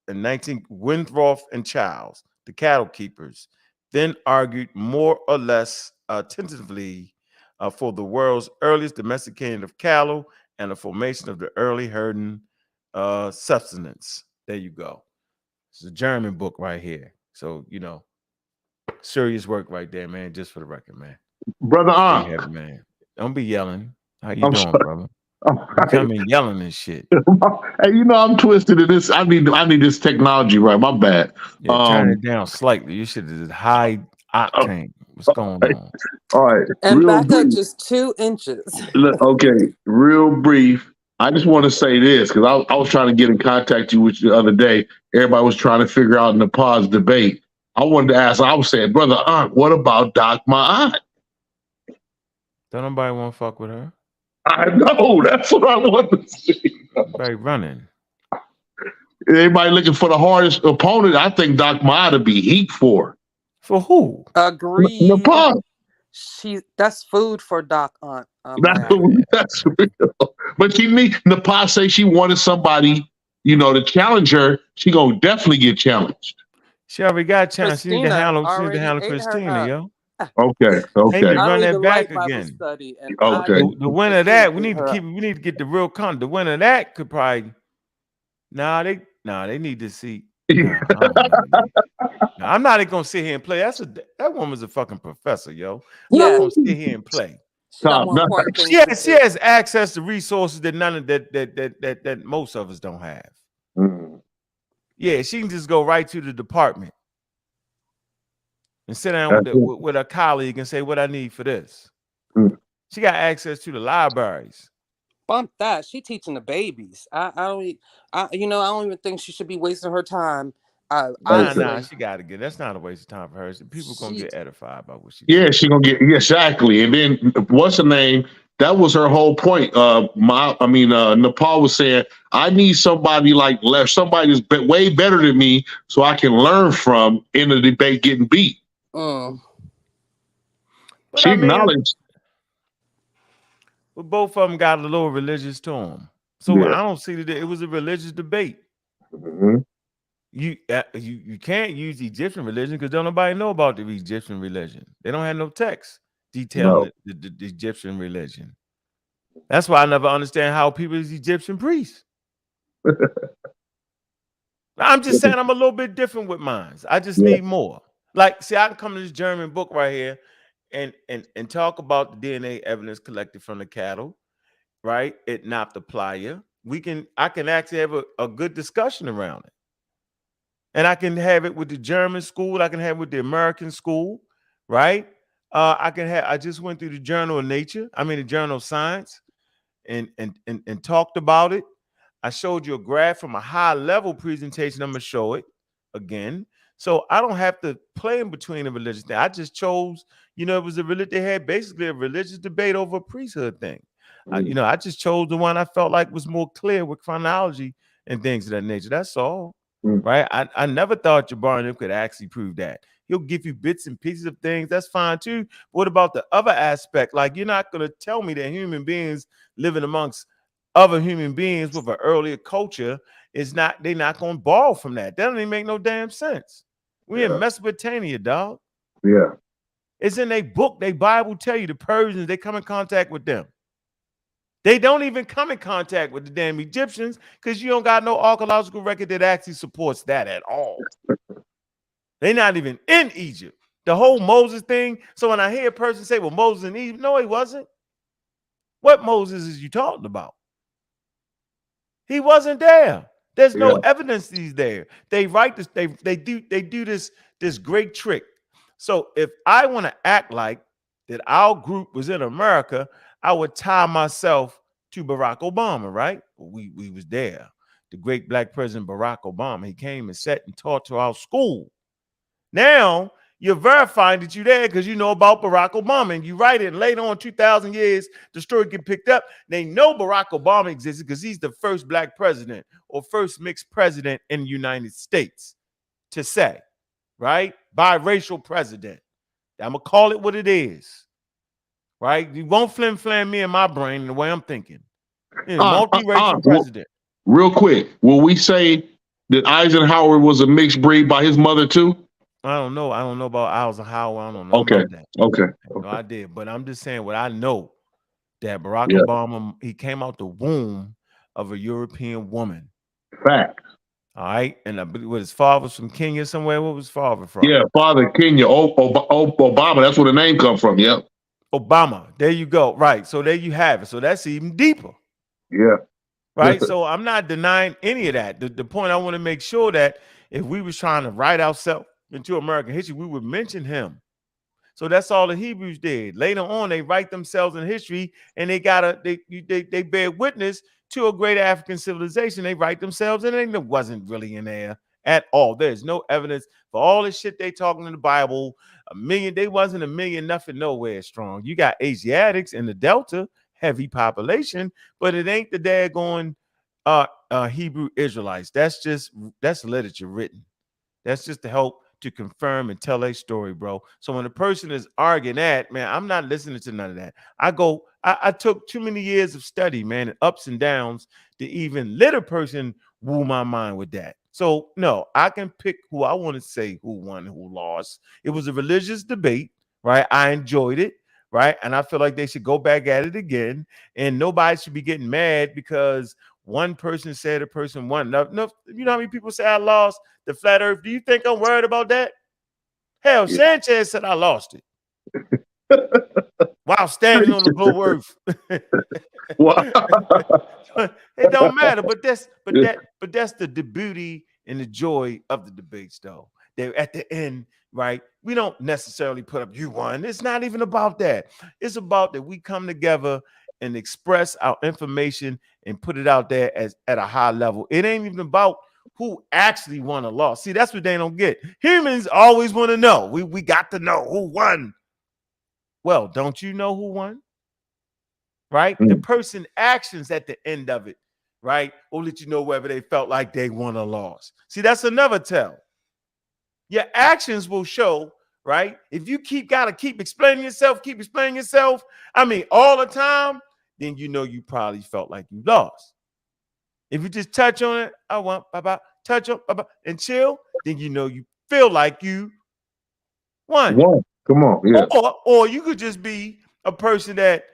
In 19 Winthrop and Childs, the cattle keepers, then argued more or less tentatively for the world's earliest domesticating of cattle and the formation of the early herding subsistence. There you go. It's a German book right here. So, serious work right there, man. Just for the record, man. Brother Heavy, man. Don't be yelling. How you doing, brother? You come in yelling and shit. Hey, I'm twisted in this. I need this technology right. My bad. Yeah, turn it down slightly. You should have high octane. What's going on? All right. And back up just 2 inches. Okay, real brief. I just want to say this because I was trying to get in contact with you the other day. Everybody was trying to figure out in the pause debate. I wanted to ask. I was saying, brother Aunt, what about Doc my aunt? Don't nobody want to fuck with her. I know. That's what I want to see. Everybody running. Everybody looking for the hardest opponent. I think Doc Ma ought to be heat for. For who? Agreed. Nepal. That's food for Doc Aunt. That's real. But Nepal say she wanted somebody, to challenge her. She gonna definitely get challenged. She already got challenged. She need to handle Christina, yo. Okay. They need to run that back again. Okay. The winner of that, we need to get the real content. The winner of that could probably they need to see. I'm not even gonna sit here and play. That woman's a fucking professor, yo. I'm not gonna sit here and play. She has access to resources that that most of us don't have. Yeah, she can just go right to the department and sit down with a colleague and say what I need for this. She got access to the libraries. Bump that. She teaching the babies. I don't even think she should be wasting her time. Nah, she got to get. That's not a waste of time for her. People gonna get edified by what she. Yeah, she gonna get exactly. And then what's her name? That was her whole point. Nepal was saying, I need somebody somebody that's way better than me, so I can learn from in the debate getting beat. She acknowledged. But both of them got a little religious to them, so I don't see that it was a religious debate. You can't use Egyptian religion because don't nobody know about the Egyptian religion. They don't have no text detailing the Egyptian religion. That's why I never understand how people is Egyptian priests. I'm just saying I'm a little bit different with mine. I just need more. I can come to this German book right here and talk about the DNA evidence collected from the cattle, right? At Napa Playa. I can actually have a good discussion around it. And I can have it with the German school. I can have it with the American school, right? I just went through the Journal of Nature. The Journal of Science and talked about it. I showed you a graph from a high level presentation. I'm going to show it again. So I don't have to play in between the religious thing. I just chose, it was they had basically a religious debate over a priesthood thing. I just chose the one I felt like was more clear with chronology and things of that nature. That's all. Right. I never thought Jabari could actually prove that. He'll give you bits and pieces of things. That's fine too. What about the other aspect? You're not going to tell me that human beings living amongst other human beings with an earlier culture they're not going to borrow from that. That doesn't even make no damn sense. We're in Mesopotamia, dog. Yeah. It's in their book. They Bible tell you the Persians, they come in contact with them. They don't even come in contact with the damn Egyptians because you don't got no archaeological record that actually supports that at all. They're not even in Egypt. The whole Moses thing. So when I hear a person say, well, Moses in Egypt, no, he wasn't. What Moses is you talking about? He wasn't there. There's no evidence he's there. They write this, they do this great trick. So if I want to act like that our group was in America, I would tie myself to Barack Obama, right? We was there. The great black president Barack Obama. He came and sat and taught to our school. Now you're verifying that you're there because you know about Barack Obama, and you write it. And later on, 2,000 years, the story get picked up. They know Barack Obama existed because he's the first black president or first mixed president in the United States to say, right? Biracial president. I'm gonna call it what it is, right? You won't flim-flam me in my brain the way I'm thinking. Multiracial president. Real quick, will we say that Eisenhower was a mixed breed by his mother too? I don't know. I don't know about Eisenhower. I don't know Okay. about that. Okay. No idea. But I'm just saying what I know, that Barack Yeah. Obama, he came out the womb of a European woman. Fact. All right. And I believe his father was from Kenya somewhere. What was his father from? Yeah, father Kenya. Obama. That's where the name come from. Yeah. Obama. There you go. Right. So there you have it. So that's even deeper. Yeah. Right. So I'm not denying any of that. The point I want to make sure that if we was trying to write ourselves into American history, we would mention him. So that's all the Hebrews did. Later on, they write themselves in history, and they bear witness to a great African civilization. They write themselves in, and it wasn't really in there at all. There's no evidence for all the shit they talking in the Bible. They wasn't a million, nothing, nowhere strong. You got Asiatics in the Delta, heavy population, but it ain't the daggone Hebrew Israelites. That's literature written. That's just to help to confirm and tell a story, bro. So when a person is arguing that, man, I'm not listening to none of that. I took too many years of study, man, and ups and downs to even let a person woo my mind with that. So no, I can pick who I want to say who won, who lost. It was a religious debate, right? I enjoyed it, right? And I feel like they should go back at it again, and nobody should be getting mad because one person said a person won. No, you know how many people say I lost the flat earth? Do you think I'm worried about that? Hell, yeah. Sanchez said I lost it while standing on the blue earth. It don't matter, but that's the beauty and the joy of the debates, though. They at the end, right? We don't necessarily put up you won. It's not even about that. It's about that we come together and express our information and put it out there at a high level. It ain't even about who actually won or lost. See, that's what they don't get. Humans always want to know. We got to know who won. Well, don't you know who won? Right? The person actions at the end of it, right, will let you know whether they felt like they won or lost. See, that's another tell. Your actions will show, right? If you gotta keep explaining yourself, I mean, all the time, then you know you probably felt like you lost. If you just touch on it, I want touch on and chill, then you know you feel like you won. Come on, yeah. Or you could just be a person that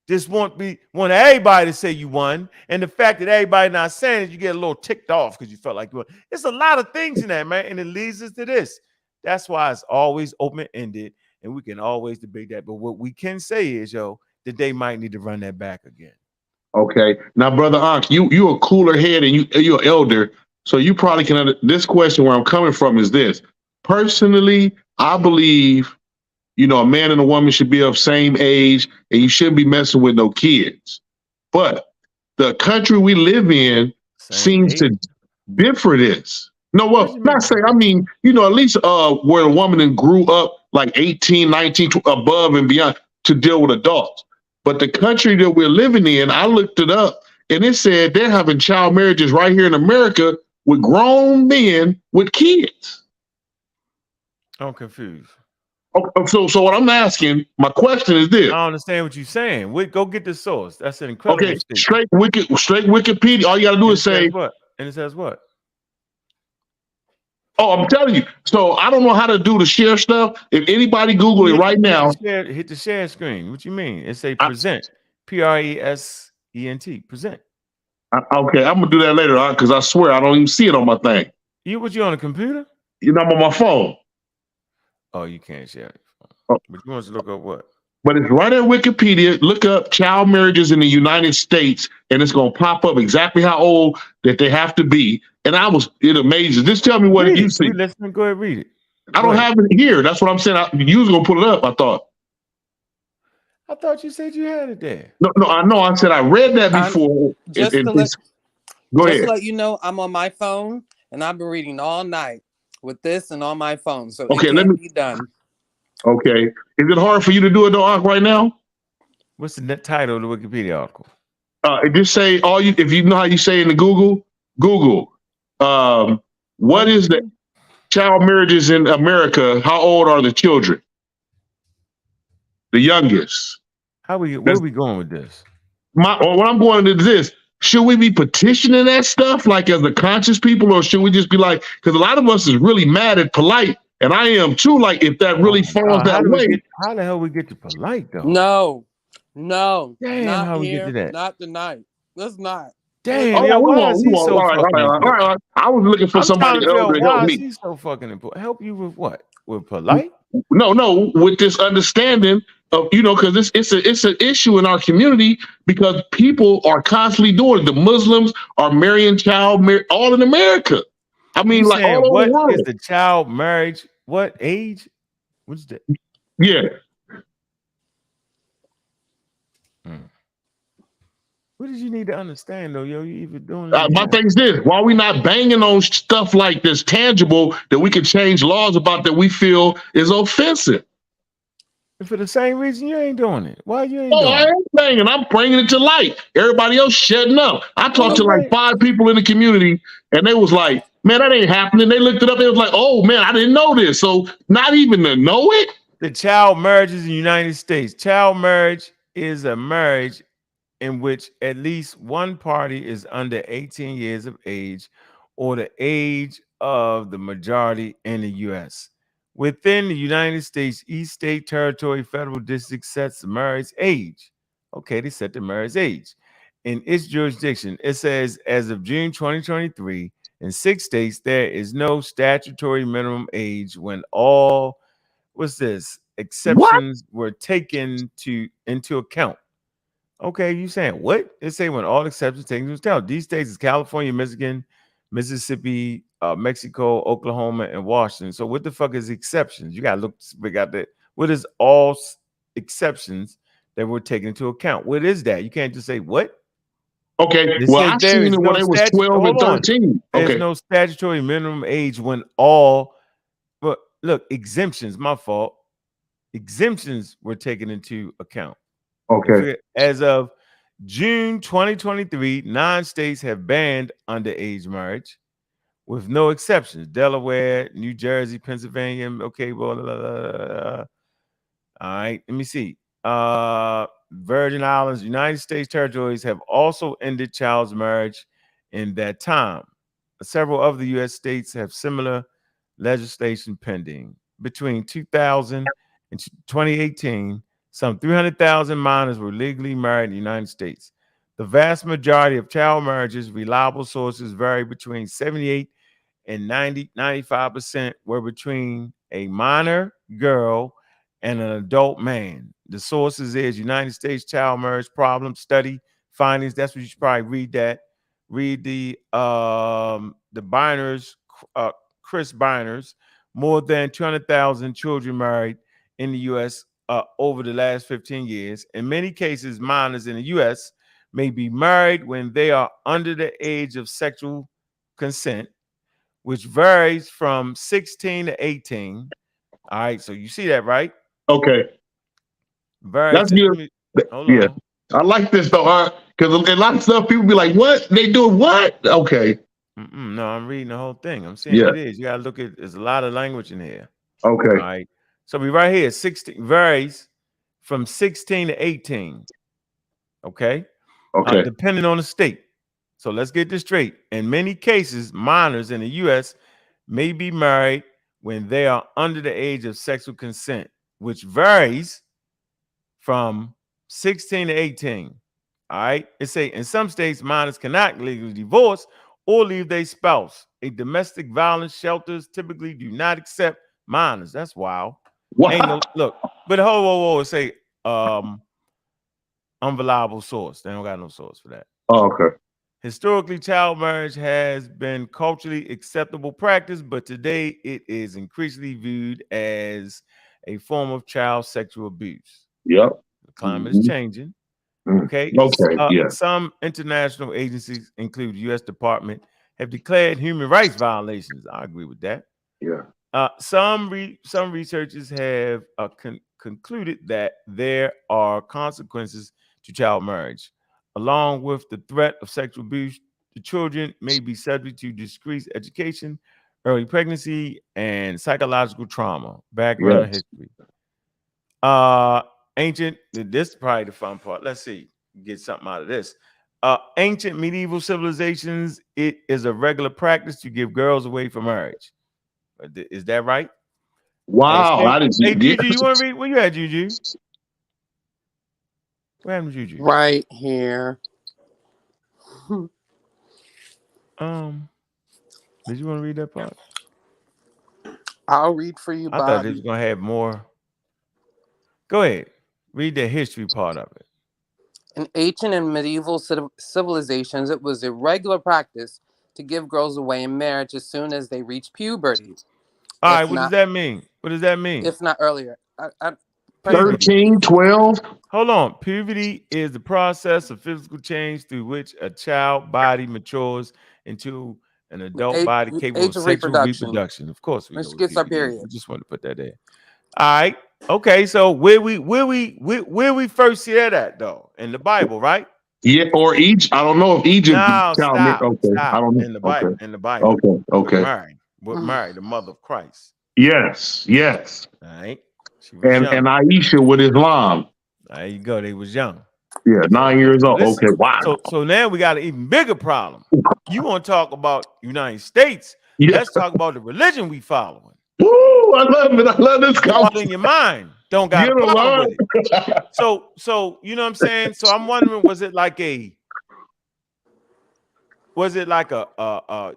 just want everybody to say you won, and the fact that everybody not saying it, you get a little ticked off because you felt like you won. It's a lot of things in that, man, and it leads us to this. That's why it's always open-ended, and we can always debate that. But what we can say is, that they might need to run that back again. Okay. Now, Brother Ankh, you a cooler head and you're an elder, so you probably can. This question where I'm coming from is this. Personally, I believe, a man and a woman should be of same age, and you shouldn't be messing with no kids. But the country we live in seems to differ this. No, well, not saying, I mean, at least where a woman grew up like 18, 19, above and beyond to deal with adults. But the country that we're living in, I looked it up, and it said they're having child marriages right here in America with grown men with kids. I'm confused. So what I'm asking, my question is this. I understand what you're saying. Go get the source. That's an incredible statement. Straight Wikipedia. All you got to do is say what? And it says what? Oh, I'm telling you. So I don't know how to do the share stuff. If anybody Google it right now. Hit the share screen. What you mean? It say present. Present. Present. Okay, I'm going to do that later because I swear I don't even see it on my thing. You on a computer? I'm on my phone. Oh, you can't share it. But you want to look up what? But it's right at Wikipedia. Look up child marriages in the United States, and it's going to pop up exactly how old that they have to be. And it amazes. Just tell me what you see. Listen, go ahead, read it. I don't have it here. That's what I'm saying. You was going to pull it up, I thought. I thought you said you had it there. No, I know. I said I read that before. Just to Go ahead. let you know, I'm on my phone and I've been reading all night with this and on my phone, so Okay, it can't be done. Okay, is it hard for you to do it though, Unc, right now? What's the title of the Wikipedia article? Just say if you know how you say in the Google. What is the child marriages in America? How old are the children? The youngest. Where are we going with this? What I'm going to this. Should we be petitioning that stuff like as the conscious people, or should we just be like, because a lot of us is really mad at polite, and I am too, like if that really falls that way. How the hell we get to polite though? No, damn, not how we here, get to that? not tonight. Let's not. Damn, why is he so fucking important? All right. I was looking for somebody else to help me. Why is he so fucking important? Help you with what? With polite? No, with this understanding of, because it's an issue in our community because people are constantly doing it. The Muslims are marrying all in America. I mean, like all over the world. What is the child marriage? What age? What's that? Yeah. What did you need to understand though, yo? You even doing my thing is this: why are we not banging on stuff like this tangible that we can change laws about that we feel is offensive? For the same reason you ain't doing it. Why you ain't doing it? I ain't banging. I'm bringing it to light. Everybody else shutting up. I talked to like 5 people in the community, and they was like, "Man, that ain't happening." They looked it up. They was like, "Oh man, I didn't know this." So not even to know it. The child marriages in the United States. Child marriage is a marriage in which at least one party is under 18 years of age or the age of the majority in the U.S. Within the United States, each state, territory, federal district sets the marriage age. Okay, they set the marriage age. In its jurisdiction, it says as of June 2023, in 6 states, there is no statutory minimum age when all, exceptions were taken into account. Okay, you saying what? It say when all exceptions taken into account. These states is California, Michigan, Mississippi, Mexico, Oklahoma, and Washington. So what the fuck is exceptions? You gotta look. We got that. What is all exceptions that were taken into account? What is that? You can't just say what. Okay. Well, I seen it when it was 12 and 13. There's no statutory minimum age when all. But look, exemptions. My fault. Exemptions were taken into account. Okay. As of June 2023, 9 states have banned underage marriage with no exceptions. Delaware, New Jersey, Pennsylvania. Okay, well, all right, let me see. Virgin Islands, United States territories have also ended child marriage in that time. Several other U.S. states have similar legislation pending. Between 2000 and 2018, some 300,000 minors were legally married in the United States. The vast majority of child marriages, reliable sources vary between 78 and 95% were between a minor girl and an adult man. The sources is United States Child Marriage Problem Study findings. That's what you should probably read that. Read the Beiners, Chris Beiners. More than 200,000 children married in the U.S. Over the last 15 years. In many cases, minors in the U.S. may be married when they are under the age of sexual consent, which varies from 16 to 18. All right, so you see that, right? Okay. That's good. Yeah. I like this though, because a lot of stuff people be like, "What? They doing what?" Okay. No, I'm reading the whole thing. I'm saying what it is. You gotta look at. There's a lot of language in here. Okay. All right. So we right here. 16 varies from 16 to 18. Okay. Okay. Depending on the state. So let's get this straight. In many cases, minors in the U.S. may be married when they are under the age of sexual consent, which varies from 16 to 18. All right. It say in some states, minors cannot legally divorce or leave their spouse. A domestic violence shelters typically do not accept minors. That's wild. Ain't no, look, but whoa, it say unreliable source. They don't got no source for that. Oh, okay. Historically, child marriage has been culturally acceptable practice, but today it is increasingly viewed as a form of child sexual abuse. Yep. The climate is changing. Okay. Okay. Yeah. Some international agencies, include U.S. Department, have declared human rights violations. I agree with that. Yeah. Some researchers have concluded that there are consequences to child marriage, along with the threat of sexual abuse. The children may be subject to decreased education, early pregnancy, and psychological trauma. Background and Yes. history. Ancient. This is probably the fun part. Let's see. Get something out of this. Ancient medieval civilizations. It is a regular practice to give girls away for marriage. Is that right? Wow. I didn't see. Hey, Juju, you want to read? Where you at, Juju? Where am Juju? Right here. Did you want to read that part? I'll read for you, I thought they Bobby. was gonna have more. Go ahead. Read the history part of it. In ancient and medieval civilizations, it was a regular practice to give girls away in marriage as soon as they reach puberty. All right, what does that mean? What does that mean? If not earlier. 13, 12. Hold on. Puberty is the process of physical change through which a child body matures into an adult body capable of sexual reproduction. Of course, we know what gets our puberty is. period. We just want to put that there. All right. Okay. So where we first see that at though? In the Bible, right? Yeah, or Egypt. I don't know if Egypt. No, stop. Okay. Stop. I don't know. In the Bible. Okay. In the Bible. Okay. With Mary, the mother of Christ. Yes. All right. And Aisha with Islam. There you go. They was young. Yeah, 9 years old. Listen, Okay, wow. So now we got an even bigger problem. You want to talk about United States? Yeah. Let's talk about the religion we following. Woo! I love it. I love this conversation. In your mind, don't got a problem with it. So you know what I'm saying? So I'm wondering, was it like a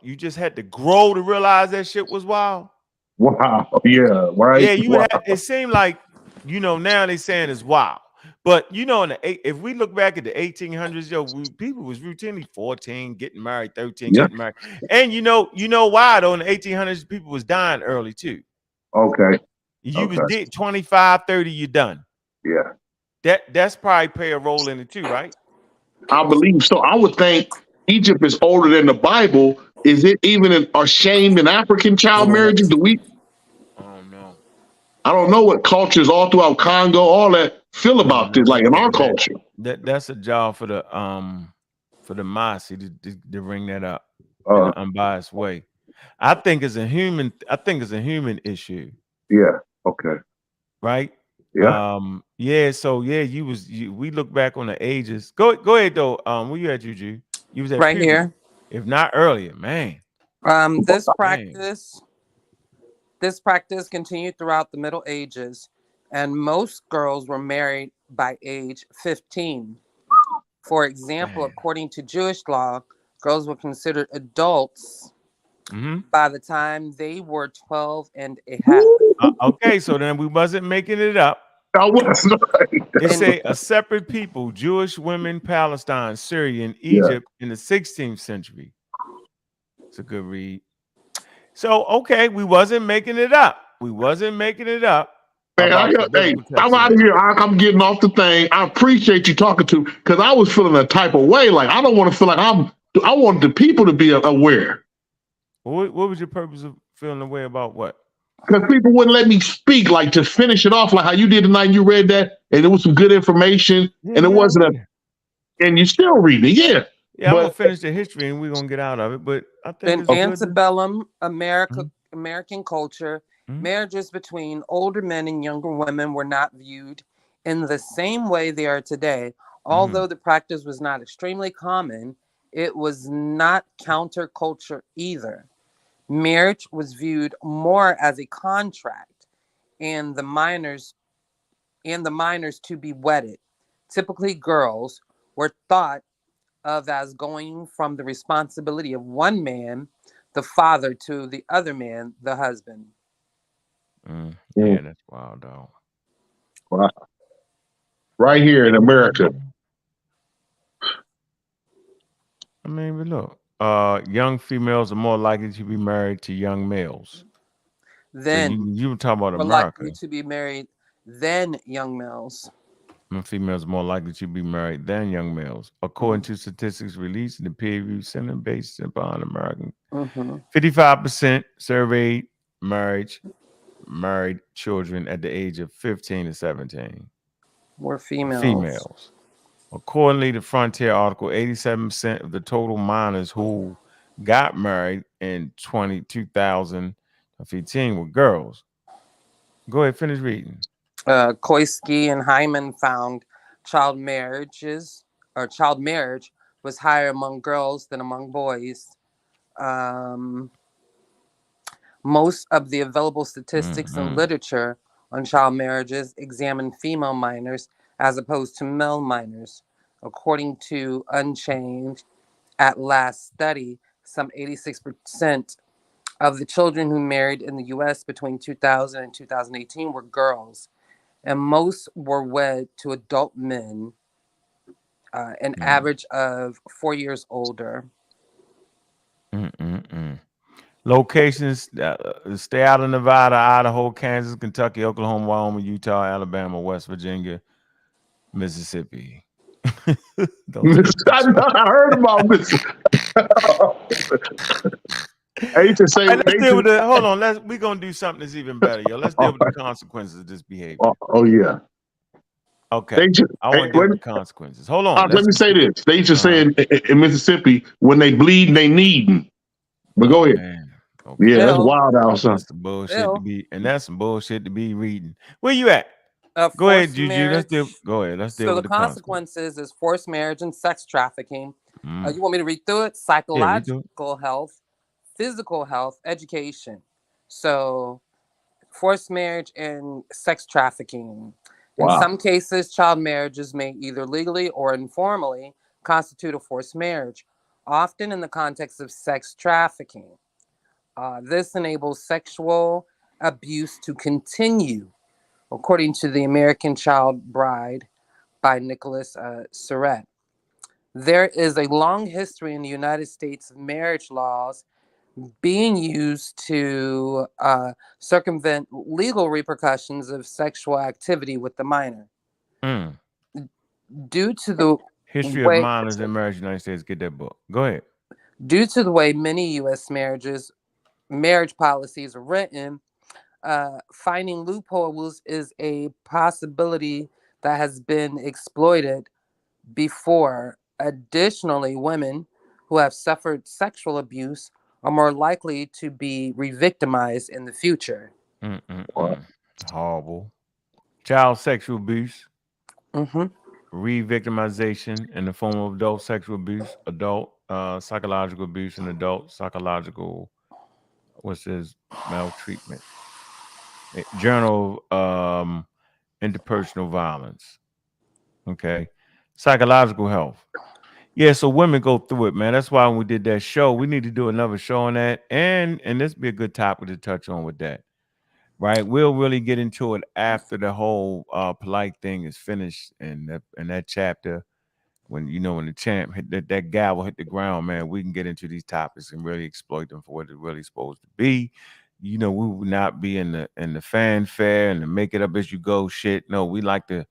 you just had to grow to realize that shit was wild? Wow. Yeah. Right. Yeah. It seemed like, now they saying it's wild. But if we look back at the 1800s, people was routinely 14 getting married, 13 getting married, and you know why though? In the 1800s, people was dying early too. Okay. You was dead 25, 30, you're done. Yeah. That's probably play a role in it too, right? I believe so. I would think Egypt is older than the Bible. Is it even ashamed in African child marriages? Do we? I don't know what cultures all throughout Congo, all that feel about this, like in our culture. That's a job for the Masi to bring that up in an unbiased way. I think it's a human issue. Yeah. Okay. Right. Yeah. We look back on the ages. Go ahead though. Where you at, Juju? You was at right puberty. here. If not earlier, man. This practice continued throughout the Middle Ages, and most girls were married by age 15. For example, according to Jewish law, girls were considered adults by the time they were 12 and a half. Okay, so then we wasn't making it up. I was right. It say a separate people, Jewish women, Palestine, Syria, and Egypt in the 16th century. It's a good read. So, okay, we wasn't making it up. Man, I'm out of here. I'm getting off the thing. I appreciate you talking to, because I was feeling a type of way. Like, I don't want to feel like I want the people to be aware. What was your purpose of feeling aware about what? Because people wouldn't let me speak, like to finish it off, like how you did tonight. You read that, and it was some good information, and it wasn't and you still read it, Yeah, I'm gonna finish the history, and we're gonna get out of it. But I think in antebellum American culture, marriages between older men and younger women were not viewed in the same way they are today. Although the practice was not extremely common, it was not counterculture either. Marriage was viewed more as a contract, and the minors to be wedded. Typically, girls were thought of as going from the responsibility of one man, the father, to the other man, the husband. Yeah, that's wild, dog. Wow. Right here in America. I mean, but look, young females are more likely to be married to young males. Then so you were talking about more America. likely to be married than young males. Females are more likely to be married than young males, according to statistics released in the peer-reviewed center based upon American. 55% surveyed married children at the age of 15 to 17 Were females. females. Accordingly, the Frontier article, 87% of the total minors who got married in 2015 were girls. Go ahead, finish reading. Koisky and Hyman found child marriage was higher among girls than among boys. Most of the available statistics and literature on child marriages examine female minors as opposed to male minors. According to Unchanged, at last study, some 86% of the children who married in the U.S. between 2000 and 2018 were girls, and most were wed to adult men, an average of 4 years older. Locations, stay out of Nevada, Idaho, Kansas, Kentucky, Oklahoma, Wyoming, Utah, Alabama, West Virginia, Mississippi. I heard about this. Hold on, we're gonna do something that's even better, yo. Let's deal with the consequences of this behavior. Oh yeah. Okay. I want to deal with the consequences. Hold on. Let me say this. They used to say in Mississippi, when they bleed, they needing. But go ahead. Man. Okay. Yeah, that's wild outside. That's some bullshit to be, and that's some bullshit to be reading. Where you at? Go ahead, Juju. Let's deal with the consequences is forced marriage and sex trafficking. You want me to read through it? Psychological health, physical health, education. So forced marriage and sex trafficking. In some cases, child marriages may either legally or informally constitute a forced marriage, often in the context of sex trafficking. This enables sexual abuse to continue, according to The American Child Bride by Nicholas Surratt. There is a long history in the United States of marriage laws being used to circumvent legal repercussions of sexual activity with the minor. Due to the history of minors in marriage in the United States, get that book. Go ahead. Due to the way many U.S. marriage policies are written, finding loopholes is a possibility that has been exploited before. Additionally, women who have suffered sexual abuse are more likely to be re-victimized in the future. Horrible. Child sexual abuse. Re-victimization in the form of adult sexual abuse, adult psychological abuse, and adult psychological, maltreatment. Journal interpersonal violence. Okay. Psychological health. Yeah, so women go through it, man. That's why when we did that show, we need to do another show on that. And this be a good topic to touch on with that. Right? We'll really get into it after the whole polite thing is finished in that chapter. When when the champ hit that gavel hit the ground, man, we can get into these topics and really exploit them for what it's really supposed to be. We will not be in the fanfare and the make it up as you go shit. No, we like to,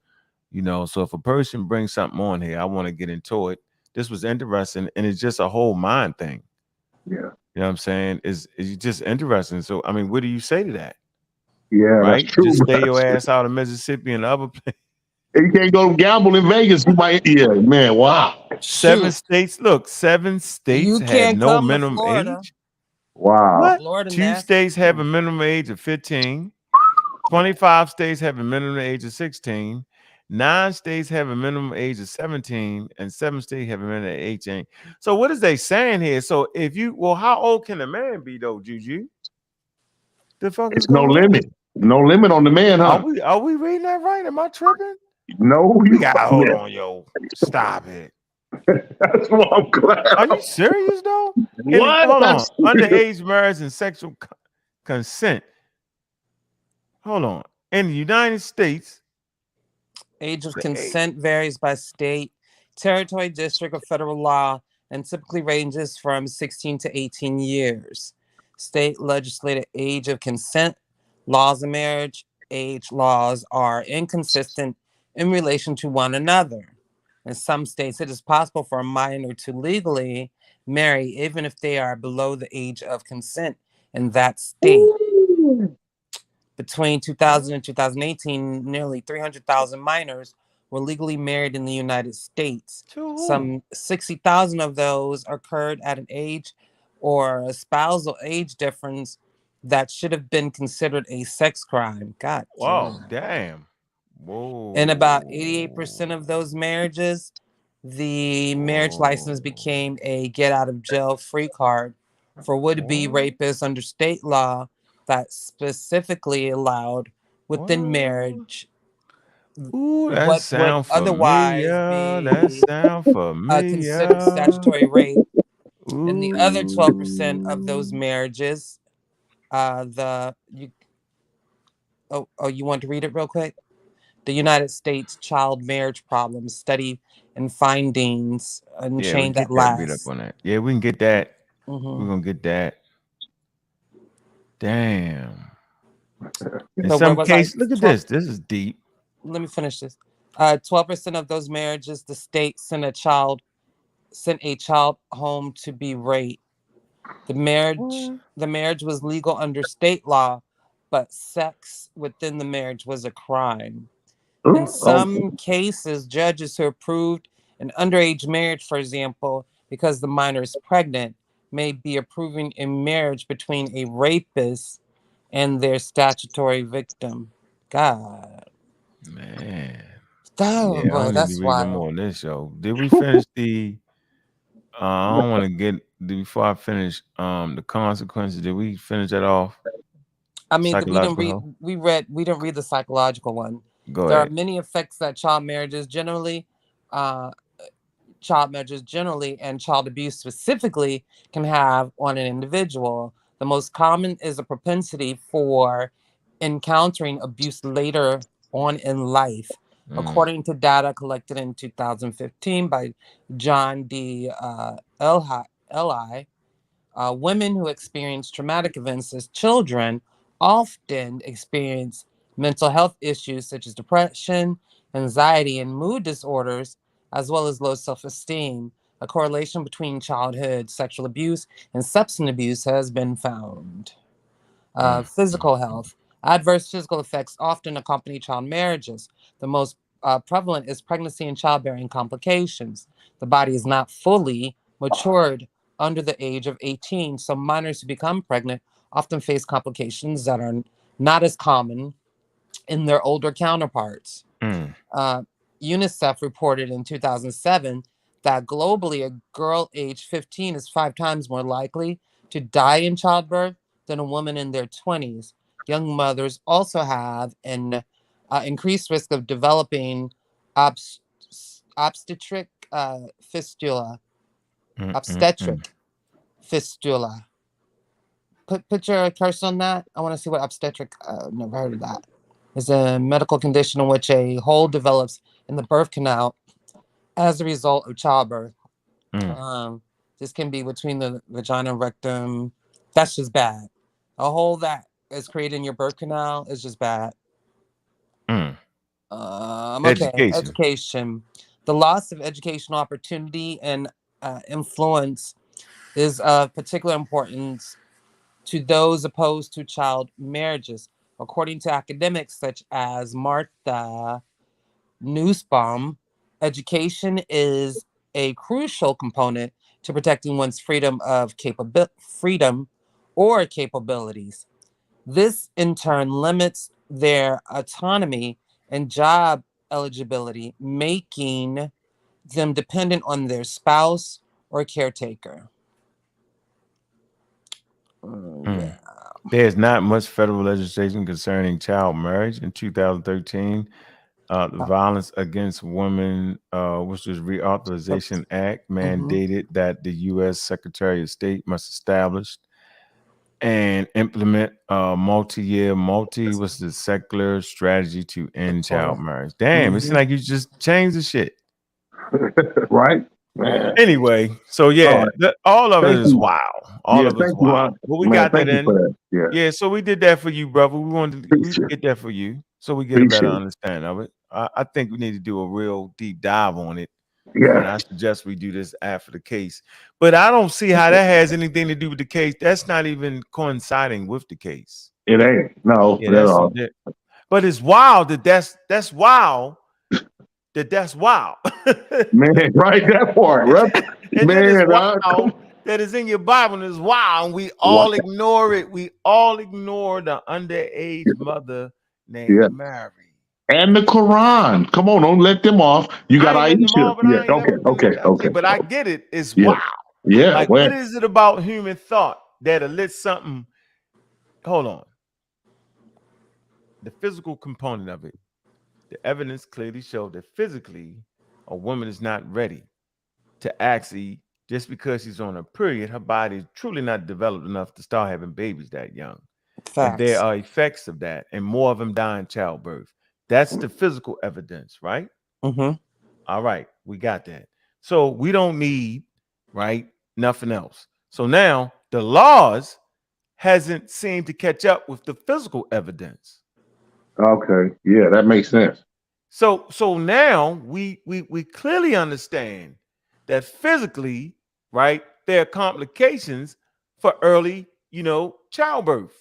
so if a person brings something on here, I want to get into it. This was interesting, and it's just a whole mind thing. Yeah. You know what I'm saying? It's just interesting. So, I mean, what do you say to that? Yeah, right? That's true. Just stay your ass out of Mississippi and other places. You can't go gamble in Vegas. Man, wow. 7 states. Look, 7 states have no minimum age. Wow. What? Florida 2 states have a minimum age of 15. 25 states have a minimum age of 16. 9 states have a minimum age of 17, and 7 states have a minimum age of 18. So what is they saying here? So how old can a man be though, Juju? The fuck it's no limit. No limit on the man, huh? Are we reading that right? Am I tripping? No, you gotta hold on, yo. Stop it. That's what I'm glad. Are you serious though? What? Hold on. Underage marriage and sexual consent. Hold on. In the United States, age of consent varies by state, territory, district, or federal law, and typically ranges from 16 to 18 years. State legislative age of consent laws of marriage age laws are inconsistent in relation to one another. In some states, it is possible for a minor to legally marry even if they are below the age of consent in that state. Between 2000 and 2018, nearly 300,000 minors were legally married in the United States. Some 60,000 of those occurred at an age or a spousal age difference that should have been considered a sex crime. God Wow, damn. damn. Whoa. In about 88% of those marriages, the marriage license became a get out of jail free card for would-be rapists under state law that specifically allowed within marriage Ooh, that what would sound otherwise familiar. That be sound considered familiar. statutory rape. In the other Ooh. 12% of those marriages, you want to read it real quick? The United States Child Marriage Problems Study and Findings and Yeah, we Chain get That that read up Lasts. on that. Yeah, we can get that. Mhm. We're gonna get that. Damn. In So where some was I? cases, look at this. This is deep. Let me finish this. 12% of those marriages, the state sent a child home to be raped. The marriage was legal under state law, but sex within the marriage was a crime. In some cases, judges who approved an underage marriage, for example, because the minor is pregnant, may be approving a marriage between a rapist and their statutory victim. God. Man. Oh, Yeah, I boy, don't need to that's read no wild. more on this show. Did we finish the I don't want to get before I finish the consequences. Did we finish that off? I mean, we didn't Psychological read. health? We didn't read the psychological one. Go There are ahead. many effects that child marriages generally, and child abuse specifically can have on an individual. The most common is a propensity for encountering abuse later on in life, according to data collected in 2015 by John D. Eli. Women who experience traumatic events as children often experience mental health issues such as depression, anxiety, and mood disorders, as well as low self esteem. A correlation between childhood sexual abuse and substance abuse has been found. Physical health. Adverse physical effects often accompany child marriages. The most prevalent is pregnancy and childbearing complications. The body is not fully matured under the age of 18, so minors who become pregnant often face complications that are not as common in their older counterparts. UNICEF reported in 2007 that globally, a girl aged 15 is 5 times more likely to die in childbirth than a woman in their 20s. Young mothers also have an increased risk of developing obstetric fistula. Obstetric fistula. Put your cursor on that. I want to see what obstetric. Never heard of that. It's a medical condition in which a hole develops in the birth canal as a result of childbirth. This can be between the vagina and rectum. That's just bad. A hole that is created in your birth canal is just bad. Okay. Education. The loss of educational opportunity and influence is of particular importance to those opposed to child marriages. According to academics such as Martha Nussbaum, education is a crucial component to protecting one's freedom or capabilities. This in turn limits their autonomy and job eligibility, making them dependent on their spouse or caretaker. Yeah. There's not much federal legislation concerning child marriage. In 2013, the Violence Against Women, which was Reauthorization Act, mandated that the U.S. Secretary of State must establish and implement a what's the secular strategy to end child marriage. Damn, it seems like you just changed the shit. Right? Man. Anyway, so yeah, all of it is wild. All of it is wild. But we got that in. Yeah, so we did that for you, brother. We wanted to get that for you, so we get a better understanding of it. I think we need to do a real deep dive on it. Yeah. And I suggest we do this after the case. But I don't see how that has anything to do with the case. That's not even coinciding with the case. It ain't. No, Yeah, at that's all. but it's wild that's wild. That's wild. Man, right, that part, right? And then it's Man, wild that is in your Bible, and it's wild. And we all ignore it. We all ignore the underage mother named Mary. And the Quran. Come on, don't let them off. You got Aisha. Yeah, okay. But I get it. It's Yeah. wild. Yeah. Like, what is it about human thought that elicits something? Hold on. The physical component of it. The evidence clearly showed that physically, a woman is not ready to actually, just because she's on a period, her body is truly not developed enough to start having babies that young. And there are effects of that, and more of them die in childbirth. That's the physical evidence, right? Mm-hmm. All right, we got that. So we don't need, right, nothing else. So now the laws hasn't seemed to catch up with the physical evidence. Okay. Yeah, that makes sense. So now we clearly understand that physically, right, there are complications for early, childbirth,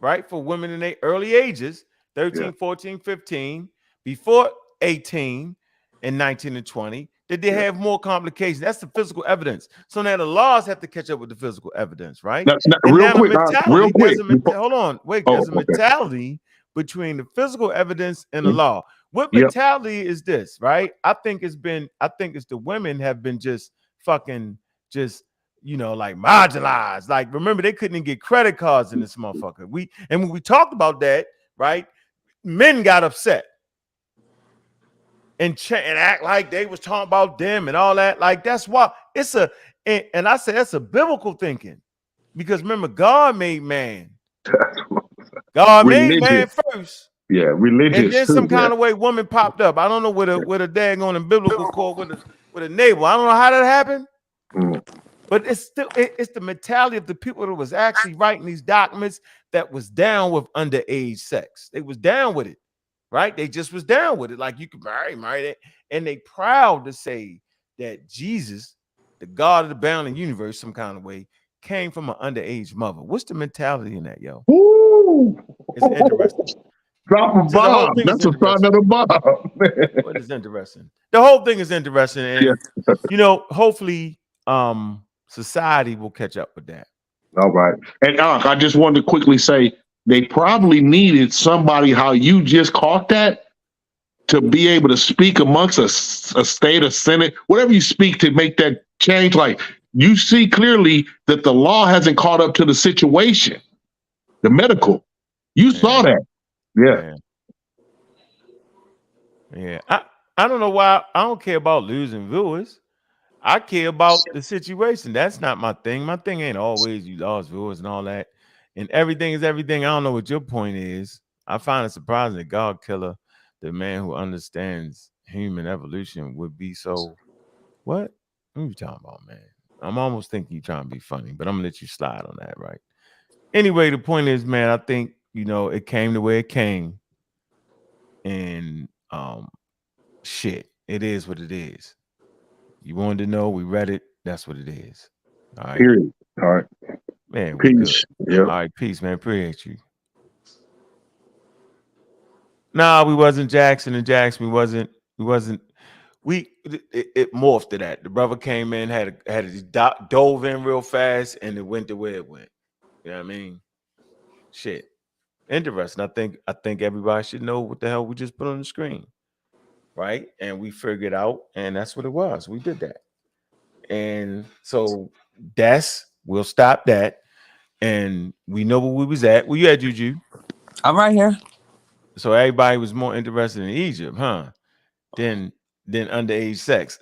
right? For women in their early ages, 13, 14, 15, before 18 and 19 and 20, that they have more complications. That's the physical evidence. So now the laws have to catch up with the physical evidence, right? That's not, real quick. Hold on, wait. There's a mentality between the physical evidence and the law. What mentality is this, right? I think it's the women have been just fucking like marginalized. Like, remember, they couldn't even get credit cards in this motherfucker. When we talked about that, right, men got upset and act like they was talking about them and all that. Like, that's why and I say that's a biblical thinking, because remember, God made man. God made man first. Yeah, religious. And then some kind of way woman popped up. I don't know with a daggone and biblical court with a navel. I don't know how that happened. But it's the mentality of the people that was actually writing these documents that was down with underage sex. They was down with it, right? They just was down with it. Like, you could marry it. And they proud to say that Jesus, the God of the bounding universe, some kind of way, came from an underage mother. What's the mentality in that, yo? Ooh. It's interesting. Drop a bomb. That's a sign of a bomb. What is interesting? The whole thing is interesting. And, hopefully society will catch up with that. All right. And I just wanted to quickly say, they probably needed somebody, how you just caught that, to be able to speak amongst a state, a senate, whatever you speak, to make that change. Like, you see clearly that the law hasn't caught up to the situation, the medical. You saw that. Yeah. I don't know why. I don't care about losing viewers. I care about the situation. That's not my thing. My thing ain't always you lost viewers and all that. And everything is everything. I don't know what your point is. I find it surprising that God Killer, the man who understands human evolution, would be so. What are you talking about, man? I'm almost thinking you're trying to be funny, but I'm gonna let you slide on that, right? Anyway, the point is, man, I think it came the way it came, and shit, it is what it is. You wanted to know, we read it. That's what it is. All right. Period. All right. Man, peace. All right, peace, man. Appreciate you. Nah, we wasn't Jackson and Jackson. We wasn't. It morphed to that. The brother came in, dove in real fast, and it went the way it went. You know what I mean? Shit. Interesting. I think everybody should know what the hell we just put on the screen. Right? And we figured out, and that's what it was. We did that. And so we'll stop that. And we know where we was at. Where you at, Juju? I'm right here. So everybody was more interested in Egypt, huh? Than underage sex.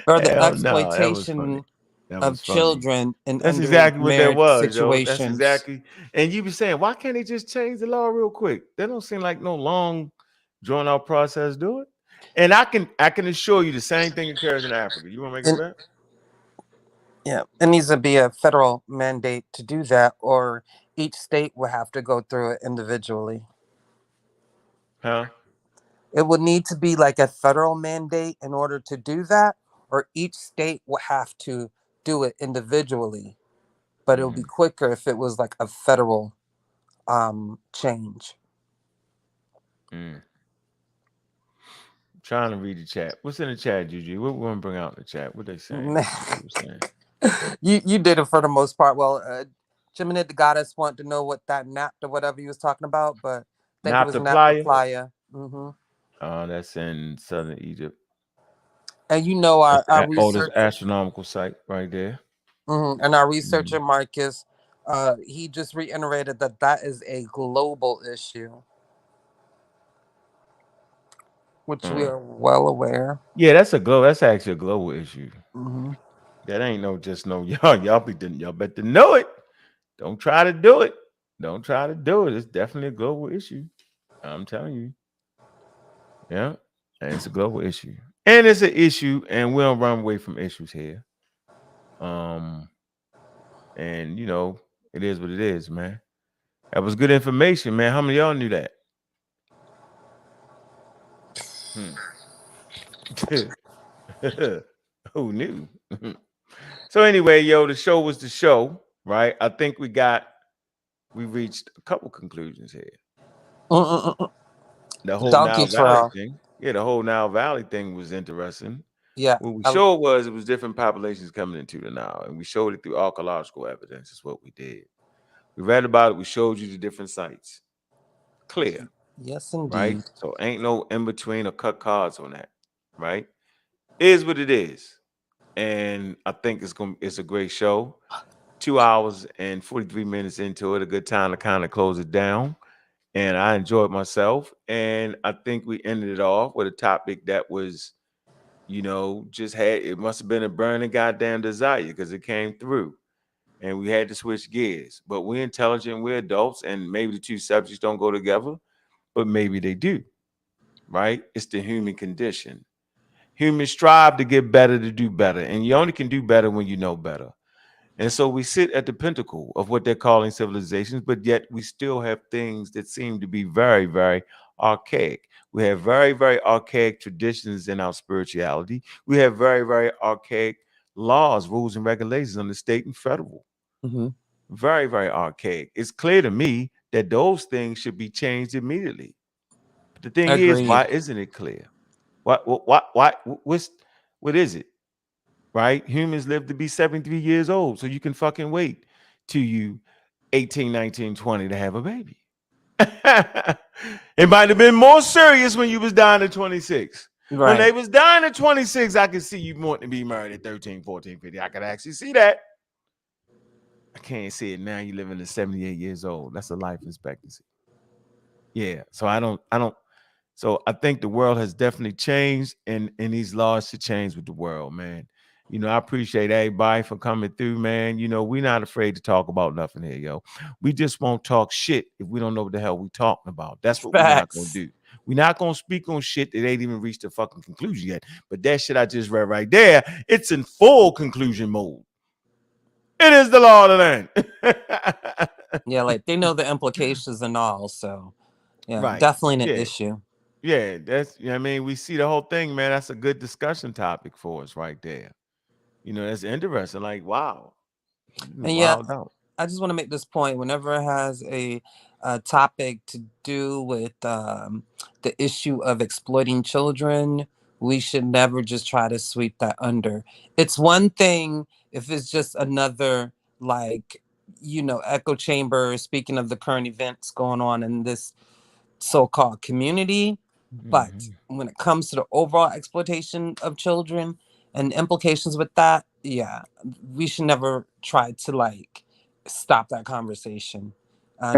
Or the exploitation of children in that's exactly what that was, situations. That's exactly. And you be saying, why can't they just change the law real quick? They don't seem like no long, drawn out process. Do it. And I can assure you the same thing occurs in Africa. You want to make a bet? Yeah, it needs to be a federal mandate to do that, or each state will have to go through it individually. Huh? It would need to be like a federal mandate in order to do that, or each state will have to do it individually. But it would be quicker if it was like a federal change. Trying to read the chat. What's in the chat, Juju? What we want to bring out in the chat? What they saying? You did it for the most part. Well, Jiminy the Goddess wanted to know what that napped or whatever you was talking about, but I think it was Naphtha Playa. Oh, that's in southern Egypt. And you know our oldest research astronomical site right there. and our researcher Marcus, he just reiterated that is a global issue, which we are well aware. Yeah, that's actually a global issue. That ain't just y'all better know it. Don't try to do it. Don't try to do it. It's definitely a global issue. I'm telling you. Yeah. And it's a global issue. And it's an issue, and we don't run away from issues here. And it is what it is, man. That was good information, man. How many of y'all knew that? Who knew? So anyway, the show was the show, right? I think we reached a couple conclusions here. The whole Nile Valley thing. Yeah, the whole Nile Valley thing was interesting. Yeah. What we showed it was different populations coming into the Nile, and we showed it through archaeological evidence. Is what we did. We read about it. We showed you the different sites. Clear. Yes, indeed. Right? So ain't no in between or cut cards on that. Right? Is what it is. And I think it's a great show. 2 hours and 43 minutes into it, a good time to kind of close it down. And I enjoyed myself. And I think we ended it off with a topic that was, it must have been a burning goddamn desire because it came through. And we had to switch gears. But we're intelligent, we're adults, and maybe the two subjects don't go together, but maybe they do. Right? It's the human condition. Humans strive to get better, to do better. And you only can do better when you know better. And so we sit at the pinnacle of what they're calling civilizations, but yet we still have things that seem to be very, very archaic. We have very, very archaic traditions in our spirituality. We have very, very archaic laws, rules, and regulations on the state and federal. Very, very archaic. It's clear to me that those things should be changed immediately. But the thing is, why isn't it clear? What is it? Right? Humans live to be 73 years old, so you can fucking wait till you 18, 19, 20 to have a baby. It might have been more serious when you was dying at 26. Right. When they was dying at 26, I could see you wanting to be married at 13, 14, 15. I could actually see that. I can't see it now. You living at 78 years old. That's a life expectancy. Yeah. So So I think the world has definitely changed, and these laws should change with the world, man. I appreciate everybody for coming through, man. We're not afraid to talk about nothing here, yo. We just won't talk shit if we don't know what the hell we're talking about. That's what we're not going to do. We're not going to speak on shit that ain't even reached a fucking conclusion yet. But that shit I just read right there, it's in full conclusion mode. It is the law of the land. Yeah, like they know the implications and all, so yeah, right. Definitely an issue. Yeah, we see the whole thing, man. That's a good discussion topic for us right there. That's interesting. Like, wow. And yeah, I just want to make this point. Whenever it has a topic to do with the issue of exploiting children, we should never just try to sweep that under. It's one thing if it's just another, echo chamber, speaking of the current events going on in this so-called community. But when it comes to the overall exploitation of children and implications with that, yeah, we should never try to stop that conversation. That's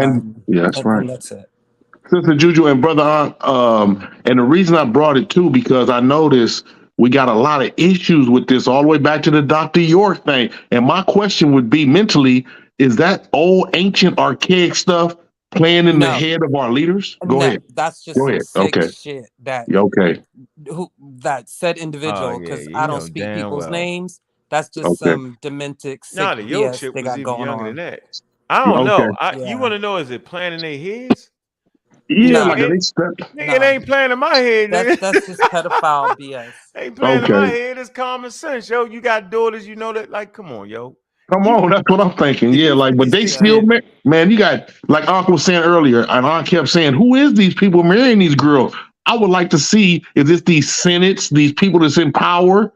right. And that's it. Sister Juju and Brother Aunt, and the reason I brought it too, because I noticed we got a lot of issues with this all the way back to the Dr. York thing. And my question would be mentally, is that old, ancient, archaic stuff playing in the head of our leaders? Go ahead. That's just some sick shit that that said individual, because I don't speak people's names. That's just some demented sick the York BS shit they was got even going younger on. than that. I don't know. You want to know, is it planning their heads? Yeah, No, like they Nigga, it no. ain't playing in my head, nigga. That's just pedophile BS. Ain't playing in my okay. head. It's common sense, yo. You got daughters, you know that. Like, come on, yo. Come on, that's what I'm thinking. Yeah, You like, but they 56 still, kids. man, you got, like Uncle was saying earlier, and Aunt kept saying, who is these people marrying these girls? I would like to see, is this these senates, these people that's in power?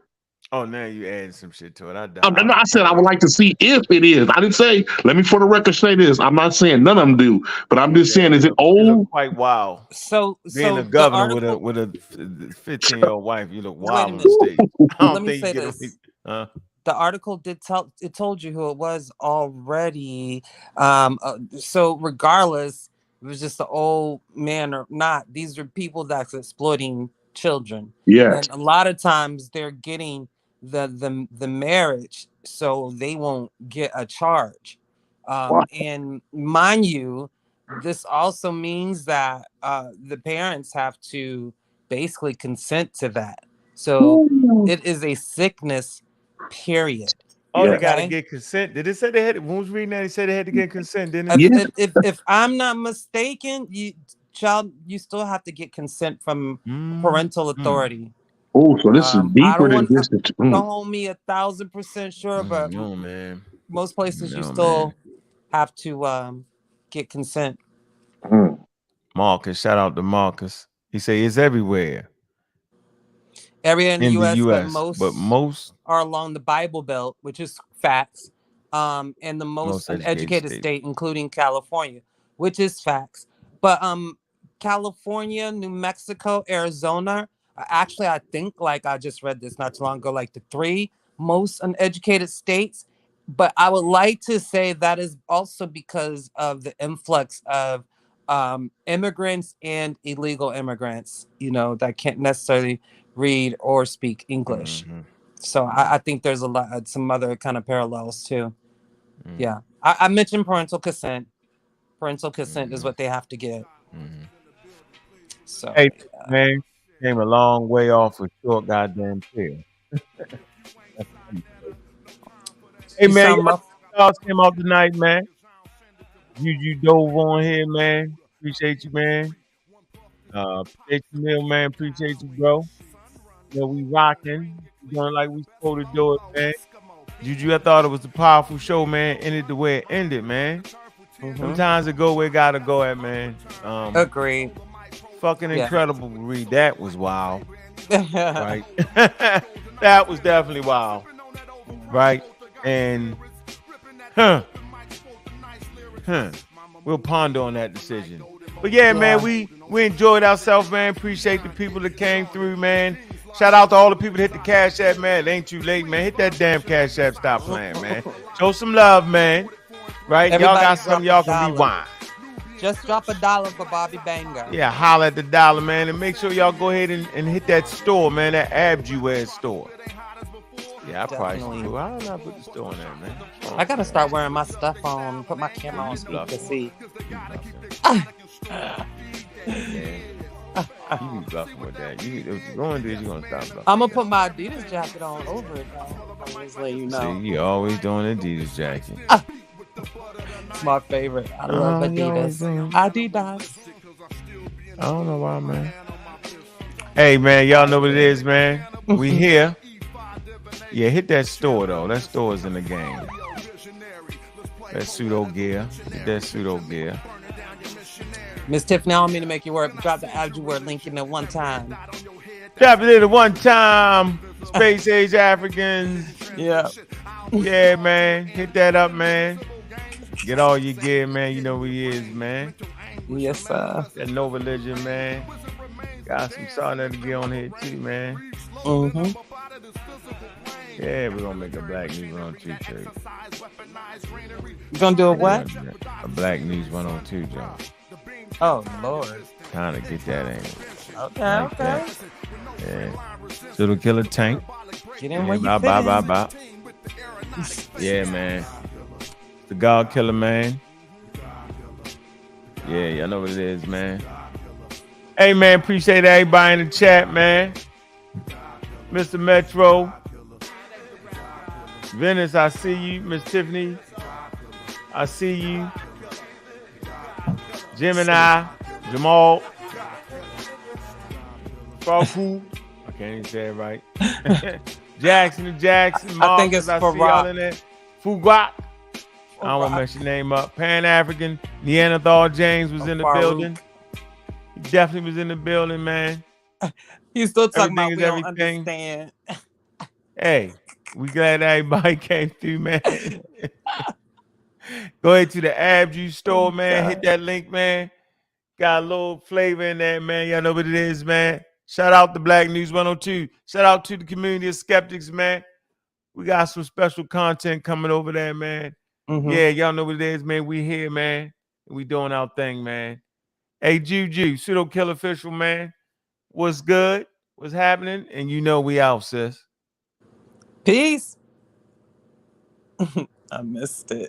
Oh, now you adding some shit to it. I said I would like to see if it is. I didn't say, let me for the record say this. I'm not saying none of them do, but I'm just saying, is it It old? look quite wild. So Being a the governor article. with a 15-year-old wife, you look Wait a wild on minute. the stage. I don't Let me think say you get this. away. The article told you who it was already. So regardless, if it was just the old man or not, these are people that's exploiting children. Yes. And a lot of times they're getting the marriage, so they won't get a charge. And mind you, this also means that the parents have to basically consent to that. So it is a sickness, period. Oh, they got to Okay? get consent. Did it say they had? When was reading that? He said they had to get consent, didn't If, it? if I'm not mistaken, you still have to get consent from parental authority. Oh, so this is I deeper don't than want just don't hold me 1,000% sure, but No, man. most places you No, still have to get consent. Marcus, shout out to Marcus. He say it's everywhere. Area in the US, but but most are along the Bible Belt, which is facts. And the most uneducated state, including California, which is facts. But California, New Mexico, Arizona, actually, I think, like I just read this not too long ago, like the 3 most uneducated states. But I would like to say that is also because of the influx of immigrants and illegal immigrants, that can't necessarily read or speak English. So I think there's some other kind of parallels too. Yeah, I mentioned parental consent. Parental consent is what they have to get. So hey, man, came a long way off a short goddamn pill. Hey, man, y'all came out tonight, man. You dove on here, man. Appreciate you, man. Appreciate you, Neil, man. Appreciate you, bro. We rocking. We doing like we supposed to do it, man. Juju, I thought it was a powerful show, man. Ended the way it ended, man. Sometimes it go where it gotta go at, man. Agreed. Fucking incredible to read. That was wild. Right? That was definitely wild. Right? And we'll ponder on that decision. But yeah, man, we enjoyed ourselves, man. Appreciate the people that came through, man. Shout out to all the people that hit the Cash App, man. It ain't too late, man. Hit that damn Cash App. Stop playing, man. Show some love, man. Right? Everybody y'all got something y'all can rewind. Just drop $1 for Bobby Banger. Yeah, holla at the dollar, man. And make sure y'all go ahead and hit that store, man. That Abjuwear store. Yeah, I probably should. Why don't I put the store on there, man? I gotta start wearing my stuff on, put my camera on speaker to see. You be bluffing with that. If you're going to do it, you're going to stop bluffing. I'm going to put my Adidas jacket on over it, though. I'm just letting you know. See, you always doing Adidas jacket. It's my favorite. I love Adidas. Adidas. I don't know why, man. Hey, man, y'all know what it is, man. We here. Yeah, hit that store, though. That store is in the game. That pseudo gear. Get that pseudo gear. Miss Tiffany, I don't mean to make you work. Drop the Abjuwear link in there one time. Drop it in at one time. Space Age Africans. Yeah. Yeah, man. Hit that up, man. Get all your gear, man. You know who he is, man. Yes, sir. That no religion, man. Got some solid gear on here, too, man. Mm-hmm. Yeah, we're going to make a Black News 102 shirt. You going to do a what? A Black News 102, John. Oh, Lord. Trying to get that in. Okay, like okay. That. Yeah. Little killer tank. Get in where you bye. Yeah, man. The God Killer, man. Yeah, y'all know what it is, man. Hey, man, appreciate everybody in the chat, man. Mr. Metro. Venice, I see you. Miss Tiffany, I see you. Gemini, Jamal, Faku, I can't even say it right. Jackson and Jackson, I think it's I see y'all in there. Fugak, I don't want to mess your name up. Pan African, Neanderthal James was in the building. He definitely was in the building, man. He's still talking Everything about we is don't everything. understand. Hey, we glad everybody came through, man. Go ahead to the Ab Juice store, man. Hit that link, man. Got a little flavor in there, man. Y'all know what it is, man. Shout out to Black News 102. Shout out to the community of skeptics, man. We got some special content coming over there, man. Yeah, y'all know what it is, man. We here, man. We doing our thing, man. Hey, Juju, Pseudo Kill Official, man. What's good? What's happening? And you know we out, sis. Peace. I missed it.